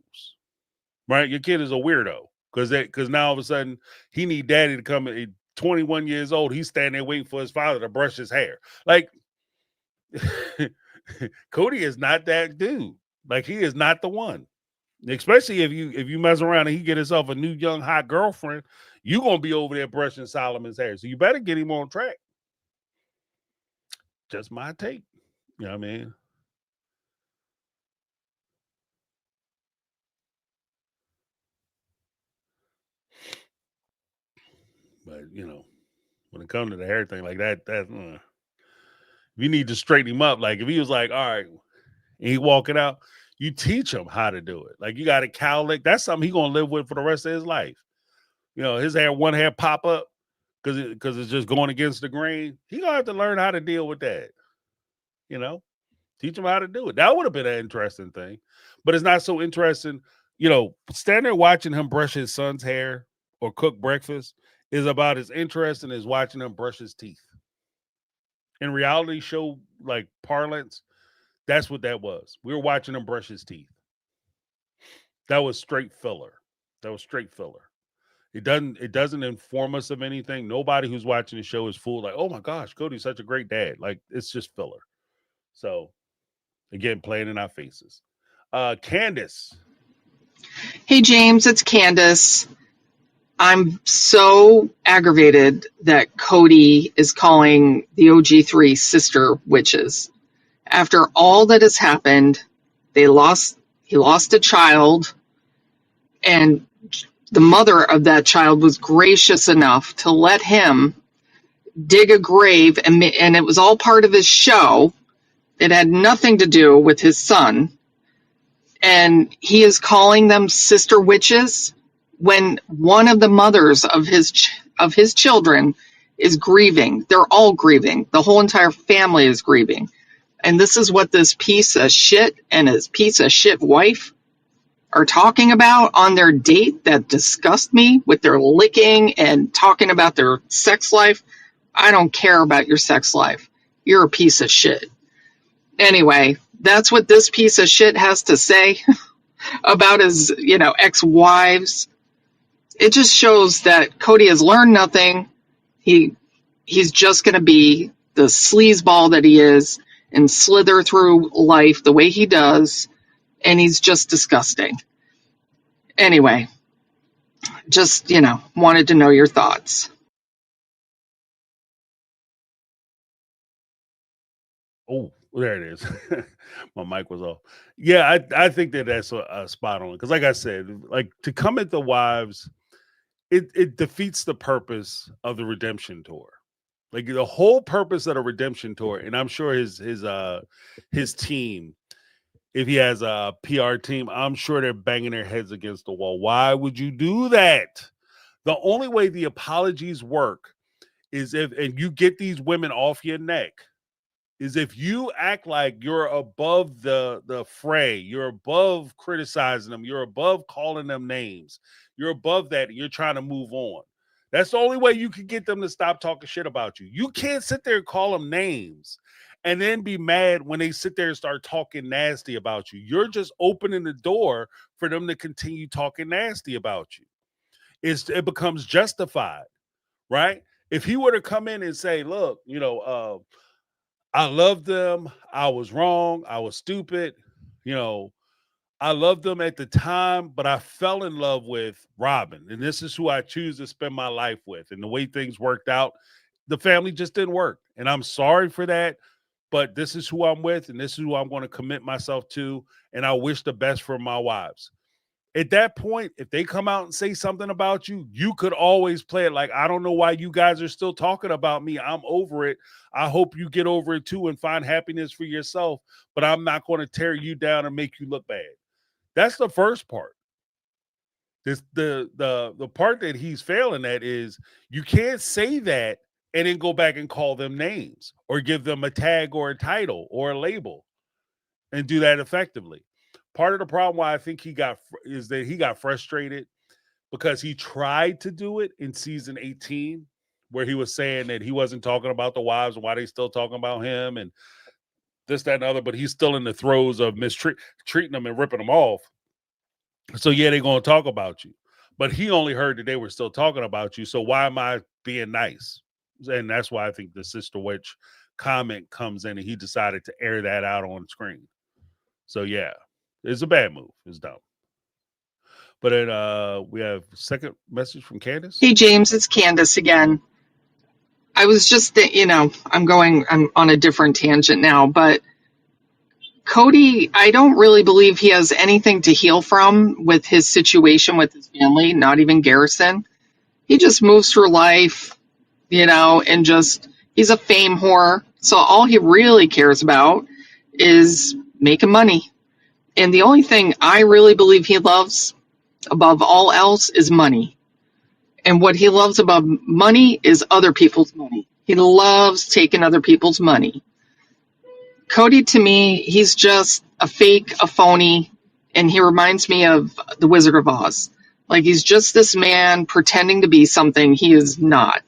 right? Your kid is a weirdo because now all of a sudden he need daddy to come at 21 years old. He's standing there waiting for his father to brush his hair. Like Cody is not that dude. Like he is not the one. Especially if you mess around and he get himself a new young hot girlfriend, you gonna be over there brushing Solomon's hair. So you better get him on track. Just my take. You know what I mean? But when it comes to the hair thing like that, you need to straighten him up. Like if he was like, all right, and he walking out, you teach him how to do it. Like you got a cowlick. That's something he gonna live with for the rest of his life. His one hair pop up because it's just going against the grain. He gonna have to learn how to deal with that. Teach him how to do it. That would have been an interesting thing, but it's not so interesting. Standing there watching him brush his son's hair or cook breakfast is about as interesting as watching him brush his teeth. In reality show like parlance, that's what that was. We were watching him brush his teeth. That was straight filler. It doesn't inform us of anything. Nobody who's watching the show is fooled like, oh my gosh, Cody's such a great dad. Like it's just filler. So again, playing in our faces. Candace. Hey James, it's Candace. I'm so aggravated that Cody is calling the OG3 sister witches. After all that has happened, he lost a child, and the mother of that child was gracious enough to let him dig a grave, and it was all part of his show. It had nothing to do with his son. And he is calling them sister witches when one of the mothers of his children is grieving. They're all grieving. The whole entire family is grieving. And this is what this piece of shit and his piece of shit wife are talking about on their date that disgust me with their licking and talking about their sex life. I don't care about your sex life. You're a piece of shit. Anyway, that's what this piece of shit has to say about his, ex-wives. It just shows that Cody has learned nothing. He's just going to be the sleazeball that he is and slither through life the way he does, and he's just disgusting. Anyway, just, wanted to know your thoughts. Oh, there it is. My mic was off. Yeah, I think that's a spot on. Because like I said, like to come at the wives, it defeats the purpose of the redemption tour. Like the whole purpose of the redemption tour, and I'm sure his team, if he has a PR team, I'm sure they're banging their heads against the wall. Why would you do that? The only way the apologies work is and you get these women off your neck, is if you act like you're above the fray, you're above criticizing them, you're above calling them names, you're above that, and you're trying to move on. That's the only way you can get them to stop talking shit about you. You can't sit there and call them names and then be mad when they sit there and start talking nasty about you. You're just opening the door for them to continue talking nasty about you. It becomes justified, right? If he were to come in and say, look, I love them. I was wrong. I was stupid. I loved them at the time, but I fell in love with Robin. And this is who I choose to spend my life with. And the way things worked out, the family just didn't work. And I'm sorry for that, but this is who I'm with. And this is who I'm going to commit myself to. And I wish the best for my wives. At that point, if they come out and say something about you, you could always play it like, I don't know why you guys are still talking about me. I'm over it. I hope you get over it too and find happiness for yourself, but I'm not going to tear you down and make you look bad. That's the first part. The part that he's failing at is you can't say that and then go back and call them names or give them a tag or a title or a label and do that effectively. Part of the problem why I think he got frustrated because he tried to do it in season 18, where he was saying that he wasn't talking about the wives and why they still talking about him and this, that, and other, but he's still in the throes of treating them and ripping them off. So yeah, they're going to talk about you, but he only heard that they were still talking about you. So why am I being nice? And that's why I think the sister witch comment comes in and he decided to air that out on screen. So yeah, it's a bad move. It's dumb. But then we have a second message from Candace. Hey James, it's Candace again. I was just, I'm on a different tangent now, but Cody, I don't really believe he has anything to heal from with his situation with his family, not even Garrison. He just moves through life, and he's a fame whore. So all he really cares about is making money. And the only thing I really believe he loves above all else is money. And what he loves above money is other people's money. He loves taking other people's money. Cody, to me, he's just a fake, a phony, and he reminds me of the Wizard of Oz. Like, he's just this man pretending to be something he is not.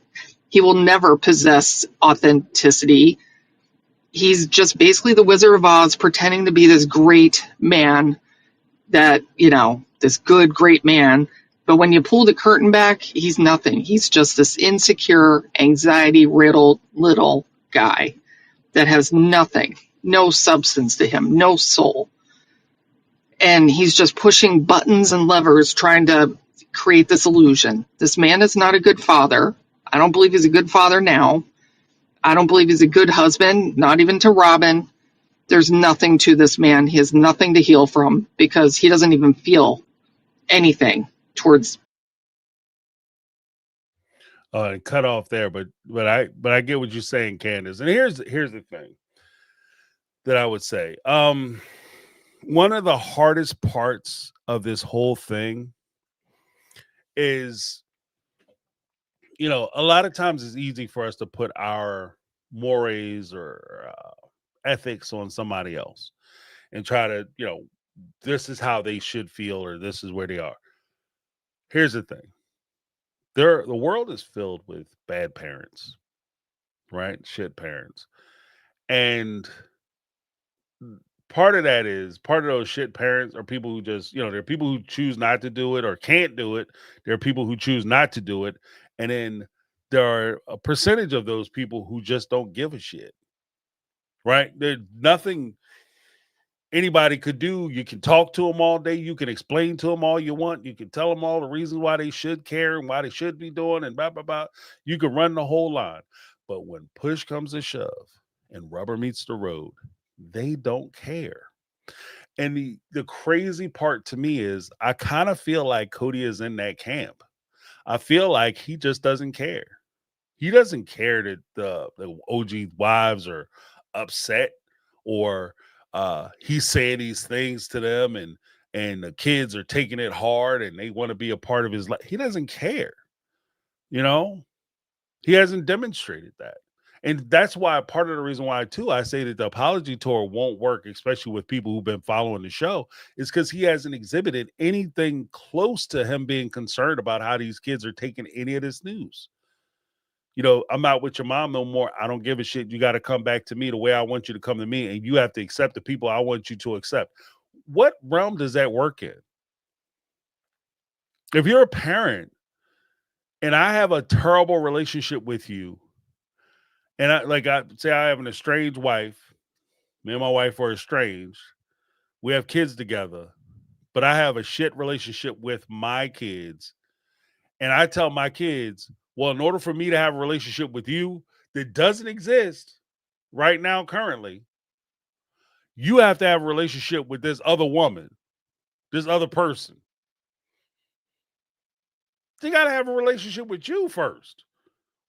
He will never possess authenticity. He's just basically the Wizard of Oz pretending to be this great man that, this good, great man. But when you pull the curtain back, he's nothing. He's just this insecure, anxiety-riddled little guy that has nothing, no substance to him, no soul. And he's just pushing buttons and levers trying to create this illusion. This man is not a good father. I don't believe he's a good father now. I don't believe he's a good husband, not even to Robin. There's nothing to this man. He has nothing to heal from because he doesn't even feel anything towards. Cut off there, but I get what you're saying, Candace. And here's the thing that I would say. One of the hardest parts of this whole thing is, a lot of times it's easy for us to put our mores or ethics on somebody else and try to, this is how they should feel or this is where they are. Here's the thing. The world is filled with bad parents, right? Shit parents. And part of those shit parents are people who just, there are people who choose not to do it or can't do it. There are people who choose not to do it. And then there are a percentage of those people who just don't give a shit, right? There's nothing anybody could do. You can talk to them all day. You can explain to them all you want. You can tell them all the reasons why they should care and why they should be doing and blah, blah, blah. You can run the whole line. But when push comes to shove and rubber meets the road, they don't care. And the crazy part to me is I kind of feel like Cody is in that camp. I feel like he just doesn't care. He doesn't care that the OG wives are upset or he's saying these things to them and the kids are taking it hard and they want to be a part of his life. He doesn't care. He hasn't demonstrated that. And that's why part of the reason why, too, I say that the apology tour won't work, especially with people who've been following the show, is because he hasn't exhibited anything close to him being concerned about how these kids are taking any of this news. I'm out with your mom no more. I don't give a shit. You got to come back to me the way I want you to come to me, and you have to accept the people I want you to accept. What realm does that work in? If you're a parent and I have a terrible relationship with you, and I say I have an estranged wife, me and my wife are estranged, we have kids together, but I have a shit relationship with my kids, and I tell my kids, well, in order for me to have a relationship with you that doesn't exist right now currently, you have to have a relationship with this other woman, this other person. They got to have a relationship with you first.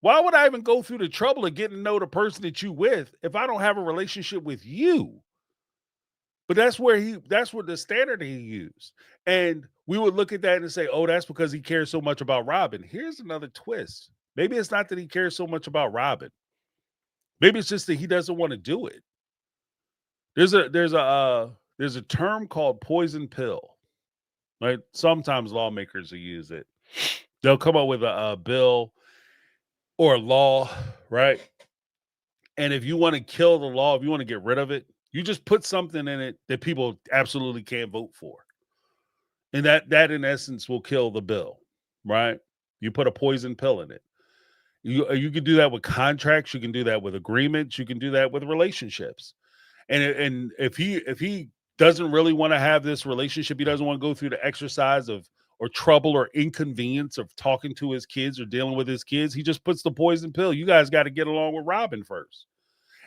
Why would I even go through the trouble of getting to know the person that you with if I don't have a relationship with you? But that's what the standard he used. And we would look at that and say, oh, that's because he cares so much about Robin. Here's another twist. Maybe it's not that he cares so much about Robin. Maybe it's just that he doesn't want to do it. There's a term called poison pill, right? Sometimes lawmakers will use it. They'll come up with a bill or a law, right? And if you want to kill the law, if you want to get rid of it, you just put something in it that people absolutely can't vote for. And that in essence will kill the bill, right? You put a poison pill in it. You can do that with contracts. You can do that with agreements. You can do that with relationships. And if he doesn't really want to have this relationship, he doesn't want to go through the exercise of or trouble or inconvenience of talking to his kids or dealing with his kids, he just puts the poison pill. You guys got to get along with Robin first.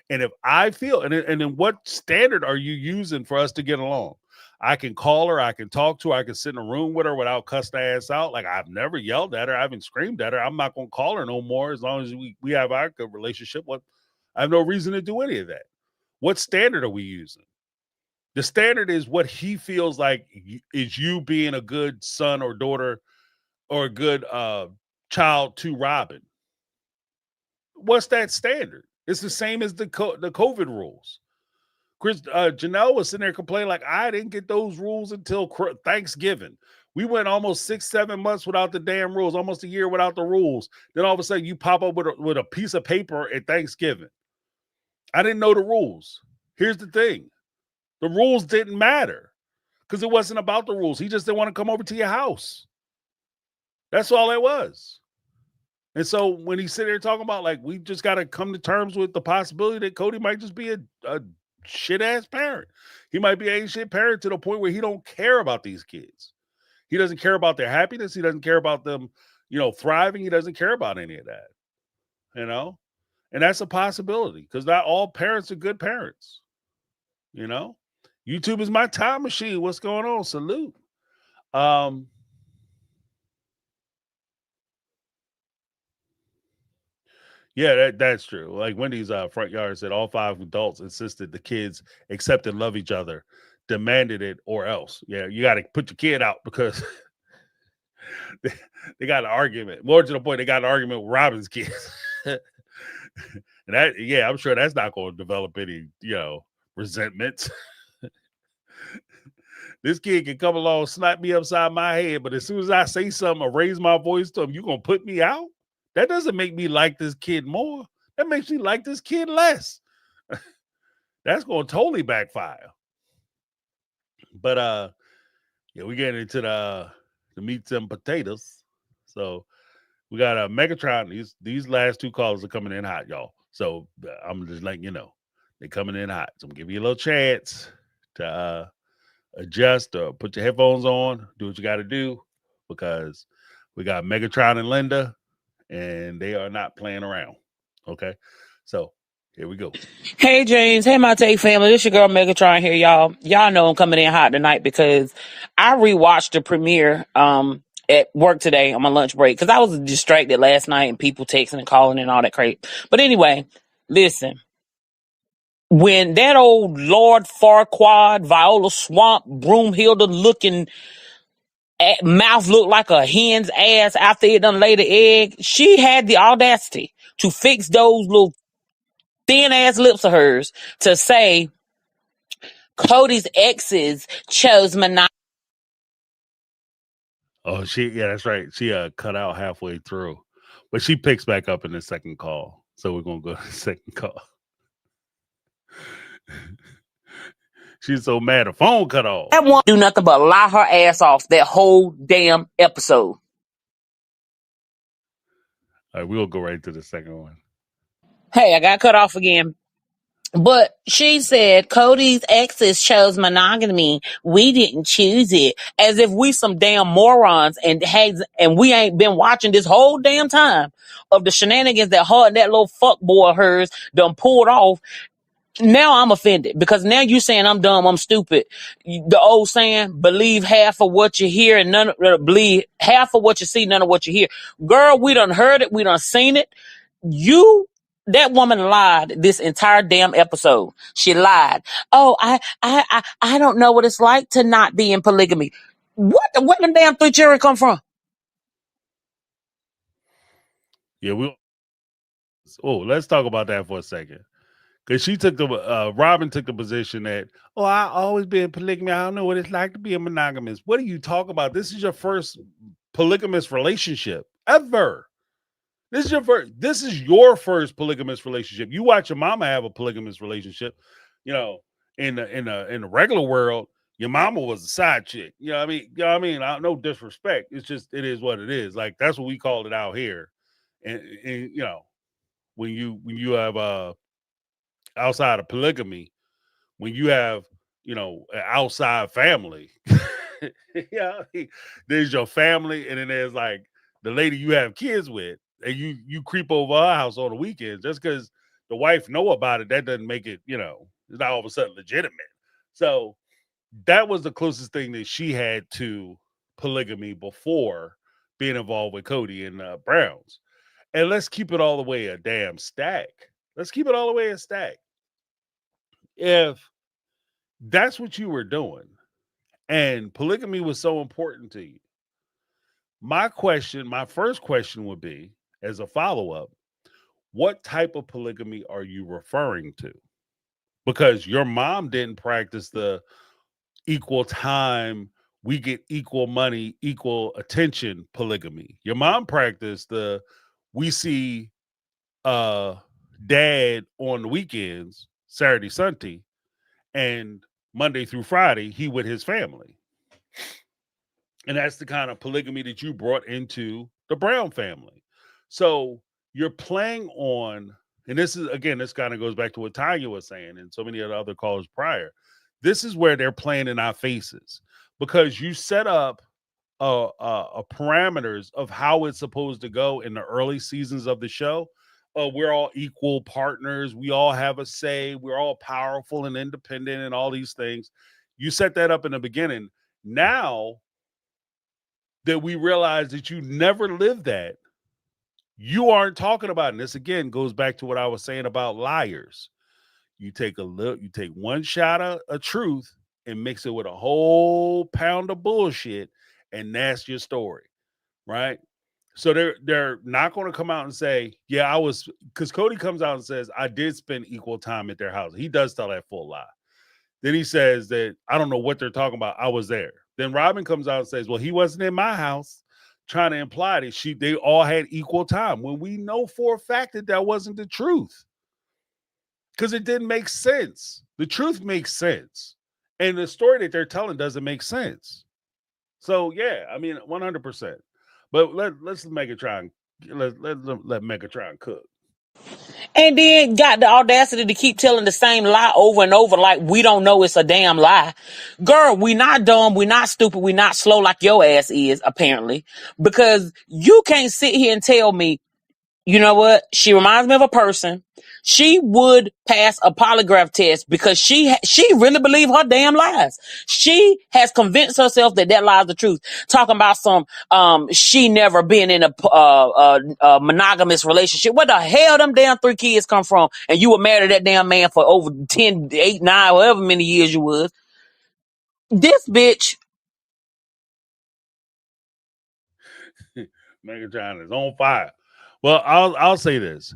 And if I feel, and then what standard are you using for us to get along? I can call her, I can talk to her, I can sit in a room with her without cussing her ass out. Like, I've never yelled at her, I haven't screamed at her. I'm not gonna call her no more as long as we have our good relationship. I have no reason to do any of that. What standard are we using? The standard is what he feels like is you being a good son or daughter or a good child to Robin. What's that standard? It's the same as the COVID rules. Janelle was sitting there complaining like, I didn't get those rules until Thanksgiving. We went almost 6-7 months without the damn rules, almost a year without the rules. Then all of a sudden you pop up with a piece of paper at Thanksgiving. I didn't know the rules. Here's the thing. The rules didn't matter because it wasn't about the rules. He just didn't want to come over to your house. That's all it was. And so when he sit there talking about like, we just got to come to terms with the possibility that Cody might just be a shit ass parent. He might be a shit parent to the point where he don't care about these kids. He doesn't care about their happiness. He doesn't care about them, thriving. He doesn't care about any of that, and that's a possibility because not all parents are good parents. YouTube is my time machine. What's going on? Salute. Yeah, that's true. Like Wendy's front yard said, all 5 adults insisted the kids accept and love each other, demanded it, or else. Yeah, you got to put your kid out because they got an argument. More to the point, they got an argument with Robin's kids. And I'm sure that's not going to develop any, resentments. This kid can come along, slap me upside my head, but as soon as I say something or raise my voice to him, you going to put me out? That doesn't make me like this kid more. That makes me like this kid less. That's going to totally backfire. But we getting into the meats and potatoes. So we got a Megatron. These last 2 callers are coming in hot, y'all. So I'm just letting you know they're coming in hot. So I'm giving you a little chance to adjust or put your headphones on, do what you got to do, because we got Megatron and Linda. And they are not playing around. Okay. So here we go. Hey, James. Hey, my Take family. This your girl Megatron here, y'all. Y'all know I'm coming in hot tonight because I rewatched the premiere at work today on my lunch break because I was distracted last night and people texting and calling and all that crap. But anyway, listen. When that old Lord Farquaad, Viola Swamp, Broomhilda looking mouth looked like a hen's ass after it done laid the egg, she had the audacity to fix those little thin ass lips of hers to say Cody's exes chose monogamy. Oh, that's right. She cut out halfway through, but she picks back up in the second call. So we're gonna go to the second call. She's so mad the phone cut off. That won't do nothing but lie her ass off that whole damn episode. All right, we'll go right to the second one. Hey, I got cut off again. But she said Cody's exes chose monogamy. We didn't choose it. As if we some damn morons and we ain't been watching this whole damn time of the shenanigans that her and that little fuck boy of hers done pulled off. Now I'm offended because now you saying I'm dumb, I'm stupid. The old saying, believe half of what you hear and believe half of what you see, none of what you hear. Girl, we done heard it. We done seen it. That woman lied this entire damn episode. She lied. Oh, I don't know what it's like to not be in polygamy. Where the damn 3 children come from? Yeah, let's talk about that for a second. Because she took Robin took the position that, I always been polygamy. I don't know what it's like to be a monogamous. What are you talking about? This is your first polygamous relationship ever. This is your first polygamous relationship. You watch your mama have a polygamous relationship. In the regular world, your mama was a side chick. You know what I mean? No disrespect. It's just, it is what it is. Like, that's what we called it out here. And when you have outside of polygamy, when you have an outside family, there's your family, and then there's like the lady you have kids with, and you creep over our house on the weekends. Just because the wife know about it, that doesn't make it, it's not all of a sudden legitimate. So that was the closest thing that she had to polygamy before being involved with Cody and Browns. And let's keep it all the way a damn stack. Let's keep it all the way a stack. If that's what you were doing and polygamy was so important to you, my first question would be, as a follow-up, what type of polygamy are you referring to? Because your mom didn't practice the equal time, we get equal money, equal attention polygamy. Your mom practiced the we see dad on the weekends, Saturday, Sunday, and Monday through Friday, he with his family. And that's the kind of polygamy that you brought into the Brown family. So you're playing on, and this is, again, this kind of goes back to what Tanya was saying and so many of the other callers prior. This is where they're playing in our faces because you set up parameters of how it's supposed to go in the early seasons of the show. We're all equal partners. We all have a say. We're all powerful and independent and all these things. You set that up in the beginning. Now that we realize that you never lived that, you aren't talking about it. And this again goes back to what I was saying about liars. You take one shot of truth and mix it with a whole pound of bullshit, and that's your story, right? So they're not going to come out and say, yeah, I was, because Cody comes out and says, I did spend equal time at their house. He does tell that full lie. Then he says that I don't know what they're talking about. I was there. Then Robin comes out and says, well, he wasn't in my house, trying to imply that they all had equal time when we know for a fact that wasn't the truth. Because it didn't make sense. The truth makes sense. And the story that they're telling doesn't make sense. So, yeah, I mean, 100%. But let's Megatron, let Megatron cook. And then got the audacity to keep telling the same lie over and over like we don't know it's a damn lie. Girl, we not dumb, we not stupid, we not slow like your ass is, apparently. Because you can't sit here and tell me, you know what? She reminds me of a person. She would pass a polygraph test because she really believed her damn lies. She has convinced herself that lie is the truth. Talking about she never been in a monogamous relationship. Where the hell them damn 3 kids come from? And you were married to that damn man for over 10, 8, 9, however many years you was. This bitch. Megatron is on fire. Well, I'll say this.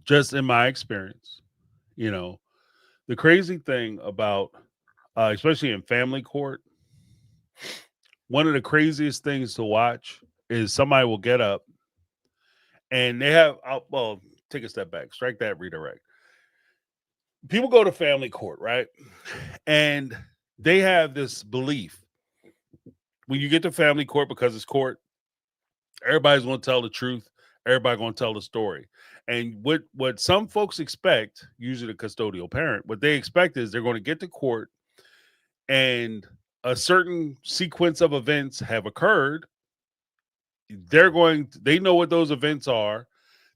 Just in my experience, the crazy thing about, especially in family court, one of the craziest things to watch is somebody will get up and they have, well, take a step back, strike that, redirect. People go to family court, right? And they have this belief when you get to family court, because it's court, everybody's going to tell the truth. Everybody's going to tell the story. And what some folks expect, usually the custodial parent, what they expect is they're going to get to court and a certain sequence of events have occurred. They know what those events are.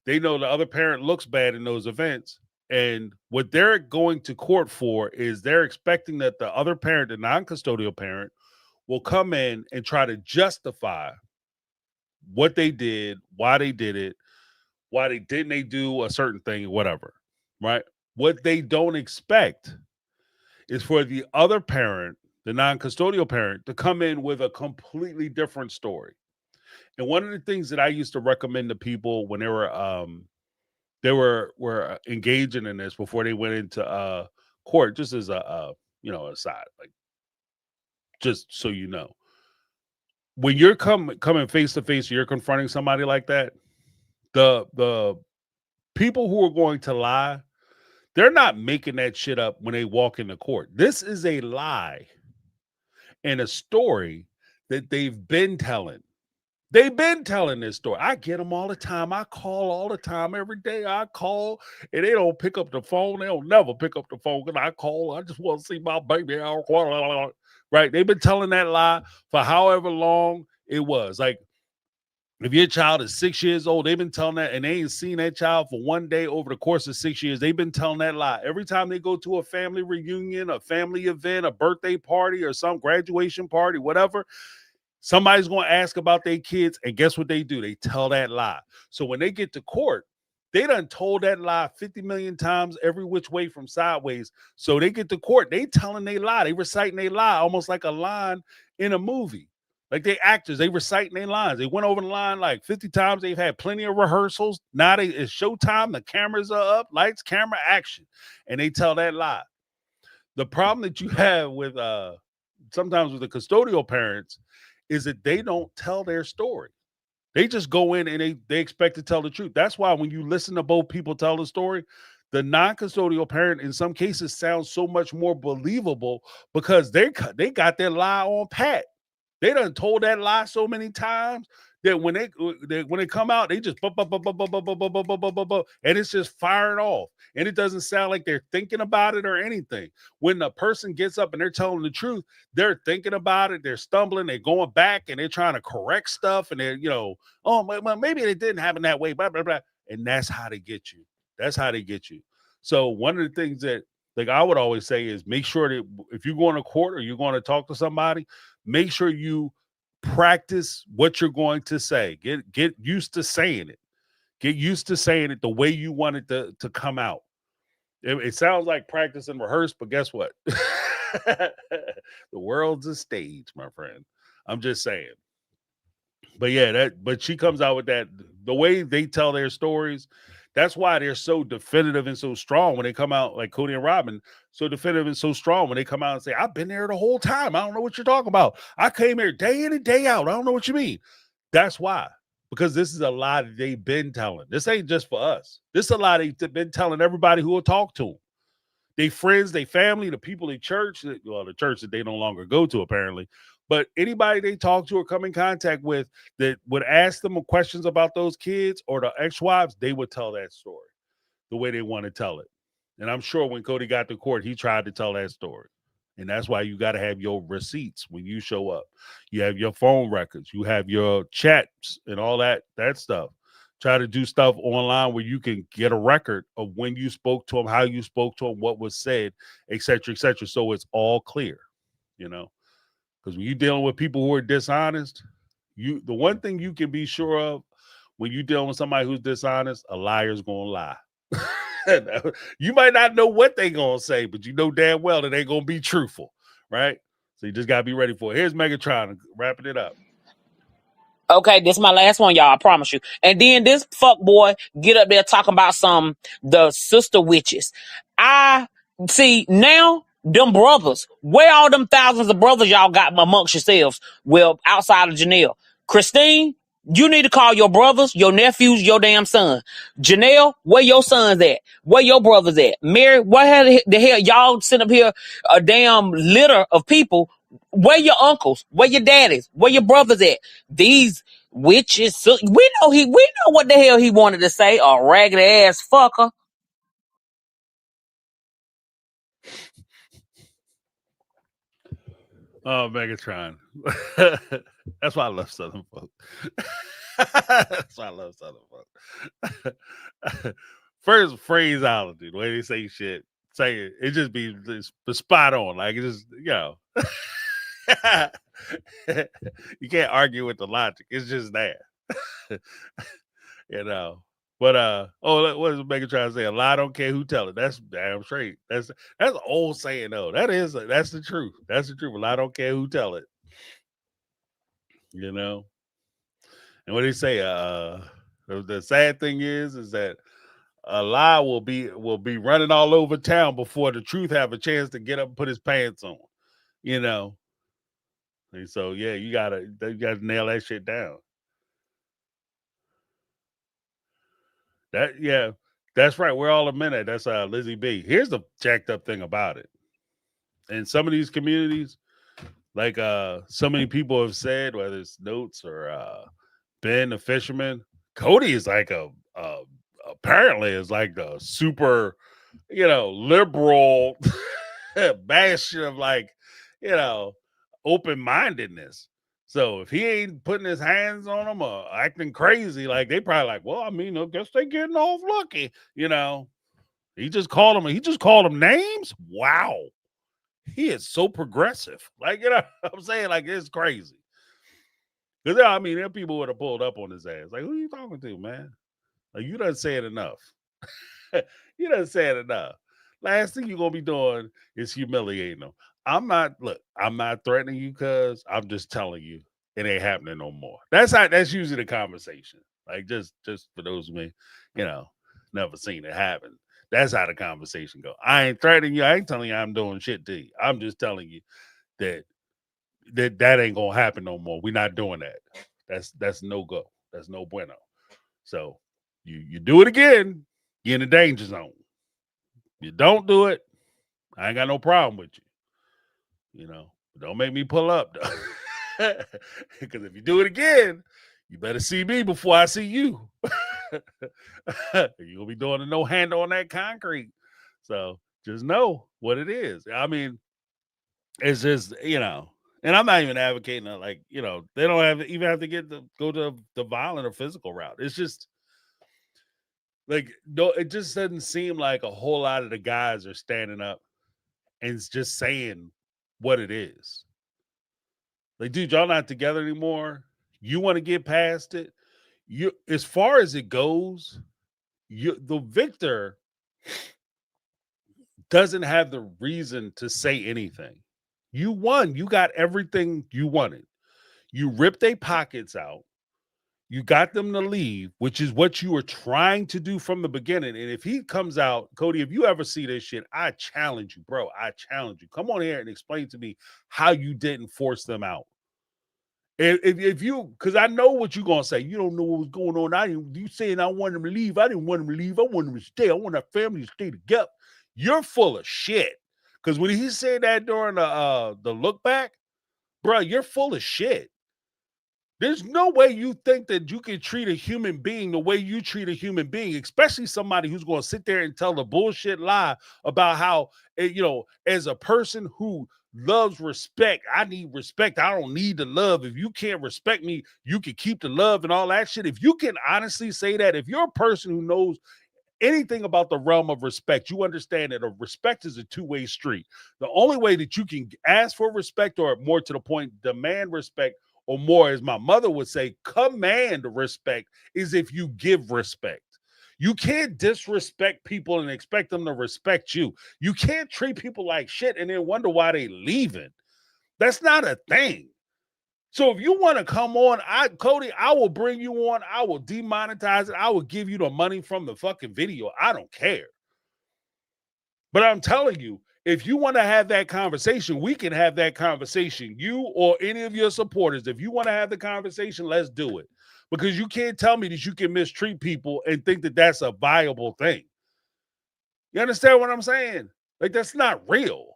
They know the other parent looks bad in those events. And what they're going to court for is they're expecting that the other parent, the non-custodial parent, will come in and try to justify what they did, why they did it, why they do a certain thing, whatever, right? What they don't expect is for the other parent, the non-custodial parent, to come in with a completely different story. And one of the things that I used to recommend to people when they were engaging in this before they went into court, just as a aside, like just so you know, when you're coming face to face, you're confronting somebody like that. The people who are going to lie, they're not making that shit up when they walk into court. This is a lie and a story that they've been telling. They've been telling this story. I get them all the time. I call all the time. Every day I call and they don't pick up the phone. They'll never pick up the phone because I call. I just want to see my baby. Right? They've been telling that lie for however long it was. Like, If your child is 6 years old, they've been telling that, and they ain't seen that child for one day over the course of 6 years. They've been telling that lie. Every time they go to a family reunion, a family event, a birthday party, or some graduation party, whatever, somebody's going to ask about their kids, and guess what they do? They tell that lie. So when they get to court, they done told that lie 50 million times every which way from sideways. So they get to court, they telling they lie. They reciting they lie almost like a line in a movie. Like they actors, they reciting their lines. They went over the line like 50 times. They've had plenty of rehearsals. Now it's showtime. The cameras are up, lights, camera, action. And they tell that lie. The problem that you have with sometimes with the custodial parents is that they don't tell their story. They just go in and they expect to tell the truth. That's why when you listen to both people tell the story, the non-custodial parent in some cases sounds so much more believable because they got their lie on pat. They done told that lie so many times that when they come out, they just and it's just firing off. And it doesn't sound like they're thinking about it or anything. When the person gets up and they're telling the truth, they're thinking about it, they're stumbling, they're going back and they're trying to correct stuff, and they're, oh, well, maybe it didn't happen that way, blah, blah, blah. And that's how they get you. That's how they get you. So one of the things that, like I would always say, is make sure that if you're going to court or you're going to talk to somebody, make sure you practice what you're going to say. Get used to saying it. Get used to saying it the way you want it to come out. It sounds like practice and rehearse, but guess what? The world's a stage, my friend. I'm just saying. But yeah, but she comes out with that, the way they tell their stories. That's why they're so definitive and so strong when they come out, like Cody and Robin, so definitive and so strong when they come out and say, I've been there the whole time. I don't know what you're talking about. I came here day in and day out. I don't know what you mean. That's why. Because this is a lie that they've been telling. This ain't just for us. This is a lie they've been telling everybody who will talk to them. They friends, they family, the people they church, well, the church that they no longer go to, apparently. But anybody they talk to or come in contact with that would ask them questions about those kids or the ex-wives, they would tell that story the way they want to tell it. And I'm sure when Cody got to court, he tried to tell that story. And that's why you got to have your receipts when you show up. You have your phone records. You have your chats and all that stuff. Try to do stuff online where you can get a record of when you spoke to him, how you spoke to him, what was said, et cetera, so it's all clear, Because when you're dealing with people who are dishonest, the one thing you can be sure of when you're dealing with somebody who's dishonest, a liar's going to lie. You might not know what they're going to say, but you know damn well that they're going to be truthful, right? So you just got to be ready for it. Here's Megatron wrapping it up. Okay, this is my last one, y'all. I promise you. And then this fuck boy get up there talking about the sister witches. I see now them brothers. Where all them thousands of brothers y'all got amongst yourselves? Well, outside of Janelle. Christine, you need to call your brothers, your nephews, your damn son. Janelle, where your sons at? Where your brothers at? Mary, where the hell y'all sit up here a damn litter of people? Where your uncles? Where your daddies? Where your brothers at? These witches. We know what the hell he wanted to say. A ragged ass fucker. Oh, Megatron. That's why I love Southern folk. That's why I love Southern folk. First phraseology, the way they say shit, say it just be spot on. Like it just, you can't argue with the logic. It's just there. But what is Megatron to say? A lie don't care who tell it. That's damn straight. That's an old saying though. That's the truth. That's the truth. A lie don't care who tell it. And what they say, the sad thing is that a lie will be running all over town before the truth have a chance to get up and put his pants on. And so yeah, you gotta nail that shit down. That's right. We're all a minute. That's Lizzie B. Here's the jacked up thing about it. In some of these communities, like so many people have said, whether it's Notes or Ben, the fisherman, Cody is like apparently is like the super, liberal bastion of like, open-mindedness. So if he ain't putting his hands on them or acting crazy, like they probably like, well, I mean, I guess they getting off lucky, you know. He just called them names. Wow. He is so progressive. Like, you know, I'm saying, like, it's crazy. Because I mean, there are people would have pulled up on his ass. Like, who you talking to, man? Like, you done said enough. You done said enough. Last thing you're gonna be doing is humiliating them. I'm not threatening you, cuz I'm just telling you it ain't happening no more. That's usually the conversation. Like just for those of me, you know, never seen it happen. That's how the conversation go. I ain't threatening you. I ain't telling you I'm doing shit to you. I'm just telling you that that ain't gonna happen no more. We're not doing that. That's no go. That's no bueno. So you do it again, you're in the danger zone. You don't do it, I ain't got no problem with you. You know, don't make me pull up though. Because if you do it again, you better see me before I see you. You'll be doing a no handle on that concrete. So just know what it is. I mean, it's just, you know, and I'm not even advocating that, like, you know, they don't even have to go to the violent or physical route. It's just like, no, it just doesn't seem like a whole lot of the guys are standing up and it's just saying what it is. Like, dude, y'all not together anymore. You want to get past it. You, as far as it goes, the victor doesn't have the reason to say anything. You won. You got everything you wanted. You ripped their pockets out. You got them to leave, which is what you were trying to do from the beginning. And if he comes out, Cody, if you ever see this shit, I challenge you, bro. I challenge you. Come on here and explain to me how you didn't force them out. If you, because I know what you're gonna say. You don't know what was going on. You saying I want them to leave. I didn't want them to leave. I want them to stay. I want our family to stay together. You're full of shit. Because when he said that during the look back, bro, you're full of shit. There's no way you think that you can treat a human being the way you treat a human being, especially somebody who's going to sit there and tell a bullshit lie about how, you know, as a person who loves respect, I need respect. I don't need the love. If you can't respect me, you can keep the love and all that shit. If you can honestly say that, if you're a person who knows anything about the realm of respect, you understand that a respect is a two-way street. The only way that you can ask for respect, or more to the point, demand respect, or more, as my mother would say, command respect, is if you give respect. You can't disrespect people and expect them to respect you. You can't treat people like shit and then wonder why they leaving. That's not a thing. So if you want to come on, Cody, I will bring you on. I will demonetize it. I will give you the money from the fucking video. I don't care. But I'm telling you, if you want to have that conversation, we can have that conversation. You or any of your supporters, if you want to have the conversation, let's do it. Because you can't tell me that you can mistreat people and think that that's a viable thing. You understand what I'm saying? Like, that's not real.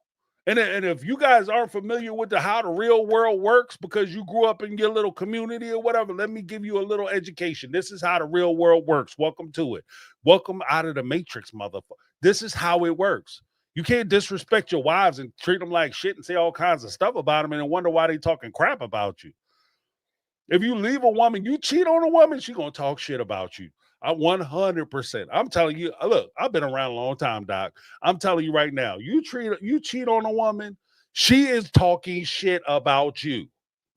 And if you guys aren't familiar with how the real world works because you grew up in your little community or whatever, let me give you a little education. This is how the real world works. Welcome to it. Welcome out of the matrix, motherfucker. This is how it works. You can't disrespect your wives and treat them like shit and say all kinds of stuff about them and then wonder why they talking crap about you. If you leave a woman, you cheat on a woman, she gonna talk shit about you. I 100%. I'm telling you, look, I've been around a long time, Doc. I'm telling you right now, you cheat on a woman, she is talking shit about you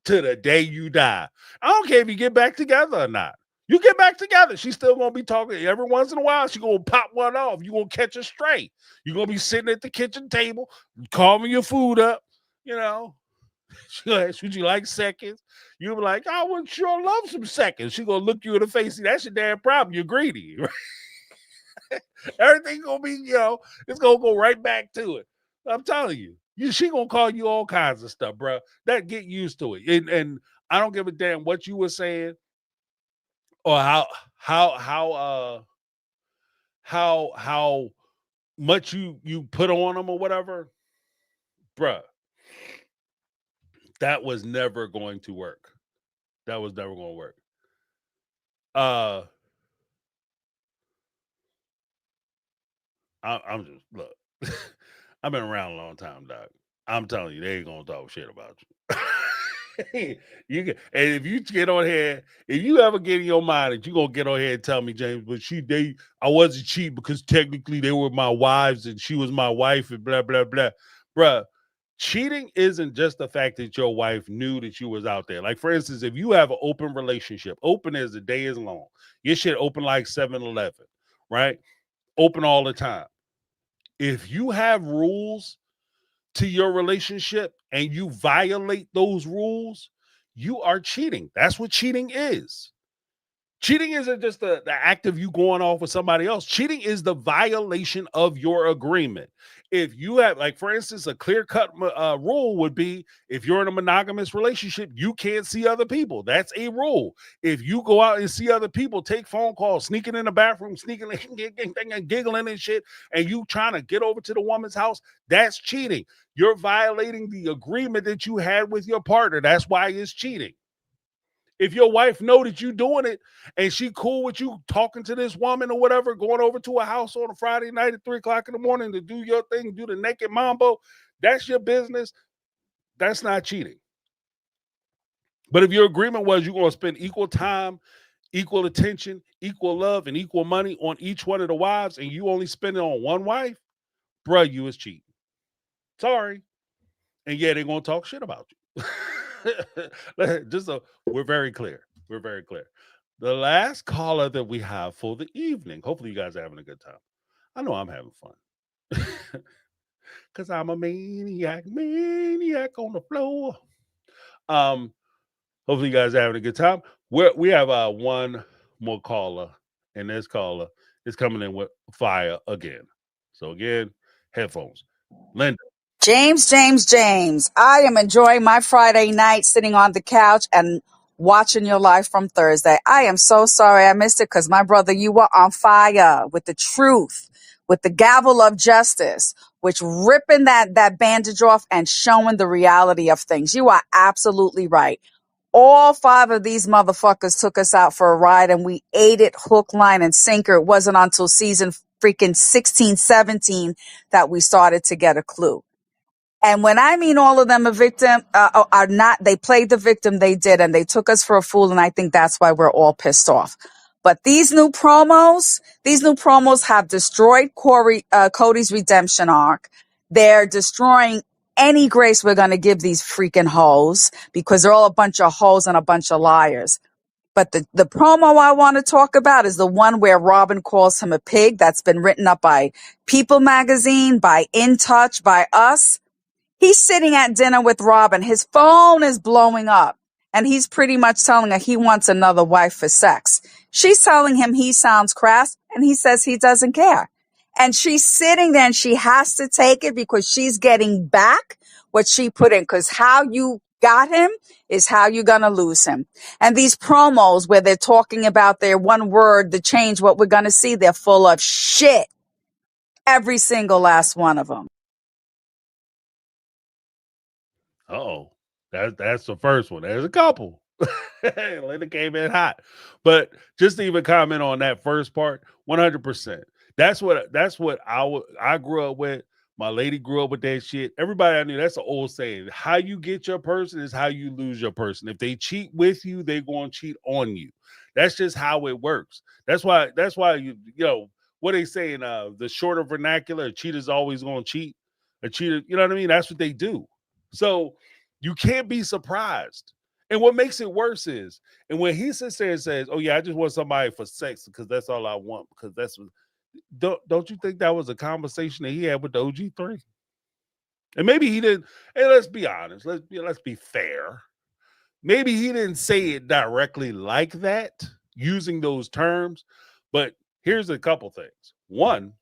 to the day you die. I don't care if you get back together or not. You get back together, she's still gonna be talking. Every once in a while, she's gonna pop one off. You're gonna catch her straight. You're gonna be sitting at the kitchen table, carving your food up, you know. She'll ask, would you like seconds? You'll be like, I would sure love some seconds. She's gonna look you in the face. See, that's your damn problem. You're greedy. Everything's gonna be, you know, it's gonna go right back to it. I'm telling you, she gonna call you all kinds of stuff, bro. That, get used to it. And I don't give a damn what you were saying or how much you put on them or whatever, bruh. That was never going to work. That was never going to work. I'm just, look. I've been around a long time, Doc. I'm telling you, they ain't gonna talk shit about you. You can, and if you get on here, if you ever get in your mind that you're gonna get on here and tell me, James, but I wasn't cheating because technically they were my wives and she was my wife and blah blah blah, bruh. Cheating isn't just the fact that your wife knew that you was out there. Like, for instance, if you have an open relationship, open as the day is long, your shit open like 7-Eleven, right? Open all the time. If you have rules to your relationship and you violate those rules, you are cheating. That's what cheating is. Cheating isn't just the act of you going off with somebody else. Cheating is the violation of your agreement. If you have, like, for instance, a clear-cut rule would be if you're in a monogamous relationship, you can't see other people. That's a rule. If you go out and see other people, take phone calls, sneaking in the bathroom, sneaking and giggling and shit, and you trying to get over to the woman's house, that's cheating. You're violating the agreement that you had with your partner. That's why it's cheating. If your wife know that you doing it and she cool with you talking to this woman or whatever, going over to a house on a Friday night at 3:00 in the morning to do your thing, do the naked mambo, that's your business. That's not cheating. But if your agreement was you're going to spend equal time, equal attention, equal love, and equal money on each one of the wives, and you only spend it on one wife, bruh, you is cheating. Sorry. And yeah, they're going to talk shit about you. We're very clear. We're very clear. The last caller that we have for the evening. Hopefully, you guys are having a good time. I know I'm having fun because I'm a maniac on the floor. Hopefully, you guys are having a good time. We have one more caller, and this caller is coming in with fire again. So again, headphones. Linda. James. I am enjoying my Friday night sitting on the couch and watching your live from Thursday. I am so sorry I missed it because my brother, you were on fire with the truth, with the gavel of justice, which ripping that bandage off and showing the reality of things. You are absolutely right. All 5 of these motherfuckers took us out for a ride and we ate it hook, line, and sinker. It wasn't until season freaking 16, 17 that we started to get a clue. And when I mean all of them a victim, are not, they played the victim, they did, and they took us for a fool, and I think that's why we're all pissed off. But these new promos have destroyed Cody's redemption arc. They're destroying any grace we're going to give these freaking hoes because they're all a bunch of hoes and a bunch of liars. But the promo I want to talk about is the one where Robin calls him a pig. That's been written up by People Magazine, by In Touch, by us. He's sitting at dinner with Robin. His phone is blowing up. And he's pretty much telling her he wants another wife for sex. She's telling him he sounds crass. And he says he doesn't care. And she's sitting there and she has to take it because she's getting back what she put in. Because how you got him is how you're going to lose him. And these promos where they're talking about their one word, the change, what we're going to see, they're full of shit. Every single last one of them. Oh, that's the first one. There's a couple. Linda came in hot, but just to even comment on that first part, 100%. That's what I grew up with. My lady grew up with that shit. Everybody I knew, that's an old saying. How you get your person is how you lose your person. If they cheat with you, they're going to cheat on you. That's just how it works. That's why you know what they say in the shorter vernacular, a cheater's always going to cheat. A cheater, you know what I mean? That's what they do. So you can't be surprised. And what makes it worse is, and when he sits there and says, "Oh yeah, I just want somebody for sex because that's all I want," because that's what. Don't you think that was a conversation that he had with the OG3? And maybe he didn't. Hey, let's be honest. Let's be fair. Maybe he didn't say it directly like that, using those terms. But here's a couple things. One,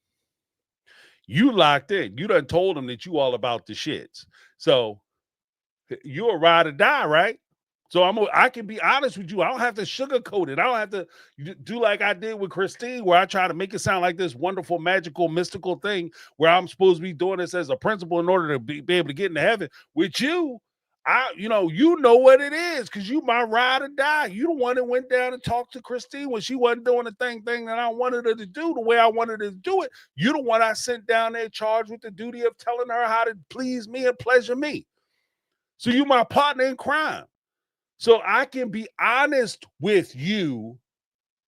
you locked in. You done told him that you all about the shits. So you're a ride or die, right? So I can be honest with you. I don't have to sugarcoat it. I don't have to do like I did with Christine, where I try to make it sound like this wonderful, magical, mystical thing where I'm supposed to be doing this as a principle in order to be able to get into heaven. With you, you know what it is because you my ride or die. You the one that went down and talked to Christine when she wasn't doing the thing that I wanted her to do the way I wanted her to do it. You the one I sent down there charged with the duty of telling her how to please me and pleasure me. So you my partner in crime. So I can be honest with you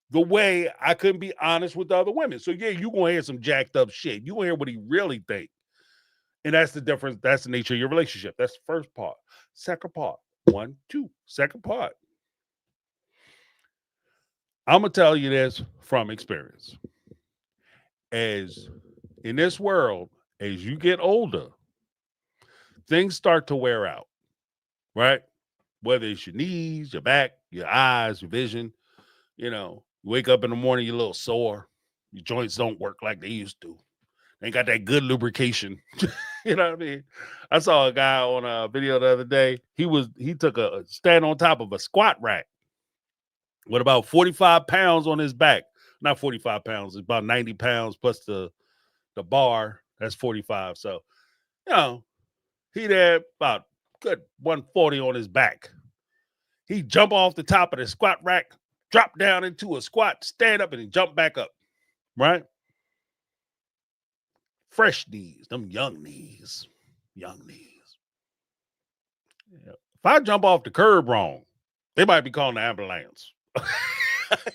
the way I couldn't be honest with other women. So yeah, you gonna hear some jacked up shit. You gonna hear what he really think. And that's the difference. That's the nature of your relationship. That's the first part. Second part. 1, 2. Second part. I'm gonna tell you this from experience. As in this world, as you get older, things start to wear out, right? Whether it's your knees, your back, your eyes, your vision, you wake up in the morning, you're a little sore. Your joints don't work like they used to. They ain't got that good lubrication. You know what I mean? I saw a guy on a video the other day. He took a stand on top of a squat rack with about 45 pounds on his back. Not 45 pounds, it's about 90 pounds plus the bar. That's 45. So, he had about good 140 on his back. He jump off the top of the squat rack, drop down into a squat, stand up, and then jump back up. Right? Fresh knees, them young knees. Young knees. Yeah. If I jump off the curb wrong, they might be calling the ambulance.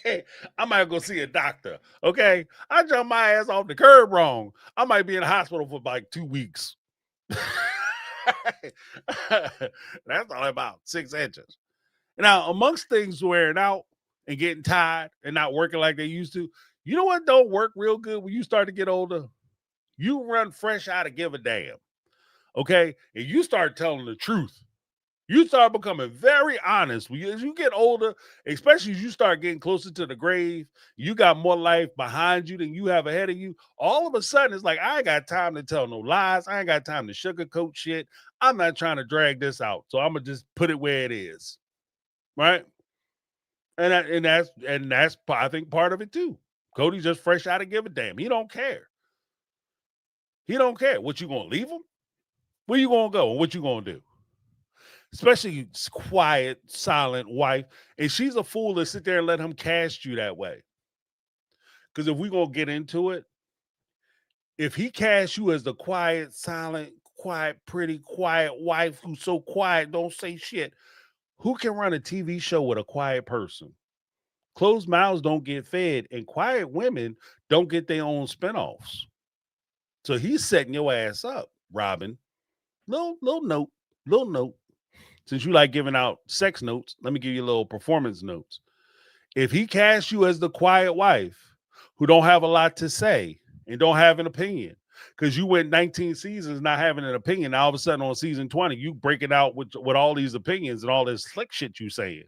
I might go see a doctor. Okay. I jump my ass off the curb wrong. I might be in the hospital for like 2 weeks. That's only about 6 inches. Now, amongst things wearing out and getting tired and not working like they used to, you know what don't work real good when you start to get older? You run fresh out of give a damn. Okay? And you start telling the truth. You start becoming very honest. As you get older, especially as you start getting closer to the grave, you got more life behind you than you have ahead of you. All of a sudden, it's like, I ain't got time to tell no lies. I ain't got time to sugarcoat shit. I'm not trying to drag this out. So I'm going to just put it where it is. Right? And that's I think part of it too. Cody's just fresh out of give a damn. He don't care. He don't care. What, you gonna leave him? Where you gonna go? And what you gonna do? Especially quiet, silent wife. And she's a fool to sit there and let him cast you that way. Because if we're gonna get into it, if he casts you as the quiet, silent, quiet, pretty, quiet wife who's so quiet, don't say shit, who can run a TV show with a quiet person? Closed mouths don't get fed, and quiet women don't get their own spinoffs. So he's setting your ass up, Robin. Little note. Since you like giving out sex notes, let me give you a little performance notes. If he casts you as the quiet wife who don't have a lot to say and don't have an opinion, because you went 19 seasons not having an opinion, now all of a sudden on season 20, you break it out with all these opinions and all this slick shit you saying.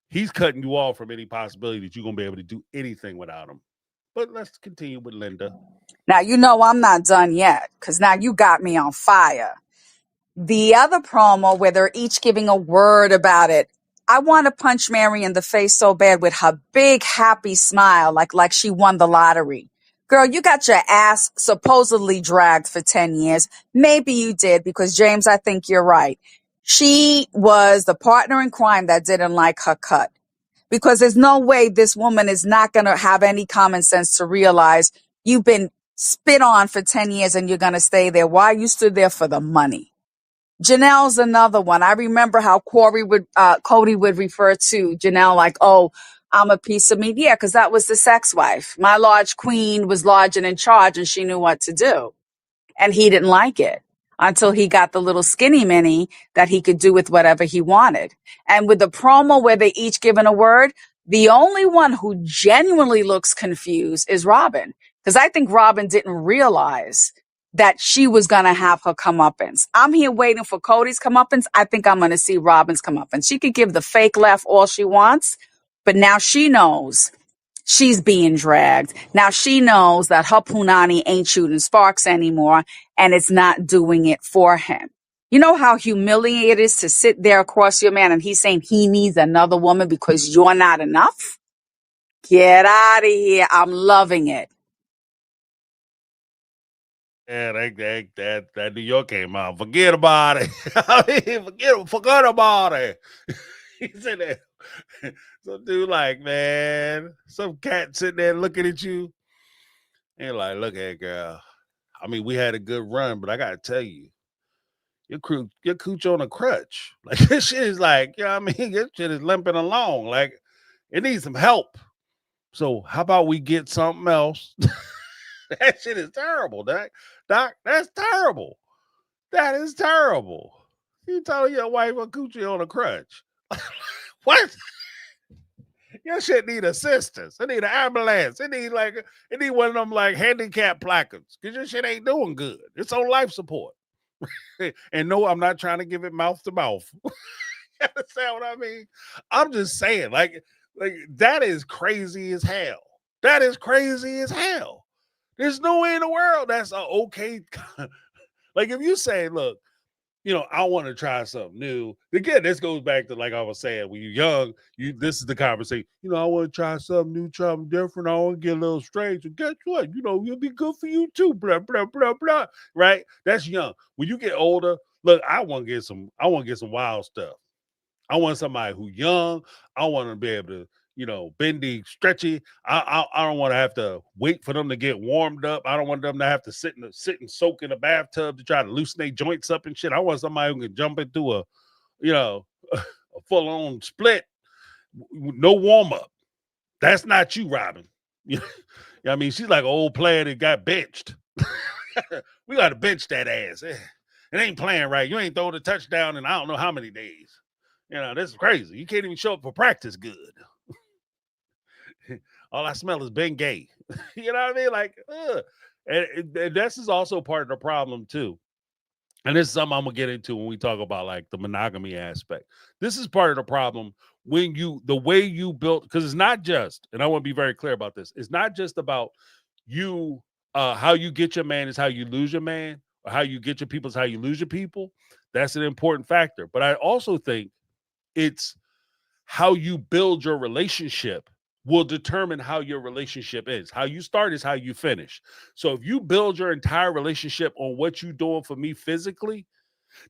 He's cutting you off from any possibility that you're going to be able to do anything without him. But let's continue with Linda. Now, I'm not done yet because now you got me on fire. The other promo where they're each giving a word about it, I want to punch Mary in the face so bad with her big happy smile, like she won the lottery. Girl, you got your ass supposedly dragged for 10 years. Maybe you did because, James, I think you're right. She was the partner in crime that didn't like her cut. Because there's no way this woman is not going to have any common sense to realize you've been spit on for 10 years and you're going to stay there. Why? You stood there for the money. Janelle's another one. I remember how Cody would refer to Janelle like, oh, I'm a piece of meat. Yeah, because that was the sex wife. My large queen was large and in charge and she knew what to do. And he didn't like it until he got the little skinny mini that he could do with whatever he wanted. And with the promo where they each given a word, the only one who genuinely looks confused is Robin. Because I think Robin didn't realize that she was going to have her comeuppance. I'm here waiting for Cody's comeuppance. I think I'm going to see Robin's comeuppance. She could give the fake laugh all she wants, but now she knows she's being dragged. Now she knows that her punani ain't shooting sparks anymore and it's not doing it for him. You know how humiliating it is to sit there across your man and he's saying he needs another woman because you're not enough? Get out of here. I'm loving it. Yeah, that New York came out. Forget about it. I mean, forget about it. He said that. Some dude like, man, some cat sitting there looking at you. And like, look at girl. I mean, we had a good run, but I gotta tell you, your cooch on a crutch. Like this shit is like, you know what I mean? This shit is limping along. Like it needs some help. So how about we get something else? That shit is terrible, Doc. Doc, that's terrible. That is terrible. You telling your wife a coochie on a crutch. What? Your shit need assistance. It need an ambulance. It need one of them like handicap placards. Cause your shit ain't doing good. It's on life support. And no, I'm not trying to give it mouth to mouth. You understand what I mean? I'm just saying, like that is crazy as hell. That is crazy as hell. There's no way in the world that's a okay. Like if you say, look, I want to try something new. Again, this goes back to like I was saying, when you're young, this is the conversation. I want to try something new, something different. I want to get a little strange. And guess what? It'll be good for you too. Blah blah blah blah. Right? That's young. When you get older, look, I want to get some wild stuff. I want somebody who's young. I want to be able to, bendy, stretchy. I don't want to have to wait for them to get warmed up. I don't want them to have to sit and soak in a bathtub to try to loosen their joints up and shit. I want somebody who can jump into a full-on split, no warm-up. That's not you, Robin. I mean, she's like an old player that got benched. We got to bench that ass. It ain't playing right. You ain't throwing a touchdown in I don't know how many days. This is crazy. You can't even show up for practice good. All I smell is Bengay. You know what I mean? Like, and this is also part of the problem too. And this is something I'm gonna get into when we talk about like the monogamy aspect. This is part of the problem when the way you built, because it's not just, and I want to be very clear about this, it's not just about you, how you get your man is how you lose your man, or how you get your people is how you lose your people. That's an important factor. But I also think it's how you build your relationship will determine how your relationship is. How you start is how you finish. So if you build your entire relationship on what you're doing for me physically,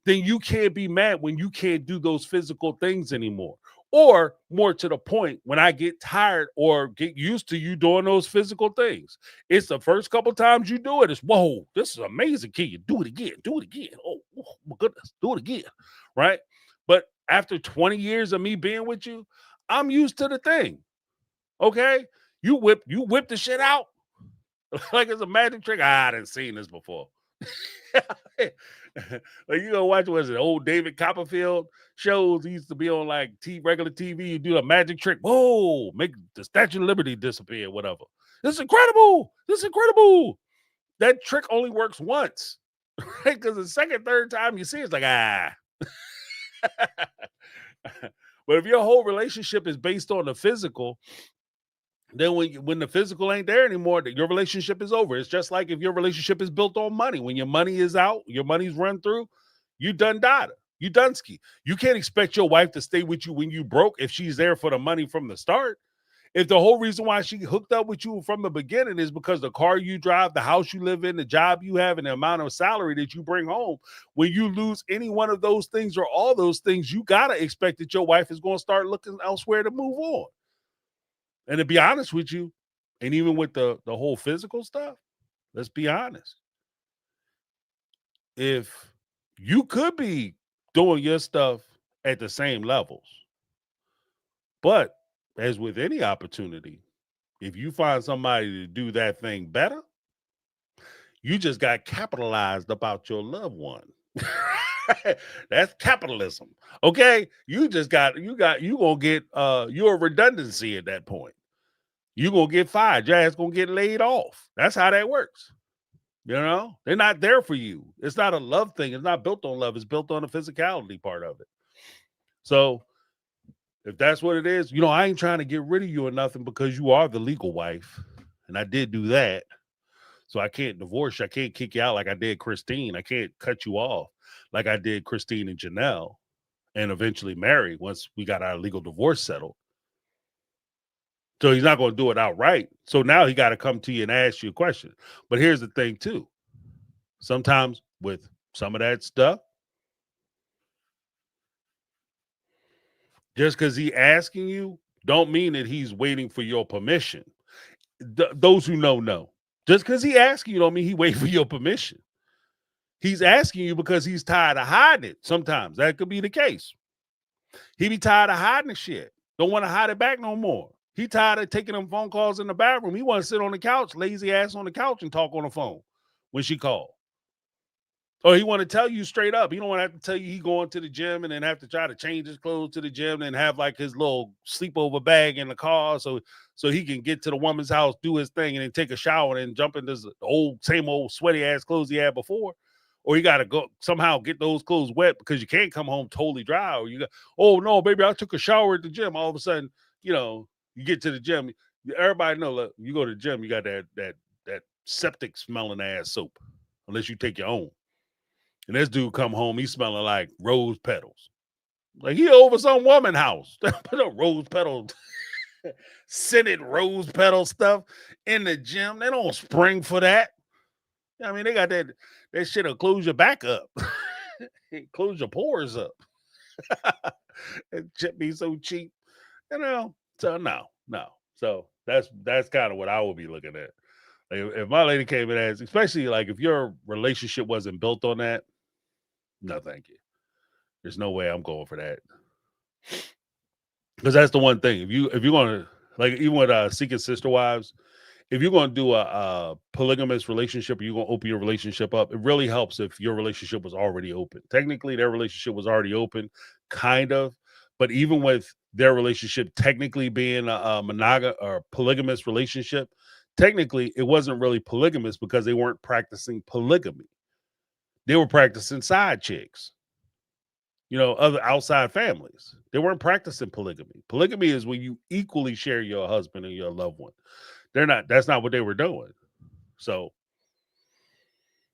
then you can't be mad when you can't do those physical things anymore. Or more to the point, when I get tired or get used to you doing those physical things, it's the first couple times you do it. It's, whoa, this is amazing. Can you do it again? Do it again. Oh my goodness, do it again. Right? But after 20 years of me being with you, I'm used to the thing. Okay? You whip the shit out like it's a magic trick. I didn't seen this before. Like you gonna watch, what is it, old David Copperfield shows? He used to be on like regular TV. You do a magic trick. Whoa, make the Statue of Liberty disappear, whatever. This is incredible. This is incredible. That trick only works once. Right? Because the second, third time you see it's like, But if your whole relationship is based on the physical, then when the physical ain't there anymore, your relationship is over. It's just like if your relationship is built on money. When your money is out, your money's run through, you done data. You done ski. You can't expect your wife to stay with you when you broke if she's there for the money from the start. If the whole reason why she hooked up with you from the beginning is because the car you drive, the house you live in, the job you have, and the amount of salary that you bring home, when you lose any one of those things or all those things, you got to expect that your wife is going to start looking elsewhere to move on. And to be honest with you, and even with the whole physical stuff, let's be honest. If you could be doing your stuff at the same levels, but as with any opportunity, if you find somebody to do that thing better, you just got capitalized about your loved one. That's capitalism. Okay. You gonna get you're a redundancy at that point. You're gonna get fired. Your ass gonna get laid off. That's how that works. They're not there for you. It's not a love thing. It's not built on love. It's built on the physicality part of it. So if that's what it is, I ain't trying to get rid of you or nothing, because you are the legal wife. And I did do that. So I can't divorce you. I can't kick you out like I did Christine. I can't cut you off like I did Christine and Janelle, and eventually Mary once we got our legal divorce settled. So he's not going to do it outright. So now he got to come to you and ask you a question. But here's the thing too. Sometimes with some of that stuff, just because he's asking you don't mean that he's waiting for your permission. Those who know. Just because he asks you don't mean he waiting for your permission. He's asking you because he's tired of hiding it. Sometimes that could be the case. He be tired of hiding the shit. Don't want to hide it back no more. He tired of taking them phone calls in the bathroom. He want to sit on the couch, lazy ass on the couch, and talk on the phone when she called. Or he want to tell you straight up. He don't want to have to tell you he going to the gym and then have to try to change his clothes to the gym and have like his little sleepover bag in the car so he can get to the woman's house, do his thing, and then take a shower and jump into the same old sweaty ass clothes he had before. Or you got to go somehow get those clothes wet because you can't come home totally dry. Or you got, oh no, baby, I took a shower at the gym. All of a sudden, you get to the gym. Everybody know, look, you go to the gym, you got that septic smelling ass soap, unless you take your own. And this dude come home, he's smelling like rose petals. Like he over some woman house. Put a rose petal, scented rose petal stuff in the gym. They don't spring for that. I mean, they got that shit'll close your back up. Close your pores up. It should be so cheap. So no. So that's kind of what I would be looking at. Like if my lady came and asked, especially like if your relationship wasn't built on that, no, thank you. There's no way I'm going for that. Because that's the one thing. If you're gonna, like, even with Seeking Sister Wives, if you're gonna do a polygamous relationship or you're gonna open your relationship up, it really helps if your relationship was already open. Technically, their relationship was already open, kind of. But even with their relationship technically being a monogamous or polygamous relationship, technically it wasn't really polygamous because they weren't practicing polygamy. They were practicing side chicks, other outside families. They weren't practicing polygamy. Polygamy is when you equally share your husband and your loved one. That's not what they were doing. So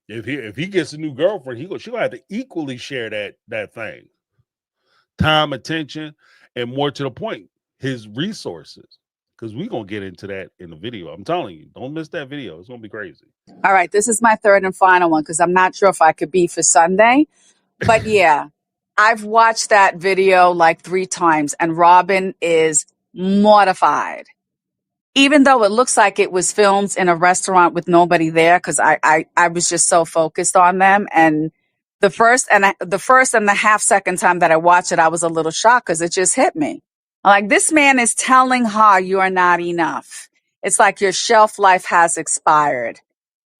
if he gets a new girlfriend, she's gonna have to equally share that thing. Time, attention, and more to the point, his resources. Because we're gonna get into that in the video. I'm telling you, don't miss that video. It's gonna be crazy. All right, this is my third and final one because I'm not sure if I could be for Sunday. But yeah, I've watched that video like 3 times and Robin is mortified. Even though it looks like it was filmed in a restaurant with nobody there because I was just so focused on them. And the first and the half-second time that I watched it, I was a little shocked because it just hit me. Like, this man is telling her you are not enough. It's like your shelf life has expired.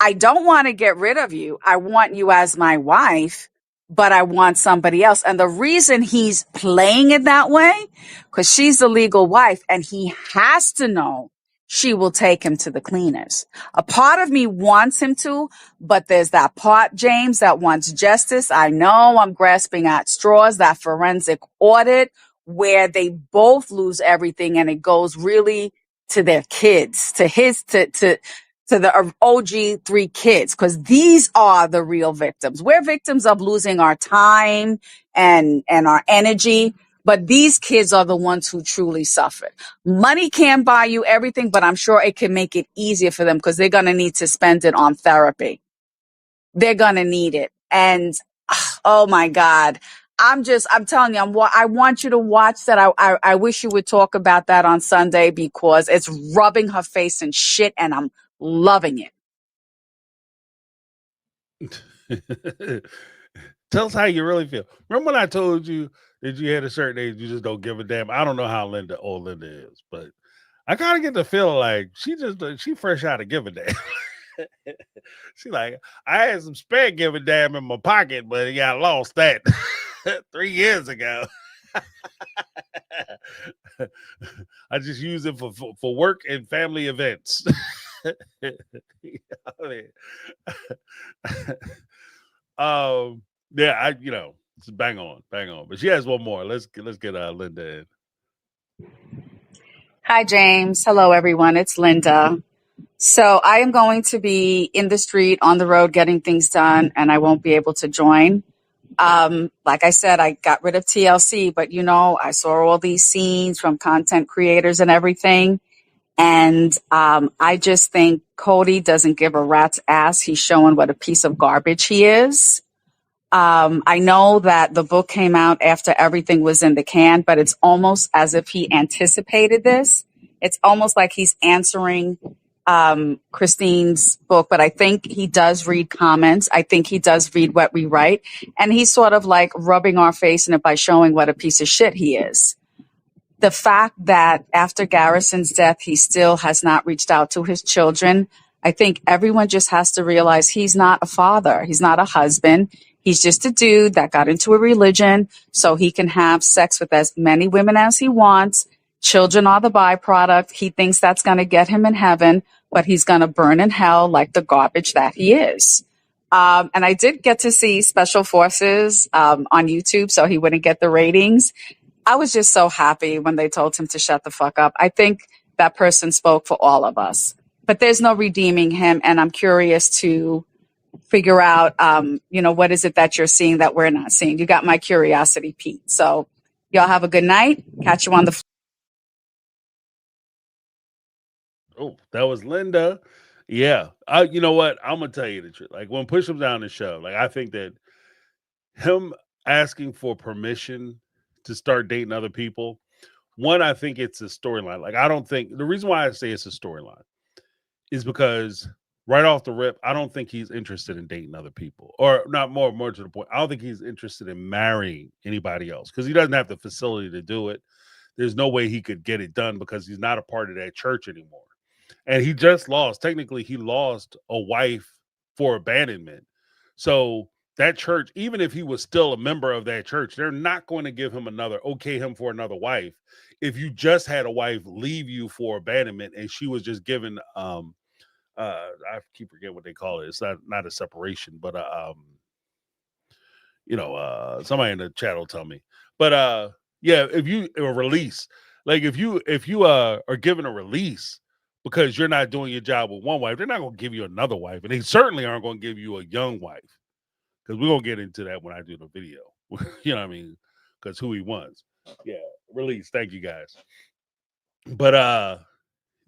I don't want to get rid of you. I want you as my wife, but I want somebody else. And the reason he's playing it that way, because she's the legal wife and he has to know she will take him to the cleaners. A part of me wants him to, but there's that part, James, that wants justice. I know I'm grasping at straws, that forensic audit where they both lose everything and it goes really to their kids, to the OG 3 kids, because these are the real victims. We're victims of losing our time and our energy, but these kids are the ones who truly suffered. Money can't buy you everything, but I'm sure it can make it easier for them because they're going to need to spend it on therapy. They're going to need it. And oh my God, I'm telling you, I want you to watch that. I wish you would talk about that on Sunday because it's rubbing her face in shit and I'm loving it. Tell us how you really feel. Remember when I told you that you had a certain age, you just don't give a damn? I don't know how old Linda is, but I kind of get the feeling like she fresh out of give a damn. She like, I had some spare give a damn in my pocket, but I lost that 3 years ago. I just use it for work and family events. Yeah, it's bang on. But she has one more. Let's get Linda in. Hi, James. Hello, everyone. It's Linda. So I am going to be in the street on the road getting things done, and I won't be able to join. Like I said, I got rid of TLC, but I saw all these scenes from content creators and everything. And I just think Cody doesn't give a rat's ass. He's showing what a piece of garbage he is. I know that the book came out after everything was in the can, but it's almost as if he anticipated this. It's almost like he's answering Christine's book, but I think he does read comments. I think he does read what we write. And he's sort of like rubbing our face in it by showing what a piece of shit he is. The fact that after Garrison's death, he still has not reached out to his children. I think everyone just has to realize he's not a father. He's not a husband. He's just a dude that got into a religion so he can have sex with as many women as he wants. Children are the byproduct. He thinks that's going to get him in heaven, but he's going to burn in hell like the garbage that he is. And I did get to see Special Forces on YouTube so he wouldn't get the ratings. I was just so happy when they told him to shut the fuck up. I think that person spoke for all of us. But there's no redeeming him, and I'm curious to figure out, what is it that you're seeing that we're not seeing? You got my curiosity, Pete. So y'all have a good night. Catch you on the. Oh, that was Linda. Yeah. You know what? I'm gonna tell you the truth. Like when push comes down to shove, like I think that him asking for permission to start dating other people, one, I think it's a storyline. Like I don't think the reason why I say it's a storyline is because right off the rip, I don't think he's interested in dating other people, or not more to the point. I don't think he's interested in marrying anybody else because he doesn't have the facility to do it. There's no way he could get it done because he's not a part of that church anymore. And he just lost. Technically, he lost a wife for abandonment. So that church, even if he was still a member of that church, they're not going to give him him for another wife. If you just had a wife leave you for abandonment and she was just given I keep forgetting what they call it. It's not a separation, but somebody in the chat will tell me. But yeah, if you a release, like if you are given a release because you're not doing your job with one wife, they're not going to give you another wife, and they certainly aren't going to give you a young wife because we're going to get into that when I do the video. You know what I mean? Because who he wants. Yeah, release. Thank you guys. But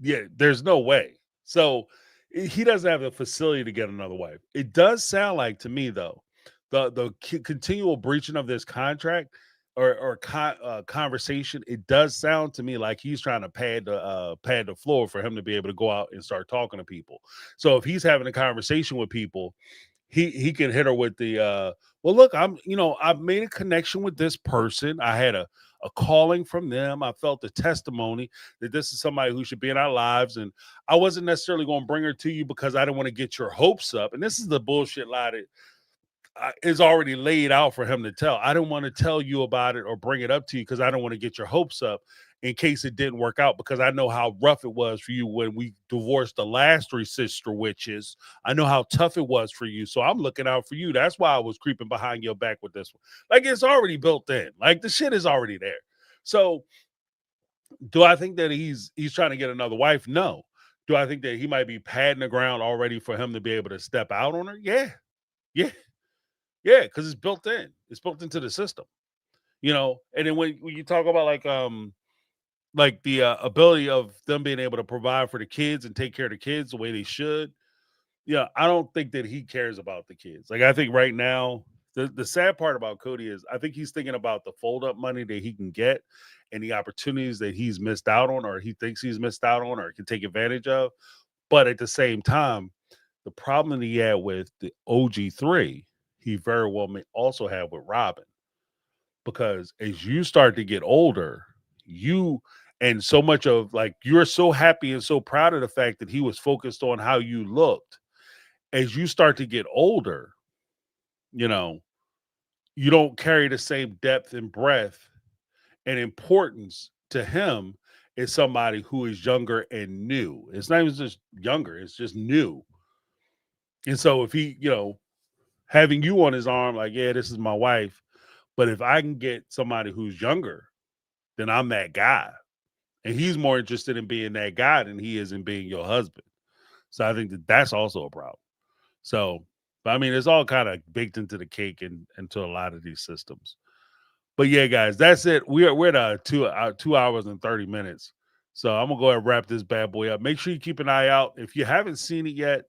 yeah, there's no way. So he doesn't have the facility to get another wife. It does sound like to me though, the continual breaching of this contract or conversation, it does sound to me like he's trying to pad the floor for him to be able to go out and start talking to people. So if he's having a conversation with people, he can hit her with the well, look, I've made a connection with this person. I had a calling from them. I felt the testimony that this is somebody who should be in our lives. And I wasn't necessarily going to bring her to you because I didn't want to get your hopes up. And this is the bullshit lie that is already laid out for him to tell. I didn't want to tell you about it or bring it up to you because I don't want to get your hopes up in case it didn't work out, because I know how rough it was for you when we divorced the last three sister witches. I know how tough it was for you. So I'm looking out for you. That's why I was creeping behind your back with this one. Like it's already built in. Like the shit is already there. So do I think that he's trying to get another wife? No. Do I think that he might be padding the ground already for him to be able to step out on her? Yeah. Yeah. Yeah. Because it's built in. It's built into the system. And then when you talk about like the ability of them being able to provide for the kids and take care of the kids the way they should. Yeah, I don't think that he cares about the kids. Like I think right now, the sad part about Cody is I think he's thinking about the fold up money that he can get and the opportunities that he's missed out on, or he thinks he's missed out on, or can take advantage of. But at the same time, the problem that he had with the OG3, he very well may also have with Robin. Because as you start to get older, and so much of like you're so happy and so proud of the fact that he was focused on how you looked. As you start to get older, you don't carry the same depth and breadth and importance to him as somebody who is younger and new. It's not even just younger, it's just new. And so if he, having you on his arm, like, yeah, this is my wife, but if I can get somebody who's younger, then I'm that guy. And he's more interested in being that guy than he is in being your husband. So I think that that's also a problem. So, but I mean, it's all kind of baked into the cake and into a lot of these systems. But yeah, guys, that's it. We're at 2 hours and 30 minutes. So I'm gonna go ahead and wrap this bad boy up. Make sure you keep an eye out. If you haven't seen it yet,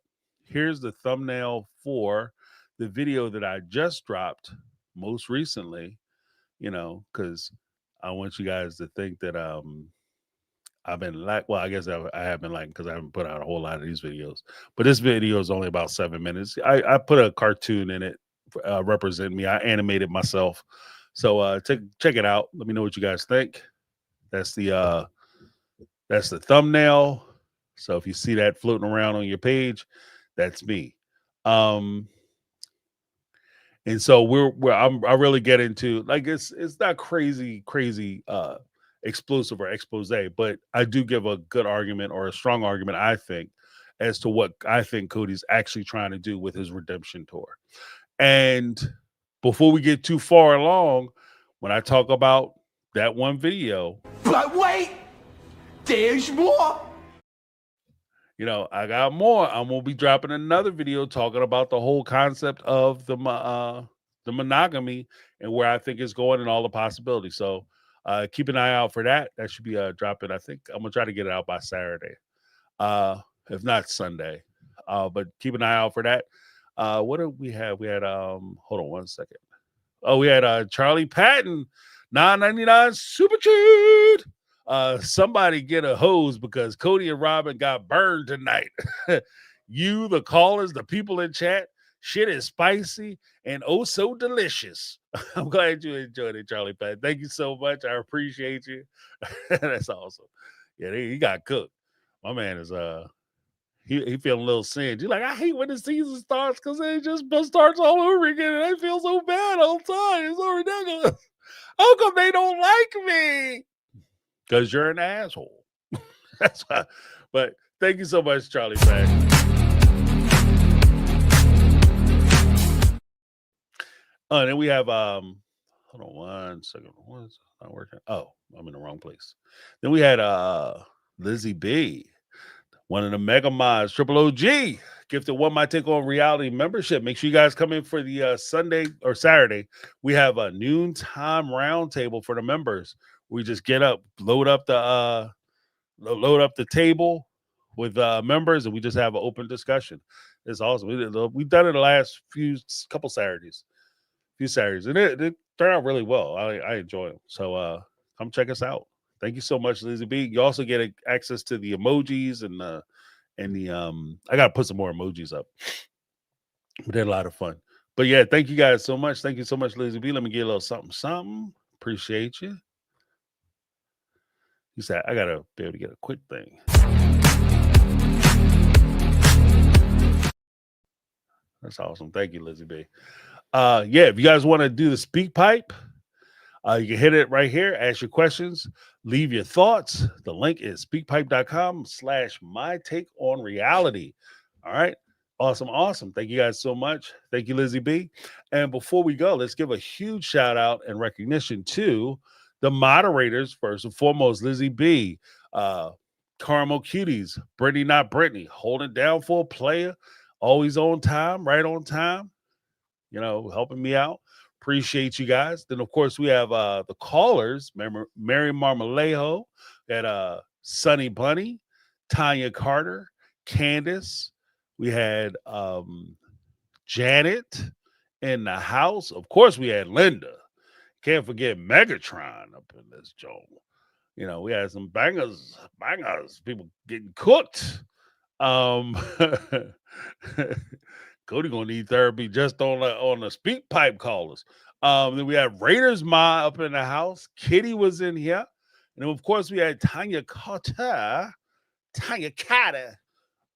here's the thumbnail for the video that I just dropped most recently. Because I want you guys to think that I've been I guess I have been liking because I haven't put out a whole lot of these videos. But this video is only about 7 minutes. I put a cartoon in it, representing me. I animated myself. So check it out. Let me know what you guys think. That's the thumbnail. So if you see that floating around on your page, that's me. And so I really get into, like, it's not crazy explosive or expose, but I do give a good argument, or a strong argument, I think, as to what I think Cody's actually trying to do with his redemption tour. And before we get too far along, when I talk about that one video, but wait, there's more. I got more. I'm gonna be dropping another video talking about the whole concept of the monogamy and where I think it's going and all the possibilities. So keep an eye out for that. That should be dropping. I think I'm gonna try to get it out by Saturday, if not Sunday. But keep an eye out for that. What did we have? We had hold on one second. Oh, we had Charlie Patton, $9.99 super chat. Somebody get a hose because Cody and Robin got burned tonight. You, the callers, the people in chat, shit is spicy and oh so delicious. I'm glad you enjoyed it, Charlie Patton. Thank you so much. I appreciate you. That's awesome. Yeah, he got cooked. My man is he feeling a little singed. You're like, I hate when the season starts because it just starts all over again, and I feel so bad all the time. It's so ridiculous. How come they don't like me? Because you're an asshole. That's why. But thank you so much, Charlie Pack. And then we have hold on one second. What's not working? Oh, I'm in the wrong place. Then we had Lizzie B, one of the mega mods, Triple OG, gifted One My Take on Reality membership. Make sure you guys come in for the Sunday or Saturday. We have a noontime roundtable for the members. We just get up, load up the table with members, and we just have an open discussion. It's awesome. We've done it the last few Saturdays, and it turned out really well. I enjoy them. So come check us out. Thank you so much, Lizzie B. You also get access to the emojis and the I gotta put some more emojis up. But they're a lot of fun. But yeah, thank you guys so much. Thank you so much, Lizzie B. Let me get a little something. Appreciate you. He said, I gotta be able to get a quick thing. That's awesome. Thank you, Lizzie B. Yeah, if you guys want to do the speak pipe, you can hit it right here. Ask your questions. Leave your thoughts. The link is speakpipe.com/mytakeonreality. All right. Awesome. Thank you guys so much. Thank you, Lizzie B. And before we go, let's give a huge shout out and recognition to the moderators. First and foremost, Lizzie B, Caramel Cuties, Brittany Not Brittany, holding down for a player, always on time, right on time, helping me out. Appreciate you guys. Then, of course, we have the callers, Mary Marmolejo, got Sunny Bunny, Tanya Carter, Candace. We had Janet in the house. Of course, we had Linda. Can't forget Megatron up in this joint. We had some bangers, people getting cooked. Cody gonna need therapy just on the speak pipe callers. Then we had Raiders Ma up in the house. Kitty was in here. And then, of course, we had Tanya Carter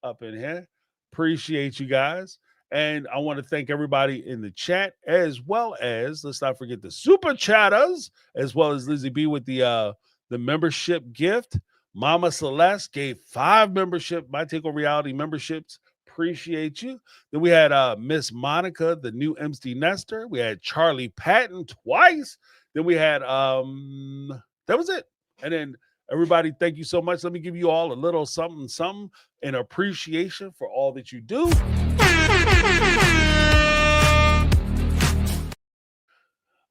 up in here. Appreciate you guys. And I want to thank everybody in the chat, as well as, let's not forget the super chatters, as well as Lizzie B with the membership gift. Mama Celeste gave 5 My Take on Reality memberships. Appreciate you. Then we had Miss Monica, the new MC Nestor. We had Charlie Patton twice. Then we had that was it. And then everybody, thank you so much. Let me give you all a little something in appreciation for all that you do.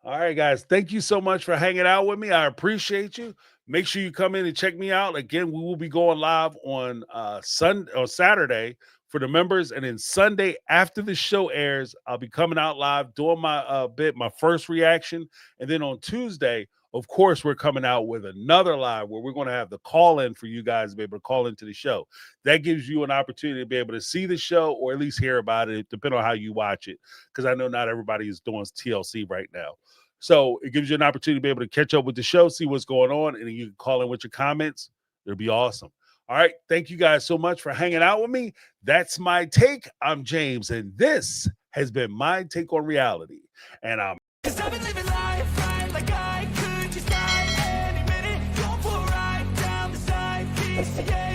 All right, guys. Thank you so much for hanging out with me. I appreciate you. Make sure you come in and check me out. Again, we will be going live on Sunday or Saturday for the members, and then Sunday after the show airs, I'll be coming out live doing my my first reaction, and then on Tuesday of course, we're coming out with another live where we're going to have the call in for you guys to be able to call into the show. That gives you an opportunity to be able to see the show or at least hear about it, depending on how you watch it, because I know not everybody is doing TLC right now. So it gives you an opportunity to be able to catch up with the show, see what's going on, and you can call in with your comments. It'll be awesome. All right. Thank you guys so much for hanging out with me. That's my take. I'm James, and this has been my take on reality. And I'm 'Cause I've been living life right like I could just die any minute. Going for a ride down the side, piece, yeah.